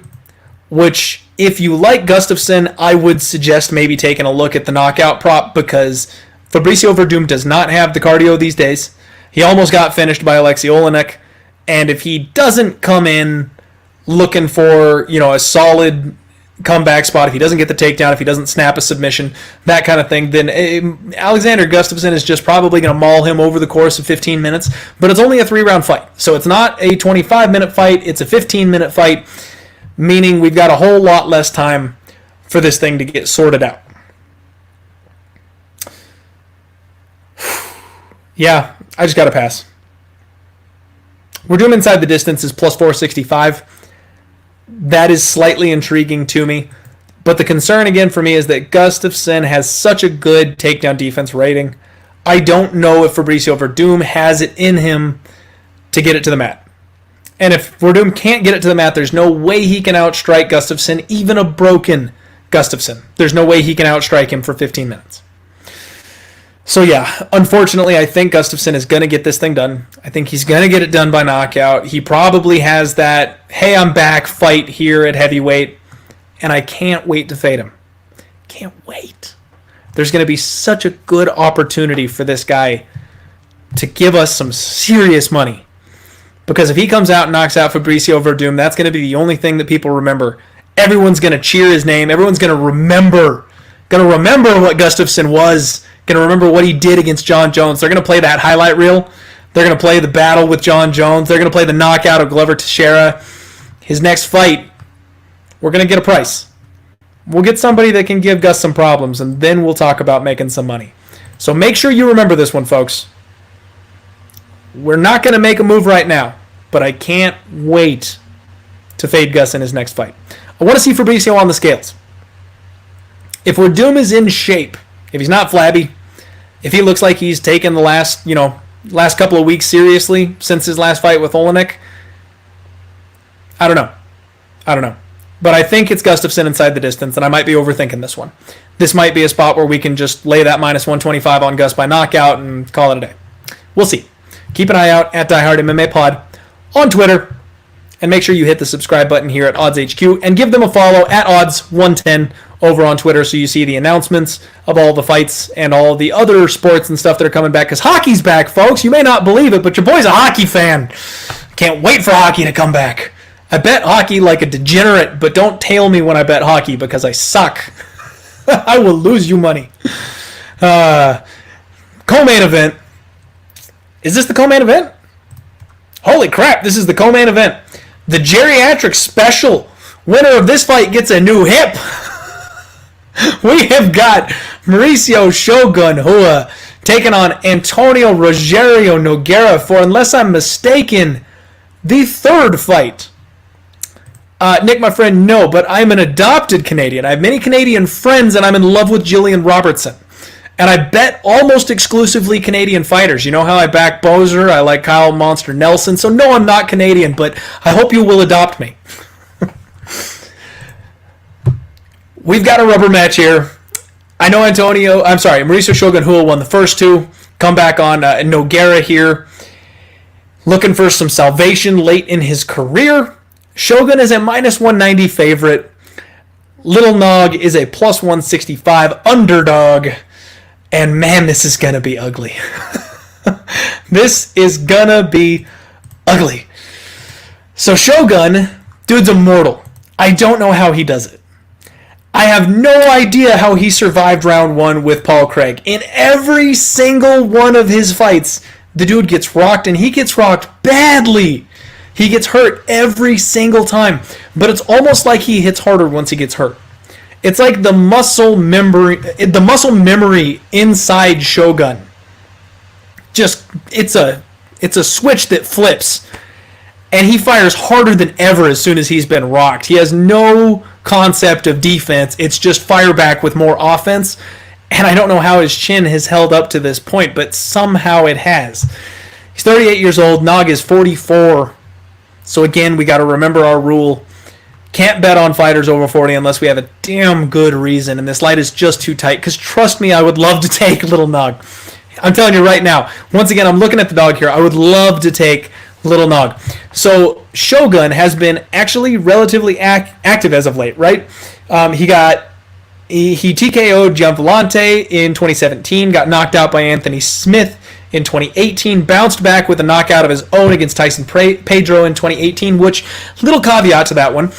Speaker 1: which if you like Gustafsson, I would suggest maybe taking a look at the knockout prop because Fabricio Werdum does not have the cardio these days. He almost got finished by Alexei Olenek, and if he doesn't come in looking for, a solid comeback spot, if he doesn't get the takedown, if he doesn't snap a submission, that kind of thing, then Alexander Gustafsson is just probably going to maul him over the course of 15 minutes. But it's only a 3-round fight. So it's not a 25-minute fight. It's a 15-minute fight, meaning we've got a whole lot less time for this thing to get sorted out. Yeah, I just got to pass. Werdum inside the distance is plus 465. That is slightly intriguing to me. But the concern again for me is that Gustafsson has such a good takedown defense rating. I don't know if Fabricio Werdum has it in him to get it to the mat. And if Werdum can't get it to the mat, there's no way he can outstrike Gustafsson, even a broken Gustafsson. There's no way he can outstrike him for 15 minutes. So yeah, unfortunately, I think Gustafsson is going to get this thing done. I think he's going to get it done by knockout. He probably has that, hey, I'm back fight here at heavyweight, and I can't wait to fade him. Can't wait. There's going to be such a good opportunity for this guy to give us some serious money. Because if he comes out and knocks out Fabricio Werdum, that's going to be the only thing that people remember. Everyone's going to cheer his name. Everyone's going to remember what Gustafsson was. Going to remember what he did against John Jones. They're going to play that highlight reel. They're going to play the battle with John Jones. They're going to play the knockout of Glover Teixeira. His next fight, we're going to get a price. We'll get somebody that can give Gus some problems, and then we'll talk about making some money. So make sure you remember this one, folks. We're not going to make a move right now, but I can't wait to fade Gus in his next fight. I want to see Fabricio on the scales. If Werdum is in shape, if he's not flabby, if he looks like he's taken the last couple of weeks seriously since his last fight with Olenek, I don't know. But I think it's Gustafsson inside the distance, and I might be overthinking this one. This might be a spot where we can just lay that minus 125 on Gus by knockout and call it a day. We'll see. Keep an eye out at Die Hard MMA Pod on Twitter, and make sure you hit the subscribe button here at Odds HQ, and give them a follow at Odds110 over on Twitter so you see the announcements of all the fights and all the other sports and stuff that are coming back, because hockey's back, folks. You may not believe it, but your boy's a hockey fan. Can't wait for hockey to come back. I bet hockey like a degenerate, but don't tail me when I bet hockey because I suck. I will lose you money. Co-main event. Is this the co-main event? Holy crap, this is the co-main event. The geriatric special. Winner of this fight gets a new hip. We have got Mauricio Shogun Rua taking on Antonio Rogerio Nogueira for, unless I'm mistaken, the third fight. Nick, my friend, no, but I'm an adopted Canadian. I have many Canadian friends, and I'm in love with Jillian Robertson. And I bet almost exclusively Canadian fighters. You know how I back Bozer, I like Kyle Monster Nelson, so no, I'm not Canadian, but I hope you will adopt me. We've got a rubber match here. I know Mauricio Shogun Rua won the first two. Come back on Nogueira here. Looking for some salvation late in his career. Shogun is a minus 190 favorite. Little Nog is a plus 165 underdog. And man, this is going to be ugly. This is going to be ugly. So Shogun, dude's immortal. I don't know how he does it. I have no idea how he survived round one with Paul Craig. In every single one of his fights, the dude gets rocked, and he gets rocked badly. He gets hurt every single time. But it's almost like he hits harder once he gets hurt. It's like the muscle memory inside Shogun. It's a switch that flips. And he fires harder than ever as soon as he's been rocked. He has no concept of defense. It's just fire back with more offense. And I don't know how his chin has held up to this point, but somehow it has. He's 38 years old. Nog is 44. So again, we got to remember our rule. Can't bet on fighters over 40 unless we have a damn good reason. And this light is just too tight. Because trust me, I would love to take Little Nog. I'm telling you right now. Once again, I'm looking at the dog here. I would love to take Little Nog. So Shogun has been actually relatively active as of late, right? He got He TKO'd Gianvillante in 2017, got knocked out by Anthony Smith in 2018, bounced back with a knockout of his own against Tyson Pedro in 2018, which, little caveat to that one,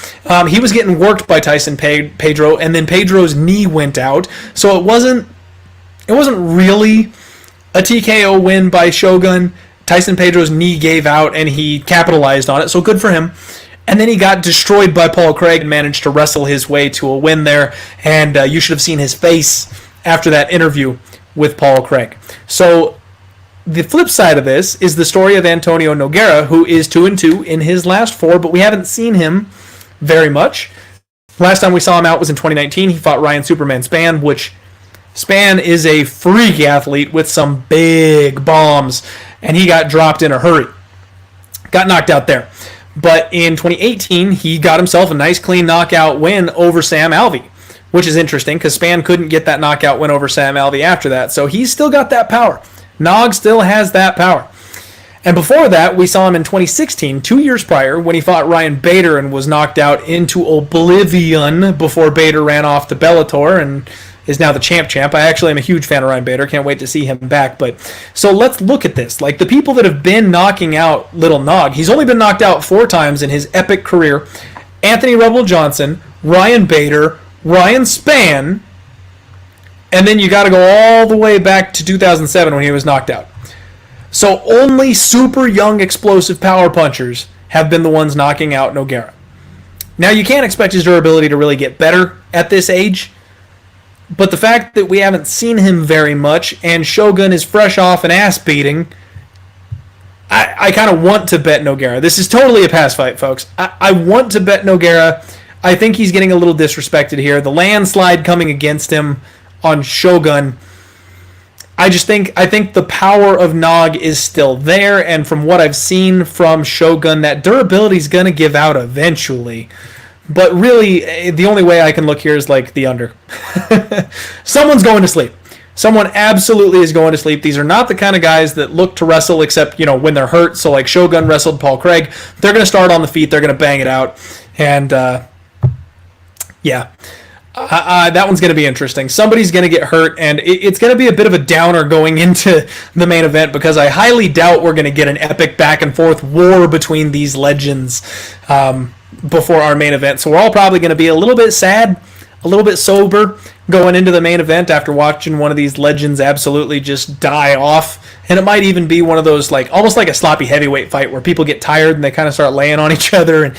Speaker 1: he was getting worked by Tyson Pedro, and then Pedro's knee went out, so it wasn't really a TKO win by Shogun. Tyson Pedro's knee gave out, and he capitalized on it, so good for him. And then he got destroyed by Paul Craig and managed to wrestle his way to a win there. And you should have seen his face after that interview with Paul Craig. So the flip side of this is the story of Antonio Nogueira, who is 2-2 in his last 4, but we haven't seen him very much. Last time we saw him out was in 2019. He fought Ryan Superman Spann, which Spann is a freak athlete with some big bombs, and he got dropped in a hurry. Got knocked out there. But in 2018, he got himself a nice clean knockout win over Sam Alvey, which is interesting because Spann couldn't get that knockout win over Sam Alvey after that. So he's still got that power. Nog still has that power. And before that, we saw him in 2016, 2 years prior, when he fought Ryan Bader and was knocked out into oblivion before Bader ran off to Bellator and is now the champ. I actually am a huge fan of Ryan Bader. Can't wait to see him back. But so let's look at this. Like the people that have been knocking out Little Nog, he's only been knocked out 4 times in his epic career. Anthony Rebel Johnson, Ryan Bader, Ryan Spann, and then you got to go all the way back to 2007 when he was knocked out. So only super young explosive power punchers have been the ones knocking out Nogueira. Now you can't expect his durability to really get better at this age. But the fact that we haven't seen him very much, and Shogun is fresh off an ass beating, I kind of want to bet Nogueira. This is totally a pass fight, folks. I want to bet Nogueira. I think he's getting a little disrespected here. The landslide coming against him on Shogun. I think the power of Nog is still there, and from what I've seen from Shogun, that durability is going to give out eventually. But really, the only way I can look here is like the under. Someone's going to sleep. Someone absolutely is going to sleep. These are not the kind of guys that look to wrestle except, when they're hurt. So like Shogun wrestled Paul Craig. They're going to start on the feet. They're going to bang it out. And that one's going to be interesting. Somebody's going to get hurt, and it's going to be a bit of a downer going into the main event because I highly doubt we're going to get an epic back and forth war between these legends before our main event. So we're all probably going to be a little bit sad, a little bit sober going into the main event after watching one of these legends absolutely just die off. And it might even be one of those almost like a sloppy heavyweight fight where people get tired and they kind of start laying on each other. And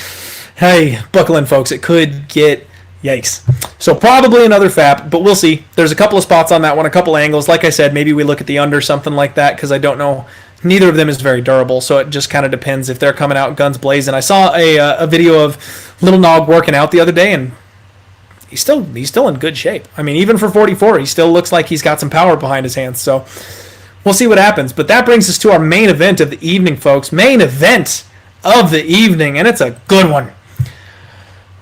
Speaker 1: hey, buckle in, folks. It could get yikes. So probably another FAP, but we'll see. There's a couple of spots on that one, a couple angles. Like I said, maybe we look at the under, something like that, because I don't know. Neither of them is very durable, so it just kind of depends if they're coming out guns blazing. I saw a video of Little Nog working out the other day, and he's still in good shape. I mean, even for 44, he still looks like he's got some power behind his hands. So we'll see what happens. But that brings us to our main event of the evening, folks. Main event of the evening, and it's a good one.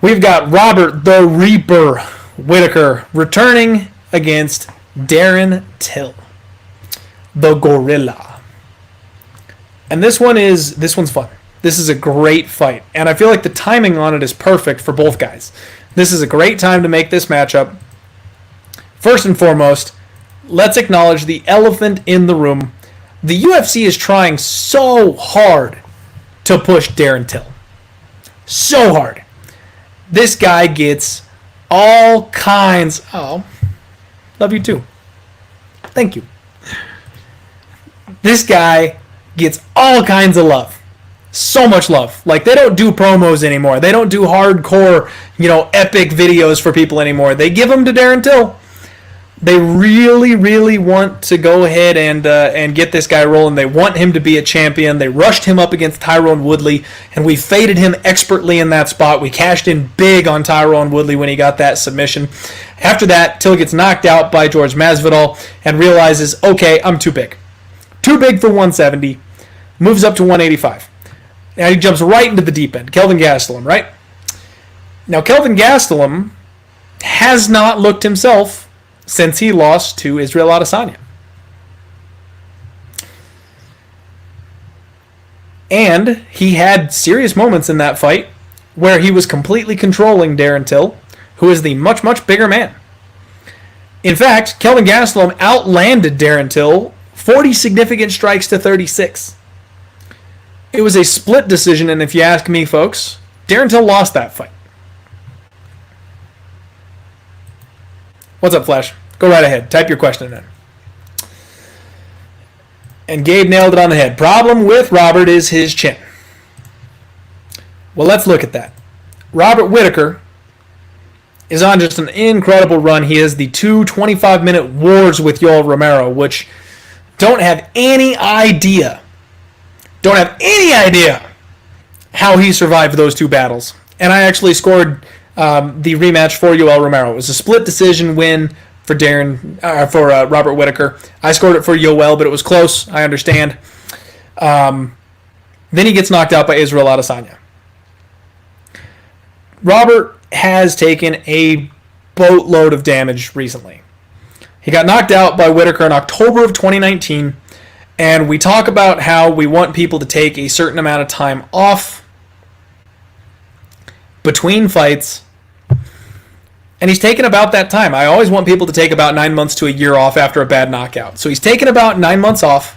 Speaker 1: We've got Robert the Reaper Whittaker returning against Darren Till, the Gorilla. And this one's fun. This is a great fight. And I feel like the timing on it is perfect for both guys. This is a great time to make this matchup. First and foremost, let's acknowledge the elephant in the room. The UFC is trying so hard to push Darren Till. So hard. This guy gets all kinds... Oh, love you too. Thank you. This guy gets all kinds of love. So much love. Like, they don't do promos anymore. They don't do hardcore, epic videos for people anymore. They give them to Darren Till. They really, really want to go ahead and get this guy rolling. They want him to be a champion. They rushed him up against Tyrone Woodley, and we faded him expertly in that spot. We cashed in big on Tyrone Woodley when he got that submission. After that, Till gets knocked out by George Masvidal and realizes, okay, I'm too big. Too big for 170. Moves up to 185. Now he jumps right into the deep end. Kelvin Gastelum, right? Now, Kelvin Gastelum has not looked himself since he lost to Israel Adesanya. And he had serious moments in that fight where he was completely controlling Darren Till, who is the much, much bigger man. In fact, Kelvin Gastelum outlanded Darren Till 40 significant strikes to 36. It was a split decision, and if you ask me, folks, Darren Till lost that fight. What's up, Flash? Go right ahead. Type your question in. And Gabe nailed it on the head. Problem with Robert is his chin. Well, let's look at that. Robert Whittaker is on just an incredible run. He has the two 25-minute wars with Yoel Romero, which don't have any idea how he survived those two battles. And I actually scored the rematch for Yoel Romero. It was a split decision win for Robert Whittaker. I scored it for Yoel, but it was close. I understand. Then he gets knocked out by Israel Adesanya. Robert has taken a boatload of damage recently. He got knocked out by Whittaker in October of 2019, and we talk about how we want people to take a certain amount of time off between fights, and he's taken about that time. I always want people to take about 9 months to a year off after a bad knockout. So he's taken about 9 months off,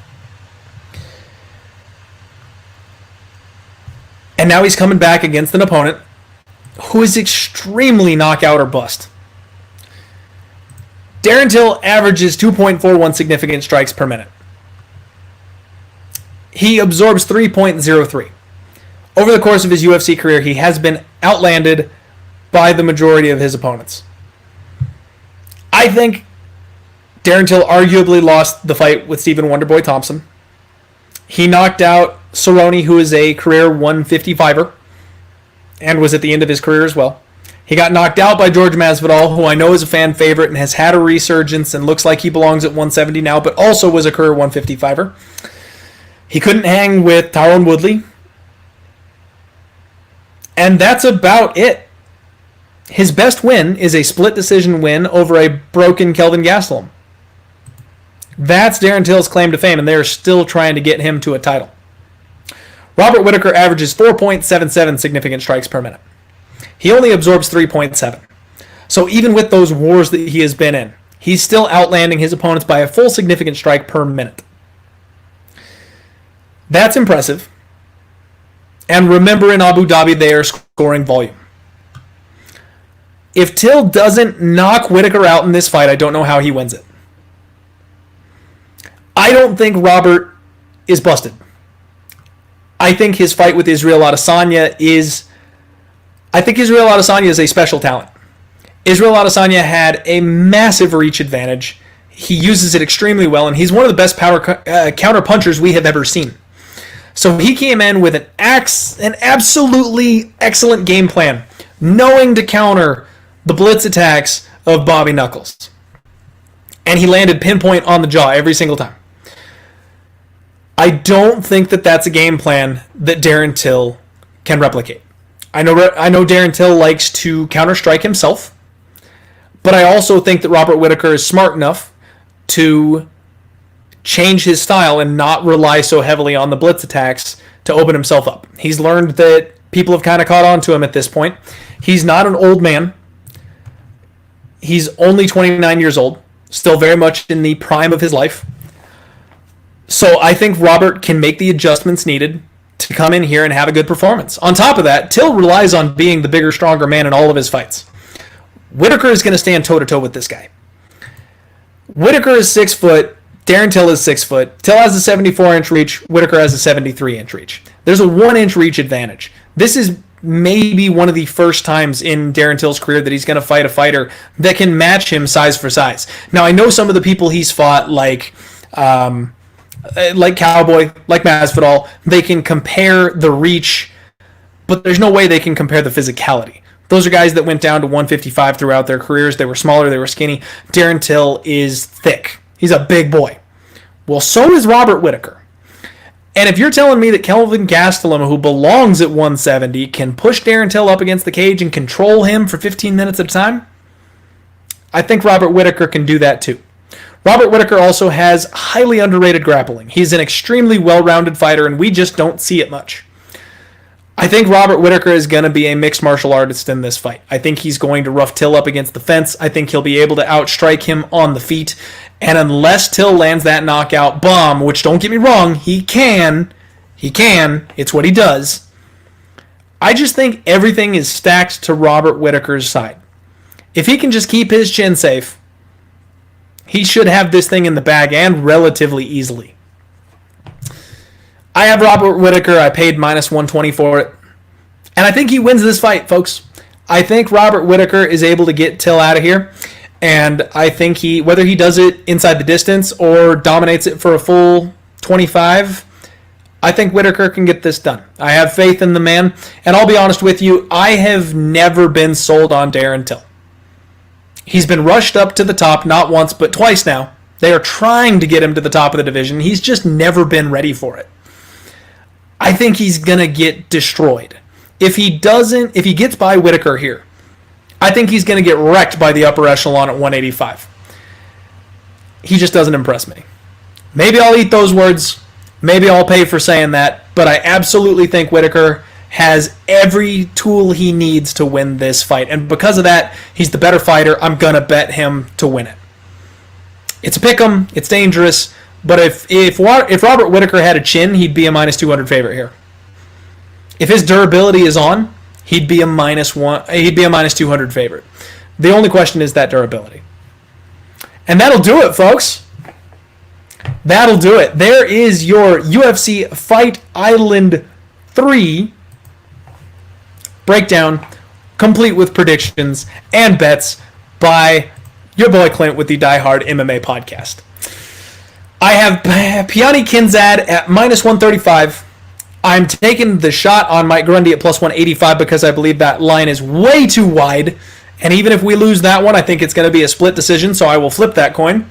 Speaker 1: and now he's coming back against an opponent who is extremely knockout or bust. Darren Till averages 2.41 significant strikes per minute. He absorbs 3.03. Over the course of his UFC career, he has been outlanded by the majority of his opponents. I think Darren Till arguably lost the fight with Stephen Wonderboy Thompson. He knocked out Cerrone, who is a career 155er, and was at the end of his career as well. He got knocked out by George Masvidal, who I know is a fan favorite and has had a resurgence and looks like he belongs at 170 now, but also was a career 155er. He couldn't hang with Tyron Woodley. And that's about it. His best win is a split decision win over a broken Kelvin Gastelum. That's Darren Till's claim to fame, and they are still trying to get him to a title. Robert Whittaker averages 4.77 significant strikes per minute. He only absorbs 3.7. So even with those wars that he has been in, he's still outlanding his opponents by a full significant strike per minute. That's impressive. And remember, in Abu Dhabi, they are scoring volume. If Till doesn't knock Whittaker out in this fight, I don't know how he wins it. I don't think Robert is busted. I think his fight with Israel Adesanya is a special talent. Israel Adesanya had a massive reach advantage. He uses it extremely well, and he's one of the best counter punchers we have ever seen. So he came in with an absolutely excellent game plan, knowing to counter the blitz attacks of Bobby Knuckles. And he landed pinpoint on the jaw every single time. I don't think that that's a game plan that Darren Till can replicate. I know Darren Till likes to counter-strike himself, but I also think that Robert Whittaker is smart enough to change his style and not rely so heavily on the blitz attacks to open himself up. He's learned that people have kind of caught on to him at this point. He's not an old man. He's only 29 years old, still very much in the prime of his life. So I think Robert can make the adjustments needed to come in here and have a good performance. On top of that, Till relies on being the bigger, stronger man in all of his fights. Whittaker is going to stand toe-to-toe with this guy. Whittaker is 6 foot. Darren Till is 6 foot. Till has a 74-inch reach. Whittaker has a 73-inch reach. There's a 1-inch reach advantage. This is maybe one of the first times in Darren Till's career that he's going to fight a fighter that can match him size for size. Now, I know some of the people he's fought, like Cowboy, like Masvidal, they can compare the reach, but there's no way they can compare the physicality. Those are guys that went down to 155 throughout their careers. They were smaller, they were skinny. Darren Till is thick. He's a big boy. Well, so is Robert Whittaker. And if you're telling me that Kelvin Gastelum, who belongs at 170, can push Darren Till up against the cage and control him for 15 minutes at a time, I think Robert Whittaker can do that too. Robert Whittaker also has highly underrated grappling. He's an extremely well-rounded fighter, and we just don't see it much. I think Robert Whittaker is going to be a mixed martial artist in this fight. I think he's going to rough Till up against the fence. I think he'll be able to outstrike him on the feet. And unless Till lands that knockout bomb, which don't get me wrong, he can. It's what he does. I just think everything is stacked to Robert Whittaker's side. If he can just keep his chin safe, he should have this thing in the bag and relatively easily. I have Robert Whittaker. I paid -120 for it. And I think he wins this fight, folks. I think Robert Whittaker is able to get Till out of here. And I think whether he does it inside the distance or dominates it for a full 25, I think Whittaker can get this done. I have faith in the man. And I'll be honest with you, I have never been sold on Darren Till. He's been rushed up to the top not once but twice now. They are trying to get him to the top of the division. He's just never been ready for it. I think he's going to get destroyed. If he gets by Whittaker here, I think he's going to get wrecked by the upper echelon at 185. He just doesn't impress me. Maybe I'll eat those words. Maybe I'll pay for saying that. But I absolutely think Whittaker has every tool he needs to win this fight. And because of that, he's the better fighter. I'm going to bet him to win it. It's a pick'em. It's dangerous. But if Robert Whittaker had a chin, he'd be a -200 favorite here. If his durability is on, he'd be a -200 favorite. The only question is that durability. And that'll do it, folks. That'll do it. There is your UFC Fight Island 3 breakdown, complete with predictions and bets by your boy Clint with the Die Hard MMA podcast. I have Piani Kinzad at -135. I'm taking the shot on Mike Grundy at +185 because I believe that line is way too wide. And even if we lose that one, I think it's going to be a split decision, so I will flip that coin.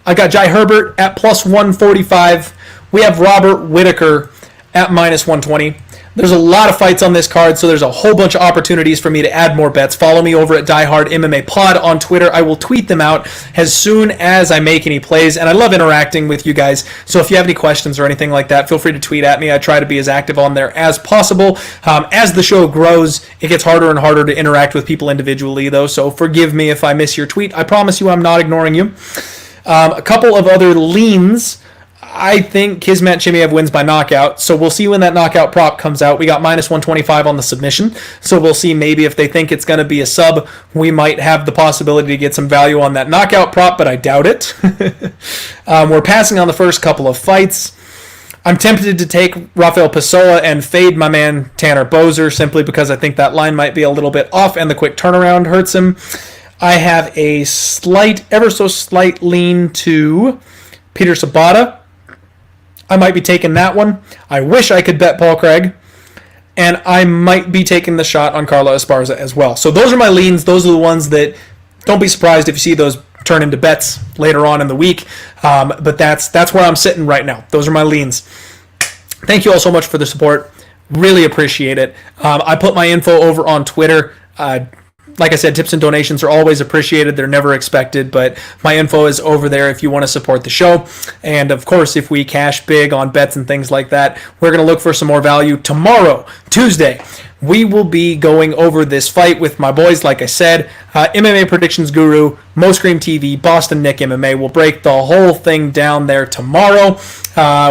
Speaker 1: I got Jai Herbert at +145. We have Robert Whittaker at -120. There's a lot of fights on this card, so there's a whole bunch of opportunities for me to add more bets. Follow me over at Die Hard MMA Pod on Twitter. I will tweet them out as soon as I make any plays, and I love interacting with you guys. So if you have any questions or anything like that, feel free to tweet at me. I try to be as active on there as possible. As the show grows, it gets harder and harder to interact with people individually, though, so forgive me if I miss your tweet. I promise you I'm not ignoring you. A couple of other leans. I think Kizmat Chimaev wins by knockout, so we'll see when that knockout prop comes out. We got -125 on the submission, so we'll see maybe if they think it's going to be a sub, we might have the possibility to get some value on that knockout prop, but I doubt it. We're passing on the first couple of fights. I'm tempted to take Rafael Pessoa and fade my man Tanner Boser simply because I think that line might be a little bit off and the quick turnaround hurts him. I have a ever so slight lean to Peter Sobotta. I might be taking that one. I wish I could bet Paul Craig. And I might be taking the shot on Carla Esparza as well. So those are my leans. Those are the ones that, don't be surprised if you see those turn into bets later on in the week. But that's where I'm sitting right now. Those are my leans. Thank you all so much for the support. Really appreciate it. I put my info over on Twitter. Like I said, tips and donations are always appreciated. They're never expected, but my info is over there if you want to support the show. And, of course, if we cash big on bets and things like that, we're going to look for some more value tomorrow, Tuesday. We will be going over this fight with my boys, like I said, MMA Predictions Guru, Mo Scream TV, Boston Nick MMA. We'll break the whole thing down there tomorrow.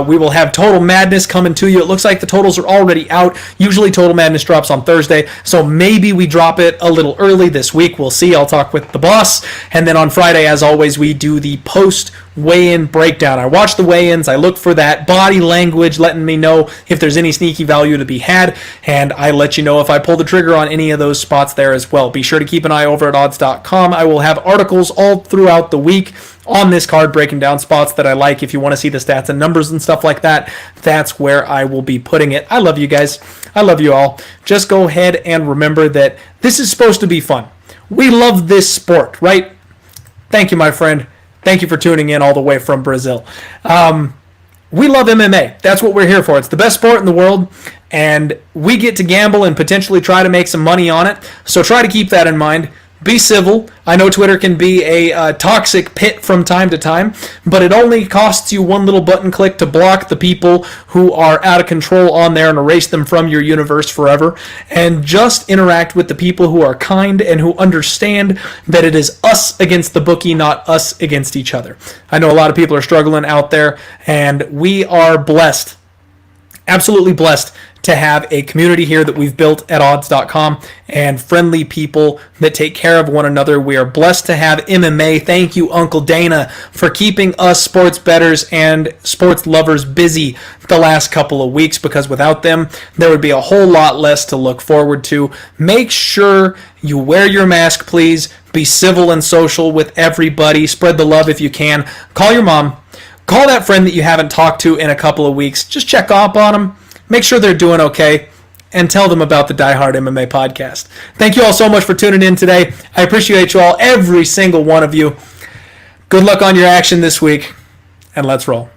Speaker 1: We will have Total Madness coming to you. It looks like the totals are already out. Usually Total Madness drops on Thursday, so maybe we drop it a little early this week. We'll see. I'll talk with the boss. And then on Friday, as always, we do the post-weigh-in breakdown. I watch the weigh-ins. I look for that body language, letting me know if there's any sneaky value to be had, and I let you know if I pull the trigger on any of those spots there as well. Be sure to keep an eye over at odds.com. I will have articles all throughout the week on this card breaking down spots that I like. If you want to see the stats and numbers and stuff like that, that's where I will be putting it. I love you guys. I love you all. Just go ahead and remember that this is supposed to be fun. We love this sport, right? Thank you, my friend. Thank you for tuning in all the way from Brazil. We love MMA. That's what we're here for. It's the best sport in the world, and we get to gamble and potentially try to make some money on it. So try to keep that in mind. Be civil. I know Twitter can be a toxic pit from time to time, but it only costs you one little button click to block the people who are out of control on there and erase them from your universe forever, and just interact with the people who are kind and who understand that it is us against the bookie, not us against each other. I know a lot of people are struggling out there, and we are blessed, absolutely blessed, to have a community here that we've built at odds.com and friendly people that take care of one another. We are blessed to have MMA. Thank you, Uncle Dana, for keeping us sports bettors and sports lovers busy the last couple of weeks, because without them, there would be a whole lot less to look forward to. Make sure you wear your mask, please. Be civil and social with everybody. Spread the love if you can. Call your mom. Call that friend that you haven't talked to in a couple of weeks. Just check up on them. Make sure they're doing okay, and tell them about the Die Hard MMA podcast. Thank you all so much for tuning in today. I appreciate you all, every single one of you. Good luck on your action this week, and let's roll.